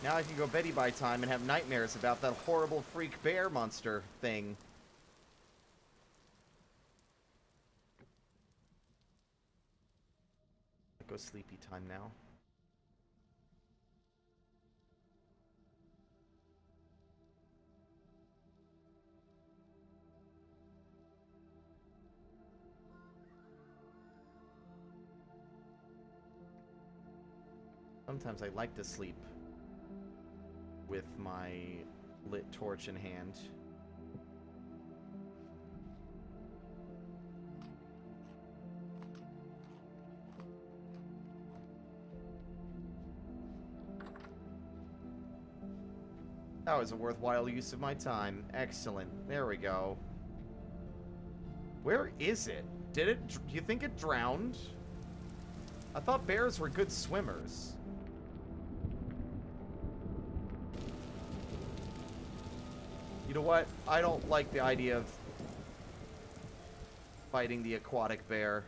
Now I can go Betty by time and have nightmares about that horrible freak bear monster thing. Go sleepy time now. Sometimes I like to sleep with my lit torch in hand. That was a worthwhile use of my time. Excellent. There we go. Where is it? Do you think it drowned? I thought bears were good swimmers. You know what? I don't like the idea of fighting the aquatic bear.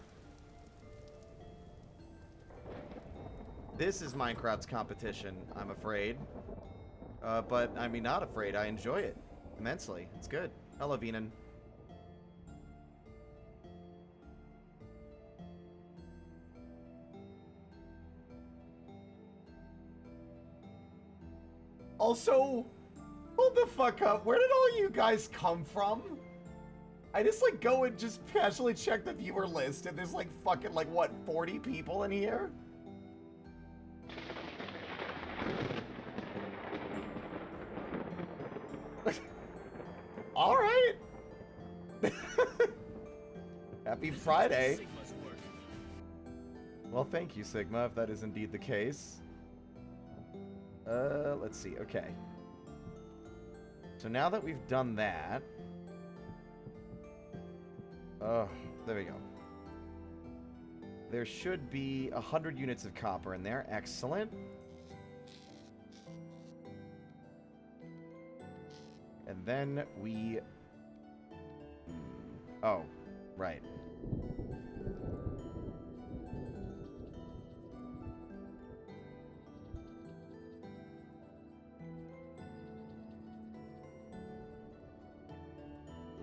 This is Minecraft's competition, I'm afraid. But, I mean, not afraid. I enjoy it immensely. It's good. Hello, Venan. Also, hold the fuck up. Where did all you guys come from? I just, like, go and just casually check the viewer list, and there's, like, fucking, like, what, 40 people in here? All right. Happy Friday. Well, thank you, Sigma, if that is indeed the case. Let's see. Okay. So now that we've done that... Oh, there we go. There should be 100 units of copper in there. Excellent. And then we... Oh, right.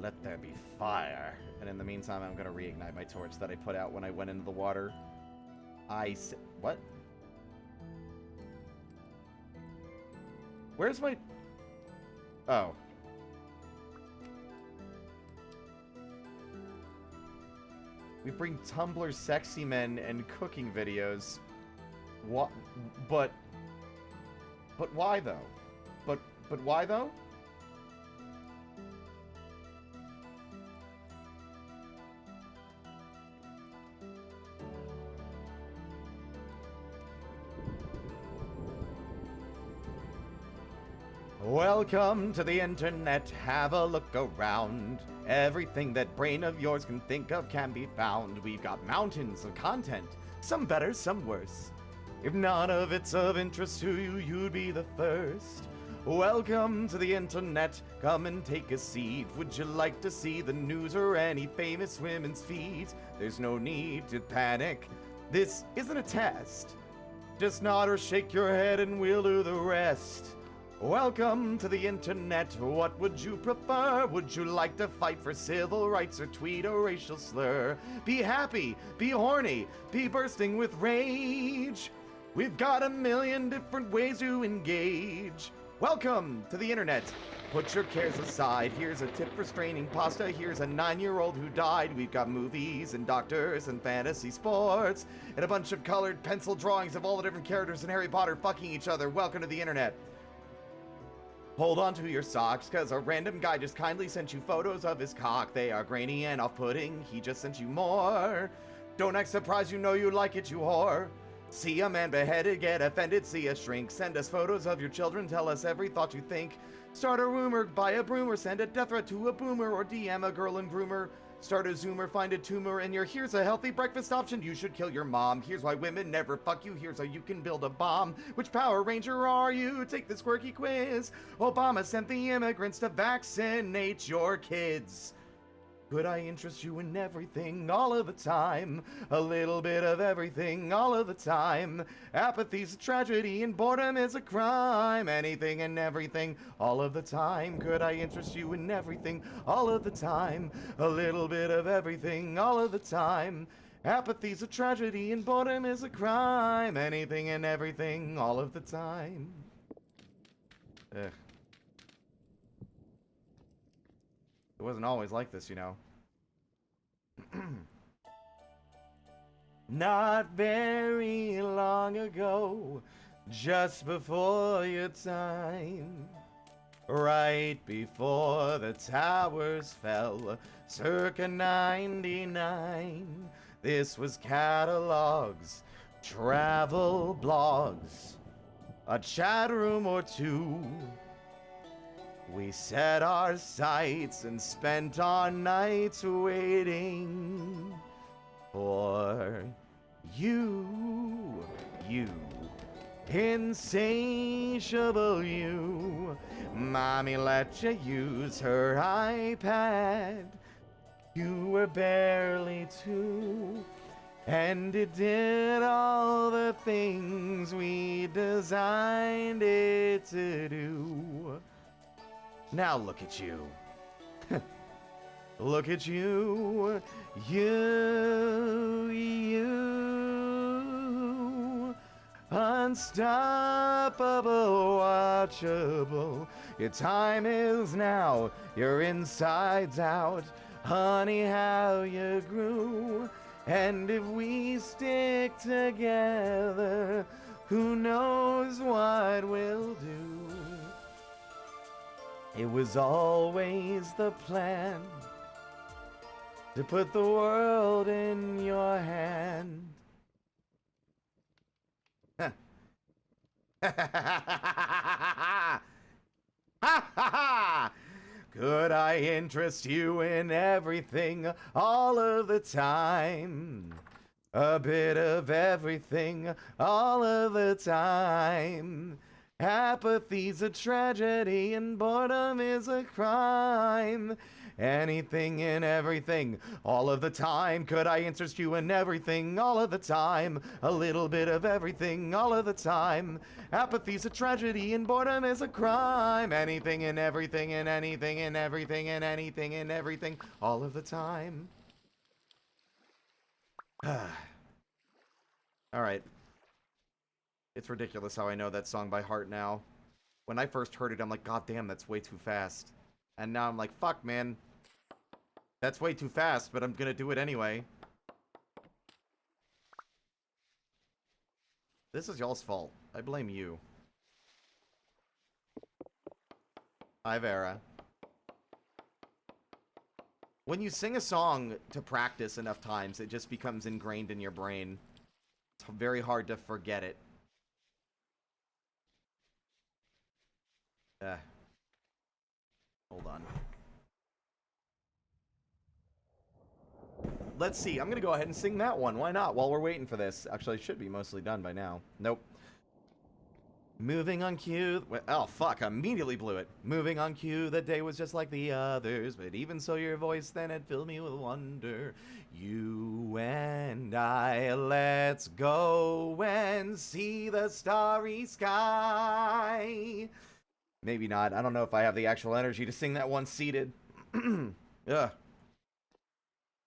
Let there be fire. And in the meantime, I'm going to reignite my torch that I put out when I went into the water. What? Where's my... Oh. We bring Tumblr sexy men and cooking videos. What? But why though? But why though? Welcome to the internet, have a look around. Everything that brain of yours can think of can be found. We've got mountains of content, some better, some worse. If none of it's of interest to you, you'd be the first. Welcome to the internet, come and take a seat. Would you like to see the news or any famous women's feet? There's no need to panic, this isn't a test. Just nod or shake your head and we'll do the rest. Welcome to the internet, what would you prefer? Would you like to fight for civil rights or tweet a racial slur? Be happy, be horny, be bursting with rage. We've got a million different ways to engage. Welcome to the internet, put your cares aside. Here's a tip for straining pasta, here's a 9-year-old who died. We've got movies and doctors and fantasy sports and a bunch of colored pencil drawings of all the different characters in Harry Potter fucking each other. Welcome to the internet. Hold on to your socks, cause a random guy just kindly sent you photos of his cock. They are grainy and off-putting, he just sent you more. Don't act surprised, you know you like it, you whore. See a man beheaded, get offended, see a shrink. Send us photos of your children, tell us every thought you think. Start a rumor, buy a broomer, send a death threat to a boomer, or DM a girl and groomer. Start a zoomer, find a tumor in your here's a healthy breakfast option, you should kill your mom. Here's why women never fuck you, here's how you can build a bomb. Which Power Ranger are you? Take this quirky quiz. Obama sent the immigrants to vaccinate your kids. Could I interest you in everything all of the time? A little bit of everything all of the time. Apathy's a tragedy and boredom is a crime. Anything and everything all of the time. Could I interest you in everything all of the time? A little bit of everything all of the time. Apathy's a tragedy and boredom is a crime. Anything and everything all of the time. Ugh. It wasn't always like this, you know. Not very long ago, just before your time, right before the towers fell, circa 99. This was catalogs, travel blogs, a chat room or two. We set our sights and spent our nights waiting for you, insatiable you. Mommy let you use her iPad. You were barely 2, and it did all the things we designed it to do. Now look at you. Look at you. You. Unstoppable, watchable. Your time is now. Your insides out. Honey, how you grew. And if we stick together, who knows what we'll do. It was always the plan to put the world in your hand. Could I interest you in everything all of the time? A bit of everything all of the time. Apathy's a tragedy and boredom is a crime. Anything and everything all of the time. Could I interest you in everything all of the time? A little bit of everything all of the time. Apathy's a tragedy and boredom is a crime. Anything and everything and anything and everything and anything and everything all of the time. Alright. It's ridiculous how I know that song by heart now. When I first heard it, I'm like, God damn, that's way too fast. And now I'm like, fuck, man. That's way too fast, but I'm gonna do it anyway. This is y'all's fault. I blame you. Hi, Vera. When you sing a song to practice enough times, it just becomes ingrained in your brain. It's very hard to forget it. Hold on. Let's see. I'm gonna go ahead and sing that one. Why not? While we're waiting for this. Actually, I should be mostly done by now. Nope. Moving on cue. Oh, fuck. I immediately blew it. Moving on cue. The day was just like the others. But even so, your voice then had filled me with wonder. You and I, let's go and see the starry sky. Maybe not. I don't know if I have the actual energy to sing that one seated. Ugh.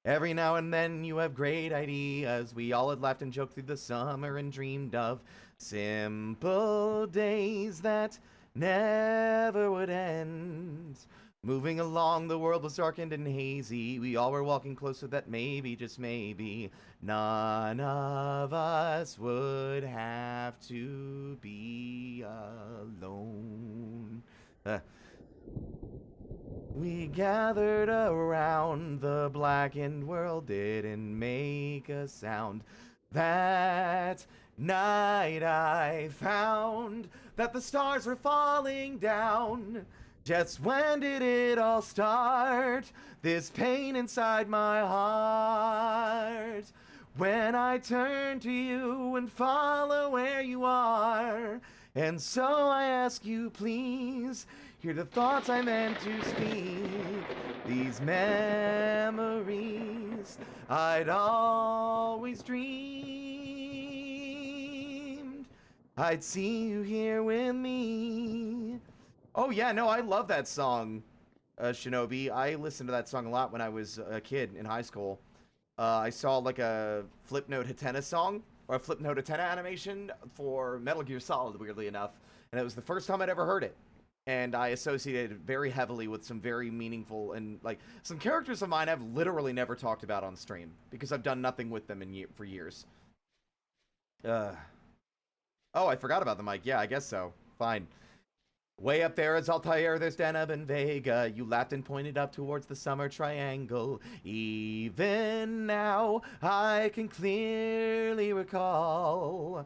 Every now and then you have great ideas. We all had laughed and joked through the summer and dreamed of simple days that never would end. Moving along, the world was darkened and hazy. We all were walking closer that maybe, just maybe, none of us would have to be alone. We gathered around, the blackened world didn't make a sound. That night I found that the stars were falling down. Just when did it all start? This pain inside my heart. When I turn to you and follow where you are. And so I ask you, please, hear the thoughts I meant to speak. These memories I'd always dreamed I'd see you here with me. Oh yeah, no, I love that song, Shinobi. I listened to that song a lot when I was a kid in high school. I saw like a Flipnote Hatena song, or a Flipnote Hatena animation for Metal Gear Solid, weirdly enough. And it was the first time I'd ever heard it. And I associated it very heavily with some very meaningful and, like, some characters of mine I've literally never talked about on stream. Because I've done nothing with them for years. Oh, I forgot about the mic. Yeah, I guess so. Fine. Way up there is Altair, there's Deneb and Vega. You laughed and pointed up towards the summer triangle. Even now, I can clearly recall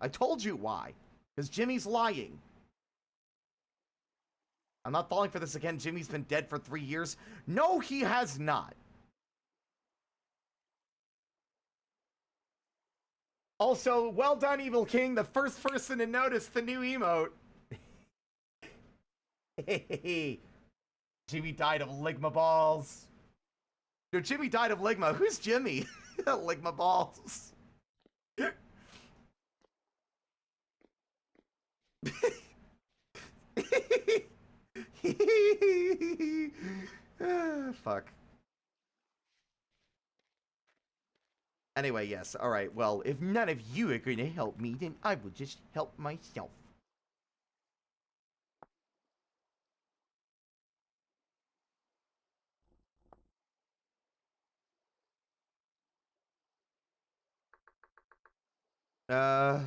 I told you why. Because Jimmy's lying. I'm not falling for this again. Jimmy's been dead for 3 years. No, he has not. Also, well done, Evil King, the first person to notice the new emote. Hey, Jimmy died of Ligma balls. No, Jimmy died of Ligma. Who's Jimmy? Ligma balls. Fuck. Anyway, yes. All right. Well, if none of you are going to help me, then I will just help myself. Uh...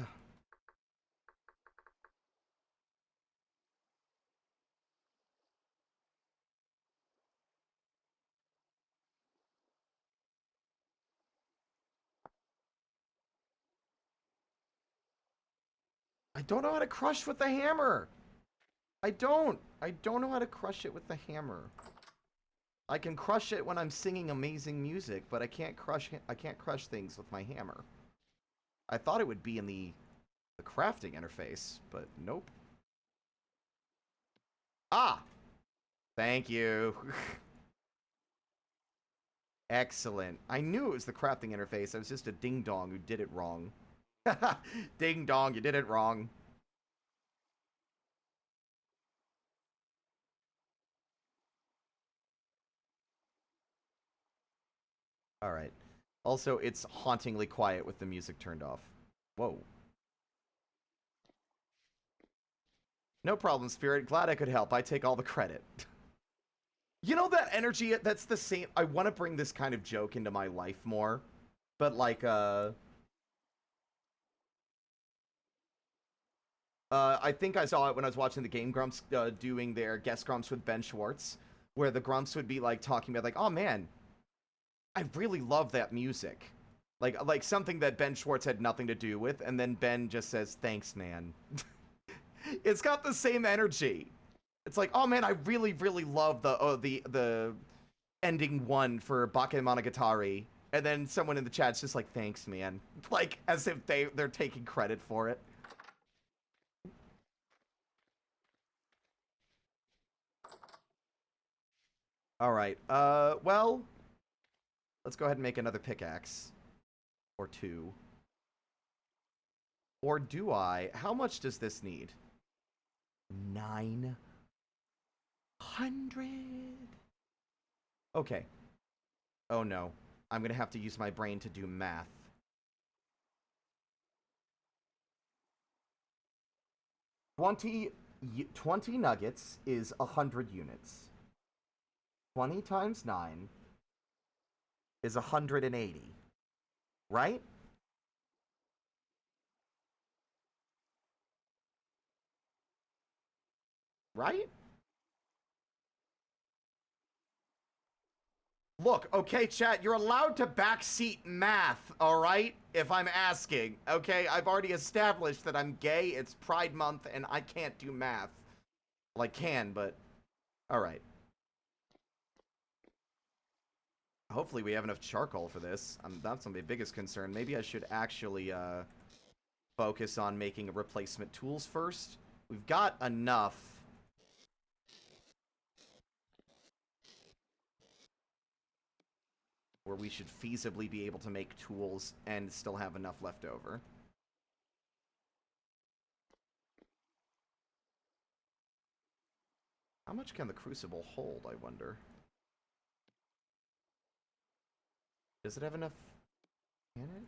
I don't know how to crush with the hammer. I don't know how to crush it with the hammer. I can crush it when I'm singing amazing music, but I can't crush things with my hammer. I thought it would be in the crafting interface, but nope. Ah! Thank you. Excellent. I knew it was the crafting interface. I was just a ding-dong who did it wrong. Ding-dong, you did it wrong. Alright. Also, it's hauntingly quiet with the music turned off. Whoa. No problem, Spirit. Glad I could help. I take all the credit. You know that energy, that's the same... I want to bring this kind of joke into my life more. But, like, I think I saw it when I was watching the Game Grumps doing their guest Grumps with Ben Schwartz, where the Grumps would be, like, talking about, like, oh, man, I really love that music. Like something that Ben Schwartz had nothing to do with, and then Ben just says, thanks, man. It's got the same energy. It's like, oh, man, I really, really love the ending one for Bakemonogatari. And then someone in the chat's just like, thanks, man. Like, as if they're taking credit for it. Alright, well, let's go ahead and make another pickaxe. Or two. Or do I? How much does this need? 900? Okay. Oh no. I'm gonna have to use my brain to do math. Twenty nuggets is 100 units. 20 times 9 is 180. Right? Right? Look, okay, chat, you're allowed to backseat math, alright? If I'm asking, okay? I've already established that I'm gay, it's Pride Month, and I can't do math. Well, I can, but... Alright. Hopefully we have enough charcoal for this. That's my biggest concern. Maybe I should actually, focus on making replacement tools first. We've got enough... where we should feasibly be able to make tools and still have enough left over. How much can the crucible hold, I wonder? Does it have enough in it?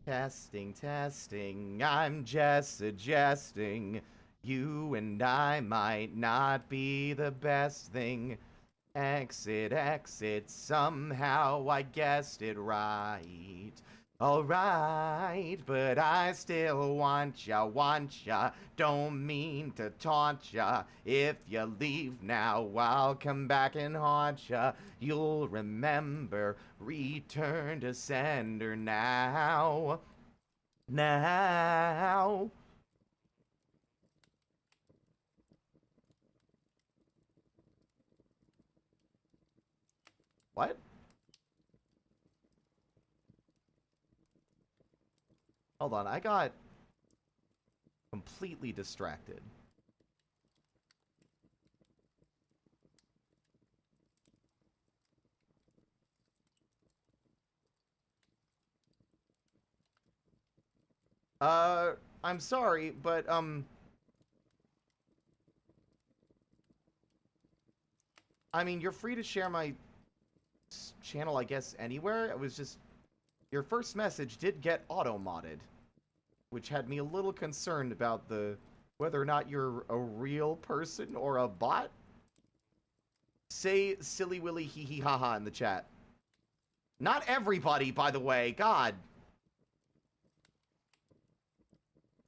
Testing, testing, I'm just suggesting you and I might not be the best thing. Exit, exit, somehow I guessed it right. Alright, but I still want ya, don't mean to taunt ya. If you leave now, I'll come back and haunt ya. You'll remember, return to sender now. now. What? Hold on, I got completely distracted. I'm sorry, but, I mean, you're free to share my channel, I guess, anywhere. It was just, your first message did get auto-modded, which had me a little concerned about whether or not you're a real person or a bot. Say silly willy hee hee ha ha in the chat. Not everybody, by the way. God.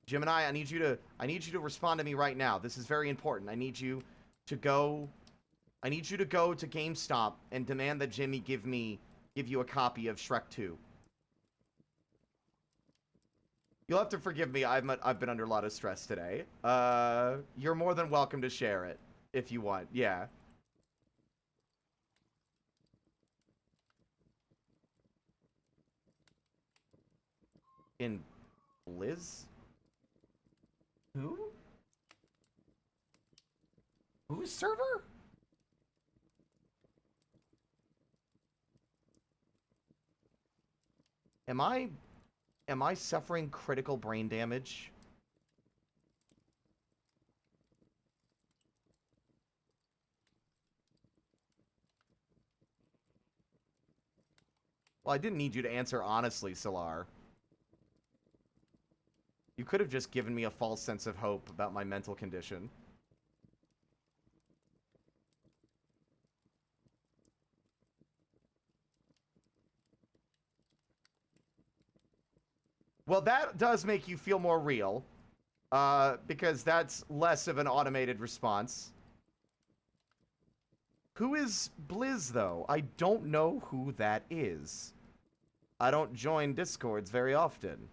Gemini, I need you to respond to me right now. This is very important. I need you to go to GameStop and demand that Jimmy give you a copy of Shrek 2. You'll have to forgive me. I've been under a lot of stress today. You're more than welcome to share it if you want. Yeah. In Blizz? Who? Whose server? Am I suffering critical brain damage? Well, I didn't need you to answer honestly, Solar. You could have just given me a false sense of hope about my mental condition. Well, that does make you feel more real, because that's less of an automated response. Who is Blizz, though? I don't know who that is. I don't join Discords very often.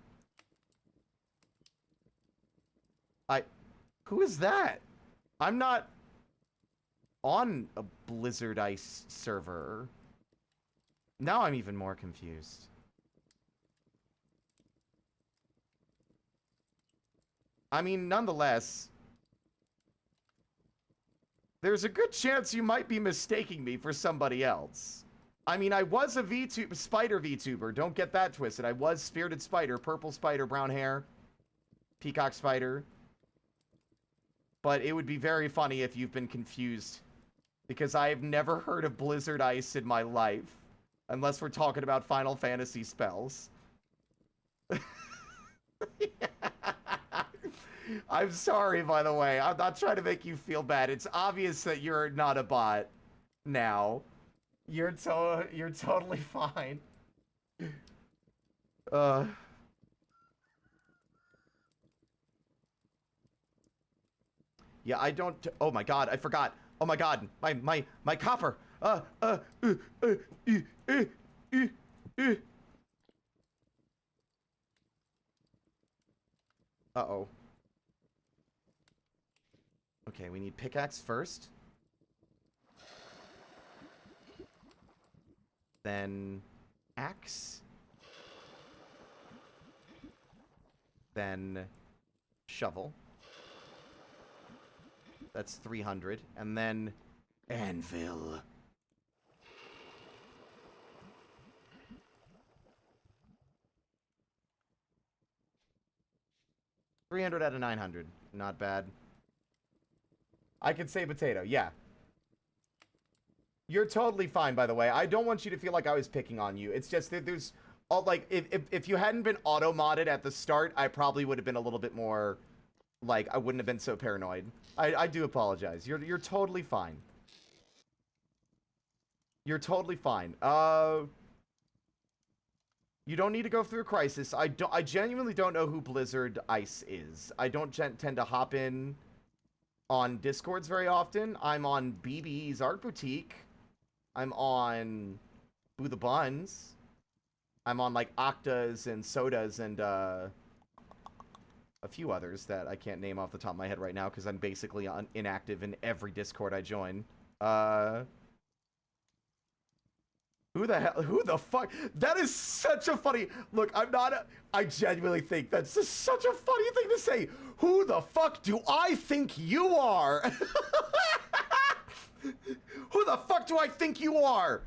Who is that? I'm not on a Blizzard Ice server. Now I'm even more confused. I mean, nonetheless, there's a good chance you might be mistaking me for somebody else. I mean, I was a Spider VTuber. Don't get that twisted. I was Spirited Spider, Purple Spider, brown hair, Peacock Spider. But it would be very funny if you've been confused, because I have never heard of Blizzard Ice in my life, unless we're talking about Final Fantasy spells. I'm sorry, by the way. I'm not trying to make you feel bad. It's obvious that you're not a bot now. You're totally fine. Yeah, I don't. Oh my god, I forgot. Oh my god, my copper. Uh-oh. Okay, we need pickaxe first. Then axe. Then shovel. That's 300. And then anvil. $300 out of 900. Not bad. I could say potato, yeah. You're totally fine, by the way. I don't want you to feel like I was picking on you. It's just that there's... like, if you hadn't been auto-modded at the start, I probably would have been a little bit more... Like, I wouldn't have been so paranoid. I do apologize. You're totally fine. You're totally fine. You don't need to go through a crisis. I genuinely don't know who Blizzard Ice is. I don't tend to hop in on Discords very often. I'm on BB's Art Boutique. I'm on Boo the Buns. I'm on, like, Octas and Sodas and, a few others that I can't name off the top of my head right now because I'm basically inactive in every Discord I join. Who the hell? Who the fuck? That is such a funny... Look, I genuinely think that's just such a funny thing to say. Who the fuck do I think you are? Who the fuck do I think you are?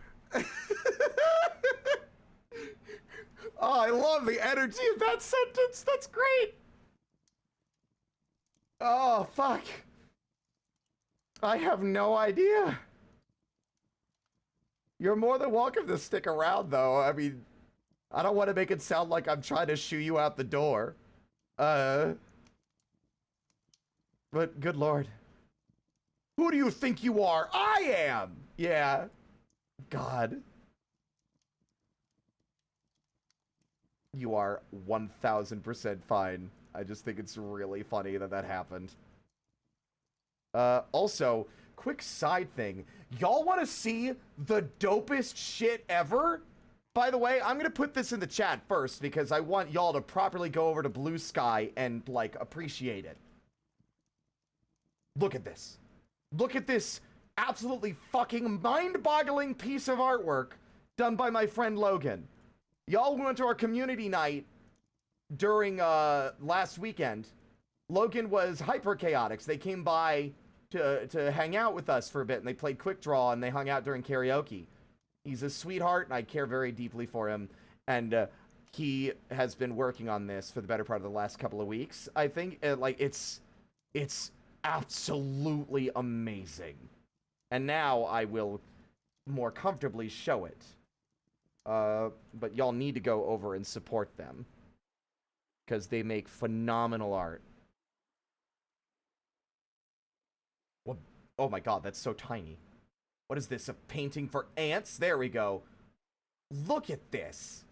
Oh, I love the energy of that sentence. That's great. Oh, fuck. I have no idea. You're more than welcome to stick around, though. I mean, I don't want to make it sound like I'm trying to shoo you out the door. But good lord. Who do you think you are? I am! Yeah. God. You are 1000% fine. I just think it's really funny that that happened. Also, quick side thing. Y'all want to see the dopest shit ever? By the way, I'm going to put this in the chat first because I want y'all to properly go over to Blue Sky and, like, appreciate it. Look at this. Look at this absolutely fucking mind-boggling piece of artwork done by my friend Logan. Y'all went to our community night during last weekend. Logan was Hyper Chaotix. They came by to hang out with us for a bit, and they played Quick Draw, and they hung out during karaoke. He's a sweetheart, and I care very deeply for him. And he has been working on this for the better part of the last couple of weeks. I think like it's absolutely amazing. And now I will more comfortably show it. But y'all need to go over and support them. Because they make phenomenal art. What? Oh my god, that's so tiny. What is this, a painting for ants? There we go. Look at this.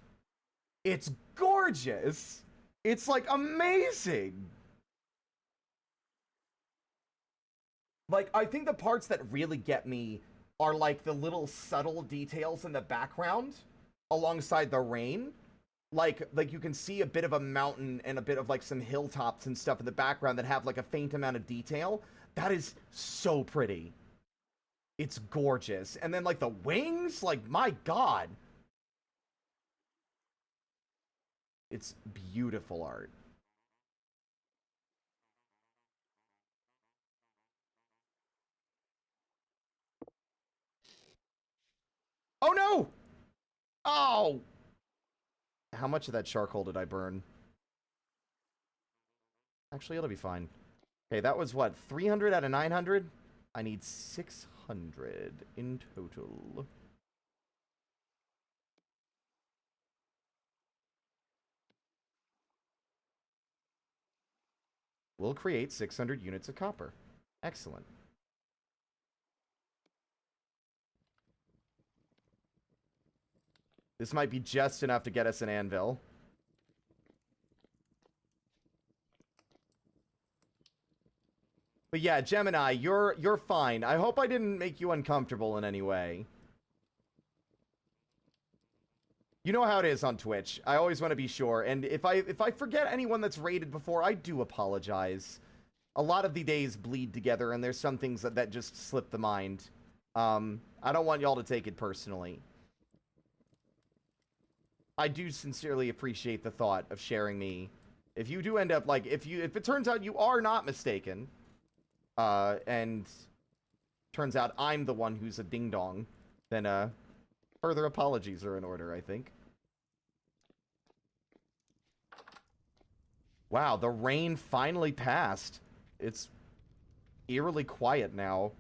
It's gorgeous. It's, like, amazing. Like, I think the parts that really get me are, like, the little subtle details in the background alongside the rain. Like you can see a bit of a mountain and a bit of, like, some hilltops and stuff in the background that have, like, a faint amount of detail. That is so pretty. It's gorgeous. And then, like, the wings, like, my god. It's beautiful art. Oh, no! Oh! How much of that charcoal did I burn? Actually, it'll be fine. Okay, that was what? 300 out of 900? I need 600 in total. We'll create 600 units of copper. Excellent. This might be just enough to get us an anvil. But yeah, Gemini, you're fine. I hope I didn't make you uncomfortable in any way. You know how it is on Twitch. I always want to be sure. And if I forget anyone that's rated before, I do apologize. A lot of the days bleed together, and there's some things that just slip the mind. I don't want y'all to take it personally. I do sincerely appreciate the thought of sharing me. If you do end up, like, if it turns out you are not mistaken, and turns out I'm the one who's a ding-dong, then, further apologies are in order, I think. Wow, the rain finally passed. It's eerily quiet now.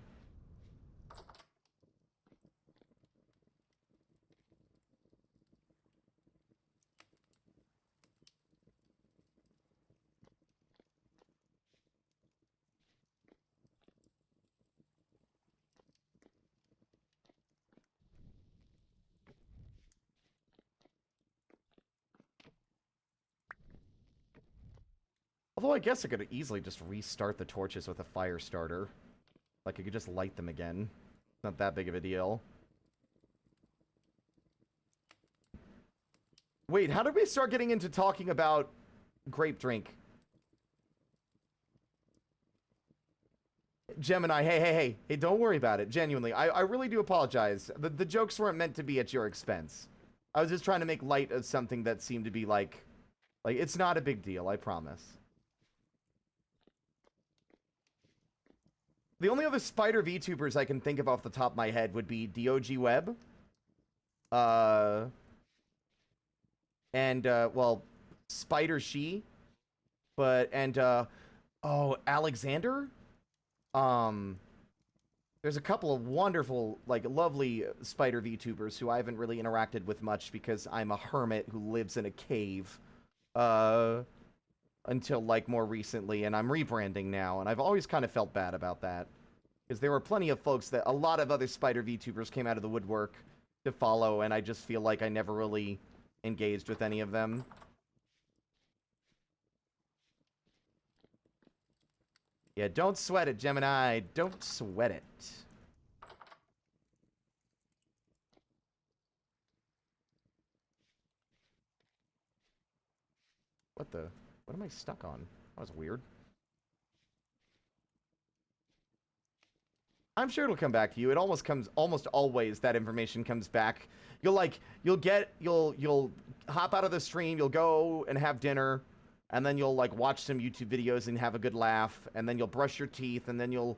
Although I guess I could easily just restart the torches with a fire starter. Like, I could just light them again. Not that big of a deal. Wait, how did we start getting into talking about grape drink? Gemini, hey, don't worry about it. Genuinely, I really do apologize. The jokes weren't meant to be at your expense. I was just trying to make light of something that seemed to be like it's not a big deal, I promise. The only other spider VTubers I can think of off the top of my head would be DOG Web. Well, Spider She. Oh, Alexander? There's a couple of wonderful, like, lovely spider VTubers who I haven't really interacted with much because I'm a hermit who lives in a cave, until, like, more recently, and I'm rebranding now, and I've always kind of felt bad about that. Because there were plenty of folks that, a lot of other spider VTubers came out of the woodwork to follow, and I just feel like I never really engaged with any of them. Yeah, don't sweat it, Gemini. Don't sweat it. What am I stuck on? That was weird. I'm sure it'll come back to you. It almost always that information comes back. You'll hop out of the stream, you'll go and have dinner, and then you'll like watch some YouTube videos and have a good laugh, and then you'll brush your teeth, and then you'll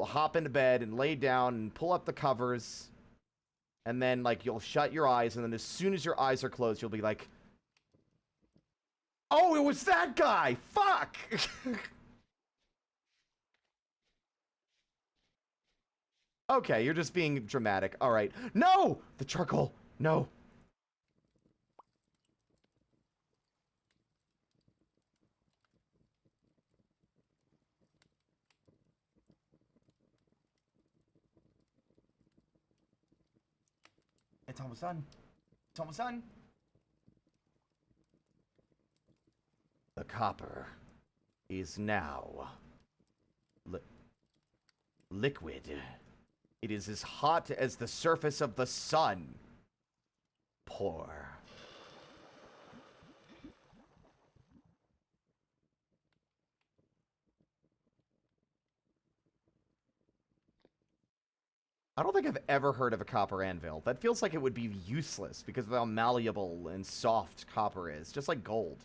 hop into bed and lay down and pull up the covers, and then like you'll shut your eyes, and then as soon as your eyes are closed, you'll be like, "Oh, it was that guy! Fuck!" Okay, you're just being dramatic. All right. No! The charcoal! No! It's almost done. It's almost done. The copper is now liquid. It is as hot as the surface of the sun. Pour. I don't think I've ever heard of a copper anvil. That feels like it would be useless because of how malleable and soft copper is, just like gold.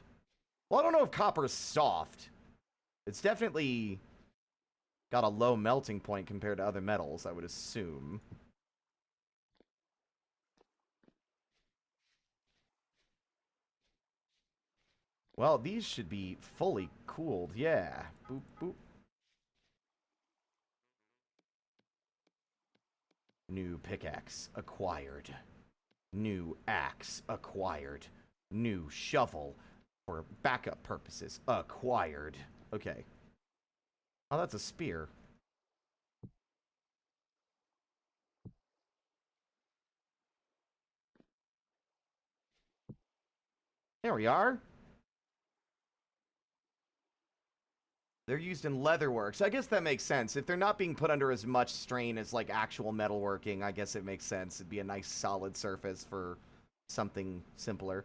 Well, I don't know if copper is soft. It's definitely got a low melting point compared to other metals, I would assume. Well, these should be fully cooled, yeah. Boop, boop. New pickaxe acquired. New axe acquired. New shovel for backup purposes acquired. Okay. Oh, that's a spear. There we are. They're used in leatherworks. I guess that makes sense. If they're not being put under as much strain as, like, actual metalworking, I guess it makes sense. It'd be a nice solid surface for something simpler.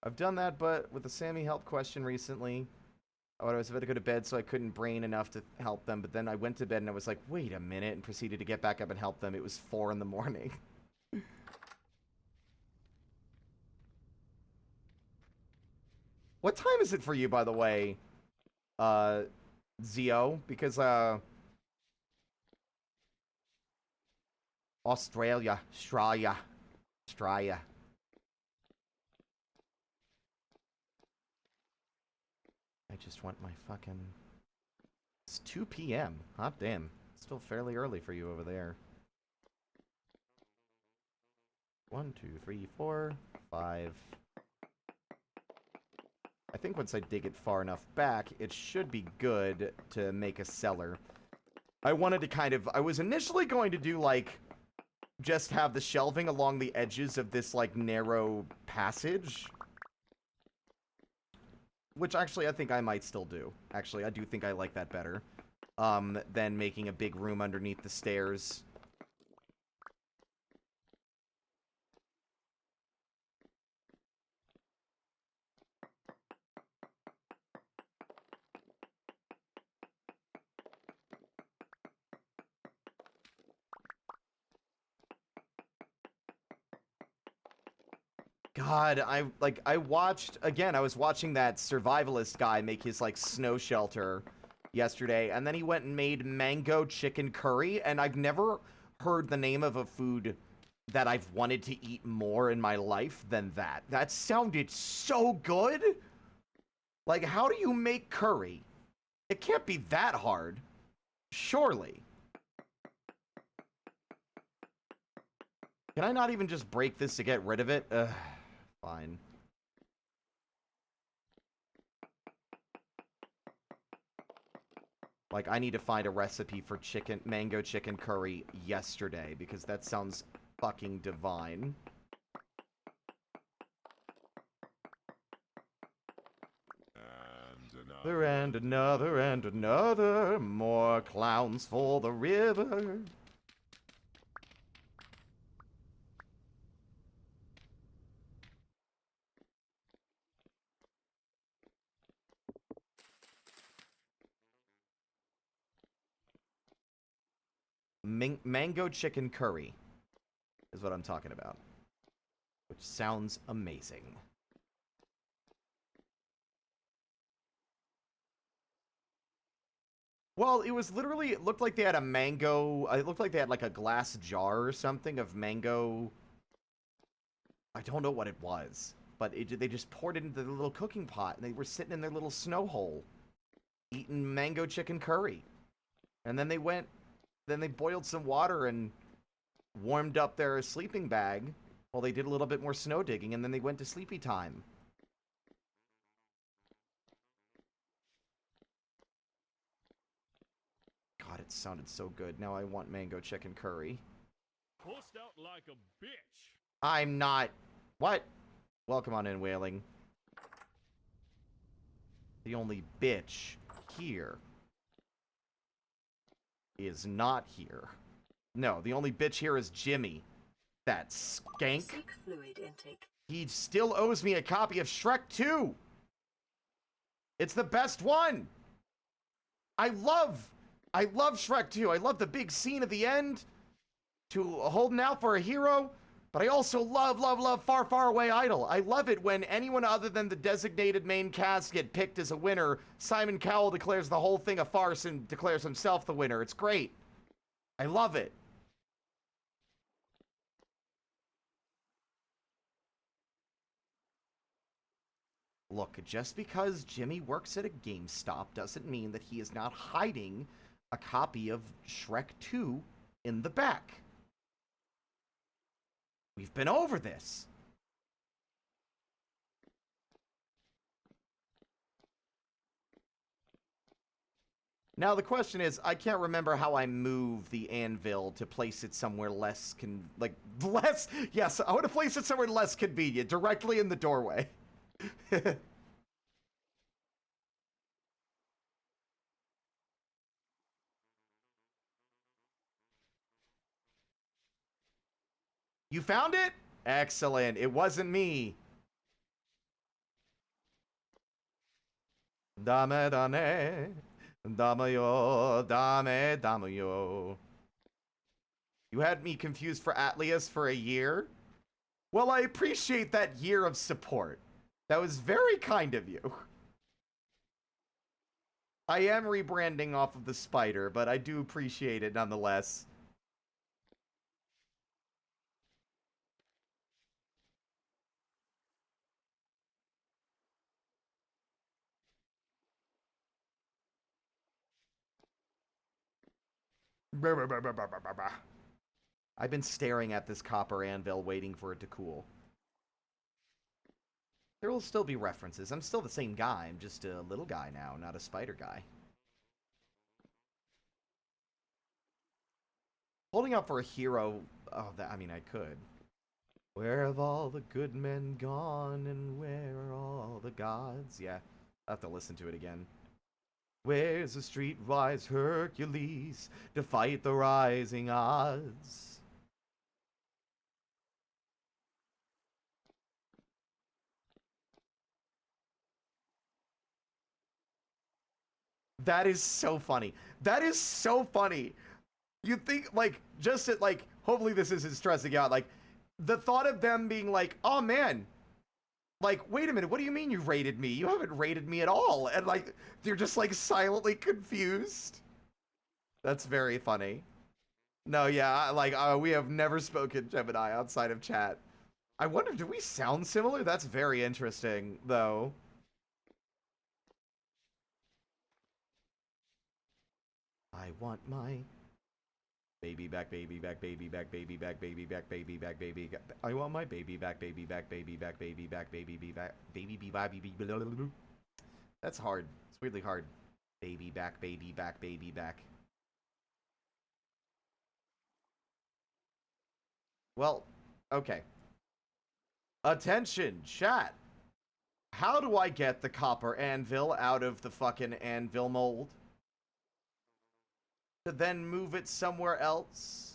I've done that, but with the Sammy help question recently, I was about to go to bed, so I couldn't brain enough to help them, but then I went to bed and I was like, wait a minute, and proceeded to get back up and help them. It was 4 in the morning. What time is it for you, by the way, Zio? Because, Australia. I just want my fucking... It's 2 p.m. Hot damn. It's still fairly early for you over there. 1, 2, 3, 4, 5. I think once I dig it far enough back, it should be good to make a cellar. I wanted to kind of... I was initially going to do, like, just have the shelving along the edges of this, like, narrow passage. Which, actually, I think I might still do. Actually, I do think I like that better. Than making a big room underneath the stairs. God, I watched, again, I was watching that survivalist guy make his, like, snow shelter yesterday, and then he went and made mango chicken curry, and I've never heard the name of a food that I've wanted to eat more in my life than that. That sounded so good! Like, how do you make curry? It can't be that hard. Surely. Can I not even just break this to get rid of it? Ugh, fine. Like, I need to find a recipe for mango chicken curry yesterday, because that sounds fucking divine. And another and another, more clowns for the river. Mango chicken curry is what I'm talking about, which sounds amazing. Well, it was literally, it looked like they had a mango, it looked like they had like a glass jar or something of mango. I don't know what it was, but they just poured it into the little cooking pot, and they were sitting in their little snow hole eating mango chicken curry. And then they boiled some water and warmed up their sleeping bag while they did a little bit more snow digging, and then they went to sleepy time. God, it sounded so good. Now I want mango chicken curry. Bust out like a bitch. I'm not. What? Welcome on in, Wailing. The only bitch here is not here. No, the only bitch here is Jimmy. That skank. Fluid intake. He still owes me a copy of Shrek 2. It's the best one. I love Shrek 2. I love the big scene at the end to holding out for a hero, but I also love Far, Far Away Idol. I love it when anyone other than the designated main cast get picked as a winner. Simon Cowell declares the whole thing a farce and declares himself the winner. It's great. I love it. Look, just because Jimmy works at a GameStop doesn't mean that he is not hiding a copy of Shrek 2 in the back. We've been over this. Now the question is, I can't remember how I move the anvil to place it somewhere less yes, I want to place it somewhere less convenient, directly in the doorway. You found it? Excellent. It wasn't me. Dame, dame. Dame yo. Dame, dame yo. You had me confused for Atlius for a year? Well, I appreciate that year of support. That was very kind of you. I am rebranding off of the spider, but I do appreciate it nonetheless. I've been staring at this copper anvil waiting for it to cool. There will still be references. I'm still the same guy. I'm just a little guy now, not a spider guy. Holding out for a hero... Oh, I mean, I could. Where have all the good men gone, and where are all the gods? Yeah, I'll have to listen to it again. Where's the streetwise Hercules to fight the rising odds? That is so funny. That is so funny. You think, like, just at, like, hopefully this isn't stressing out, like, the thought of them being like, oh man, Like, wait a minute, what do you mean you rated me? You haven't rated me at all. And like, they're just like silently confused. That's very funny. No, yeah, like, we have never spoken Gemini outside of chat. I wonder, do we sound similar? That's very interesting, though. I want my baby back, baby back, baby back, baby back, baby back, baby back, baby back. I want my baby back, baby back, baby back, baby back, baby back, baby back, baby back. That's hard. It's weirdly hard. Baby back, baby back, baby back. Well, okay. Attention, chat. How do I get the copper anvil out of the fucking anvil mold? To then move it somewhere else?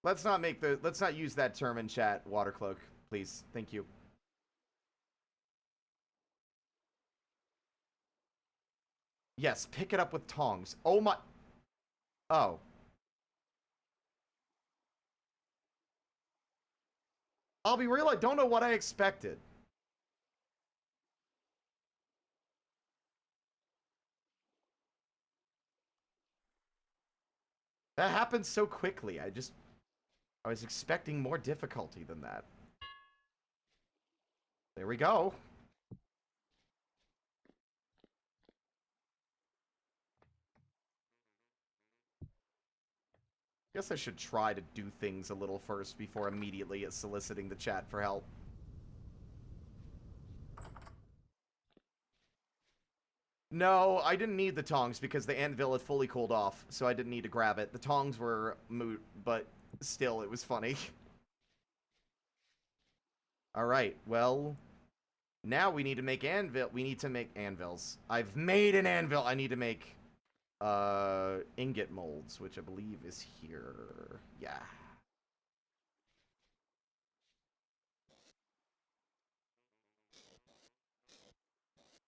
Let's not use that term in chat, Watercloak, please. Thank you. Yes, pick it up with tongs. Oh my... Oh. I'll be real, I don't know what I expected. That happened so quickly. I was expecting more difficulty than that. There we go. Guess I should try to do things a little first before immediately soliciting the chat for help. No, I didn't need the tongs because the anvil had fully cooled off, so I didn't need to grab it. The tongs were moot, but still, it was funny. Alright, well, now we need to make anvils. I've made an anvil! I need to make ingot molds, which I believe is here. Yeah.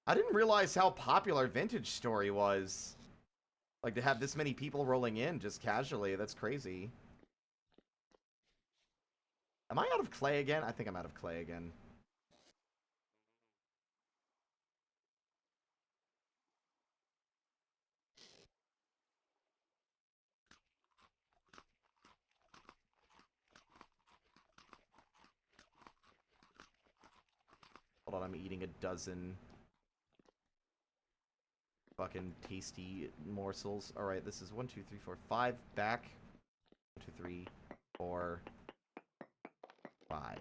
I didn't realize how popular Vintage Story was. Like, to have this many people rolling in just casually, that's crazy. Am I out of clay again? I think I'm out of clay again. Hold on, I'm eating a dozen fucking tasty morsels. Alright, this is 1, 2, 3, 4, 5 back. 1, 2, 3, 4, 5.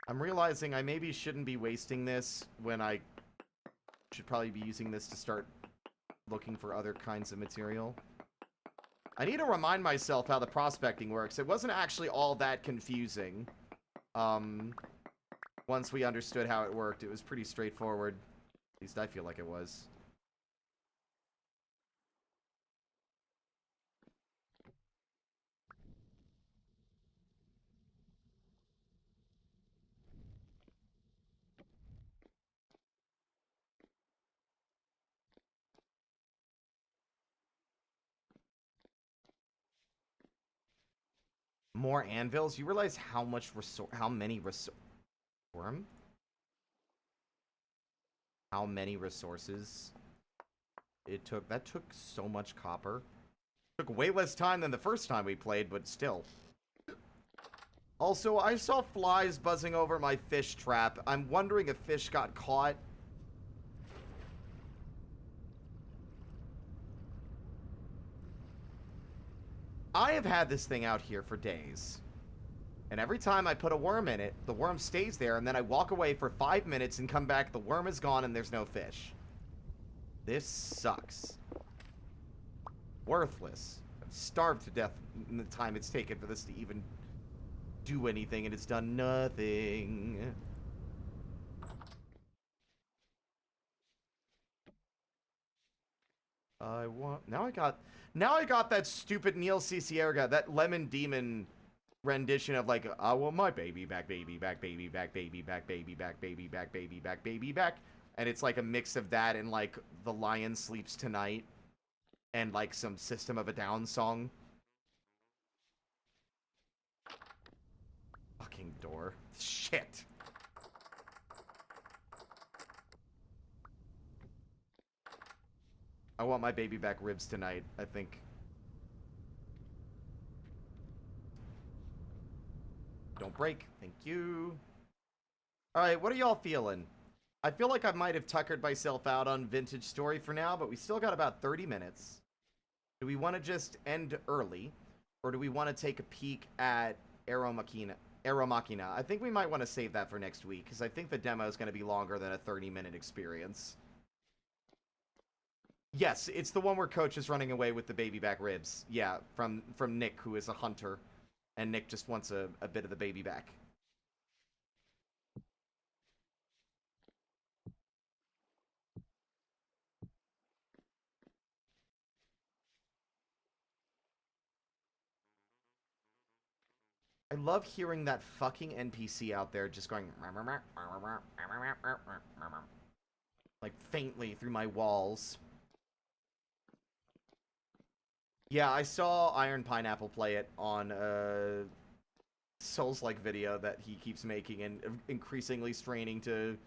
I'm realizing I maybe shouldn't be wasting this when I should probably be using this to start looking for other kinds of material. I need to remind myself how the prospecting works. It wasn't actually all that confusing. Once we understood how it worked, it was pretty straightforward. At least I feel like it was. More anvils? You realize how many how many resources it took? That took so much copper. Took way less time than the first time we played, but still. Also, I saw flies buzzing over my fish trap. I'm wondering if fish got caught. I have had this thing out here for days. And every time I put a worm in it, the worm stays there, and then I walk away for 5 minutes and come back, the worm is gone, and there's no fish. This sucks. Worthless. I'm starved to death in the time it's taken for this to even do anything, and it's done nothing. Now I got that stupid Neil Cicierga, that Lemon Demon rendition of like, I want my baby back, baby back, baby back, baby back, baby back, baby back, baby back, baby back. And it's like a mix of that and like The Lion Sleeps Tonight and like some System of a Down song. Fucking door. Shit. I want my baby back ribs tonight, I think. Don't break. Thank you. Alright, what are y'all feeling? I feel like I might have tuckered myself out on Vintage Story for now, but we still got about 30 minutes. Do we want to just end early? Or do we want to take a peek at Aero Machina? I think we might want to save that for next week, because I think the demo is going to be longer than a 30-minute experience. Yes, it's the one where Coach is running away with the baby back ribs. Yeah, from Nick, who is a hunter. And Nick just wants a bit of the baby back. I love hearing that fucking NPC out there just going like faintly through my walls. Yeah, I saw Iron Pineapple play it on a Souls-like video that he keeps making and increasingly straining to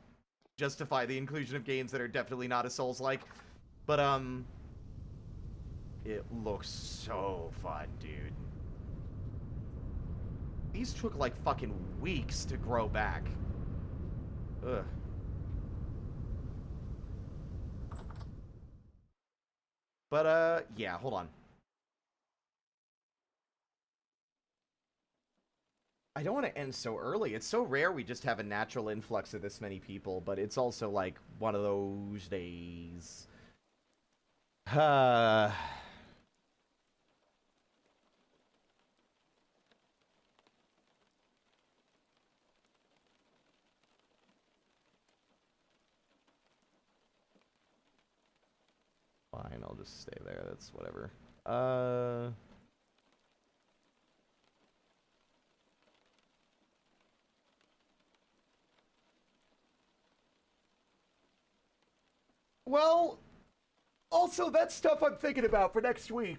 justify the inclusion of games that are definitely not a Souls-like. But, it looks so fun, dude. These took, like, fucking weeks to grow back. Ugh. But, yeah, hold on. I don't want to end so early. It's so rare we just have a natural influx of this many people, but it's also, like, one of those days. Fine, I'll just stay there. That's whatever. Well, also, that's stuff I'm thinking about for next week.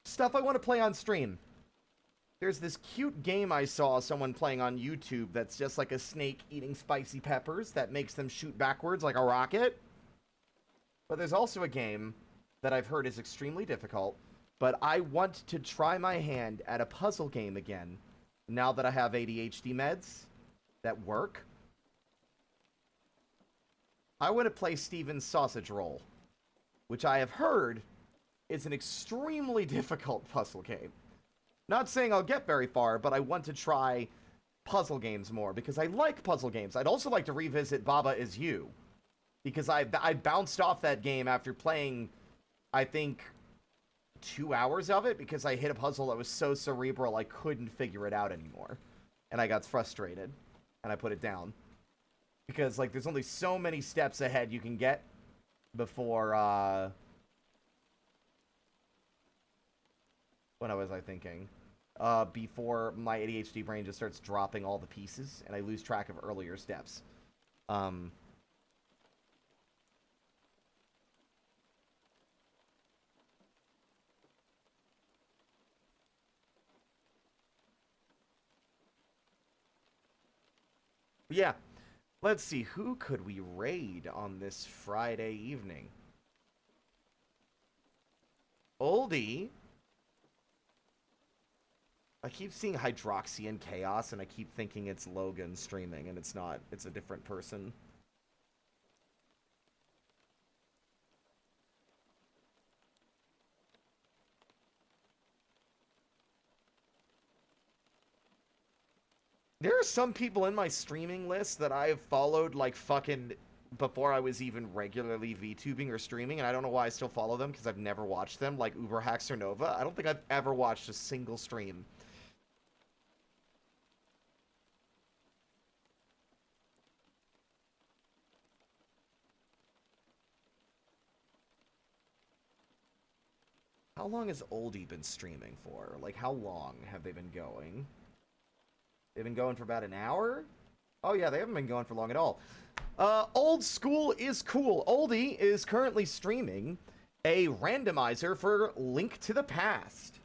Stuff I want to play on stream. There's this cute game I saw someone playing on YouTube that's just like a snake eating spicy peppers that makes them shoot backwards like a rocket. But there's also a game that I've heard is extremely difficult, but I want to try my hand at a puzzle game again now that I have ADHD meds that work. I want to play Steven's Sausage Roll, which I have heard is an extremely difficult puzzle game. Not saying I'll get very far, but I want to try puzzle games more, because I like puzzle games. I'd also like to revisit Baba Is You, because I bounced off that game after playing, I think, 2 hours of it, because I hit a puzzle that was so cerebral I couldn't figure it out anymore. And I got frustrated, and I put it down. Because, like, there's only so many steps ahead you can get before, what was I thinking? Before my ADHD brain just starts dropping all the pieces, and I lose track of earlier steps. Yeah. Let's see, who could we raid on this Friday evening? Oldie. I keep seeing Hydroxy and Chaos, and I keep thinking it's Logan streaming, and it's not. It's a different person. There are some people in my streaming list that I have followed, like, fucking before I was even regularly VTubing or streaming, and I don't know why I still follow them, because I've never watched them, like Uberhacks or Nova. I don't think I've ever watched a single stream. How long has Oldie been streaming for? Like, how long have they been going? They've been going for about an hour? Oh yeah, they haven't been going for long at all. Old School is Cool. Oldie is currently streaming a randomizer for Link to the Past.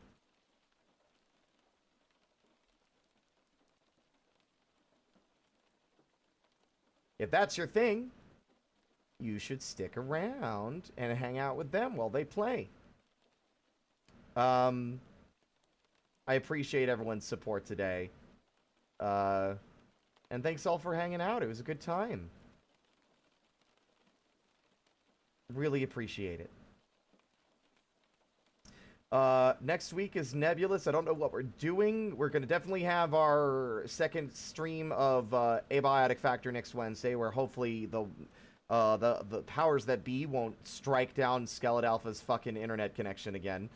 If that's your thing, you should stick around and hang out with them while they play. I appreciate everyone's support today. And thanks all for hanging out. It was a good time. Really appreciate it. Next week is Nebulous. I don't know what we're doing. We're going to definitely have our second stream of Abiotic Factor next Wednesday, where hopefully the powers that be won't strike down Skeletal Alpha's fucking internet connection again.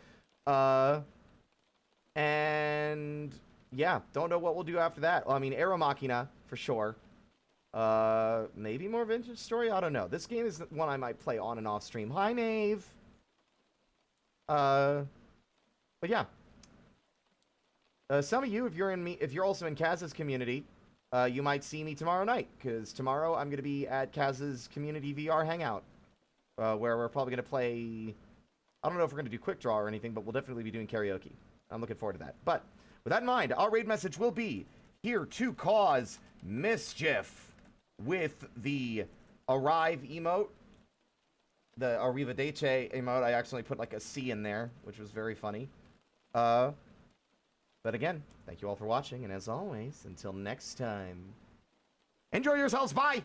And yeah, don't know what we'll do after that. Well, I mean, Aero Machina for sure. Maybe more Vintage Story. I don't know. This game is one I might play on and off stream. Hi, Nave. But yeah. Some of you, if you're also in Kaz's community, you might see me tomorrow night, because tomorrow I'm going to be at Kaz's community VR hangout, where we're probably going to play. I don't know if we're going to do quick draw or anything, but we'll definitely be doing karaoke. I'm looking forward to that. But with that in mind, our raid message will be here to cause mischief with the arrive emote. The Arrivederci emote, I accidentally put like a C in there, which was very funny. But again, thank you all for watching, and as always, until next time, enjoy yourselves, bye!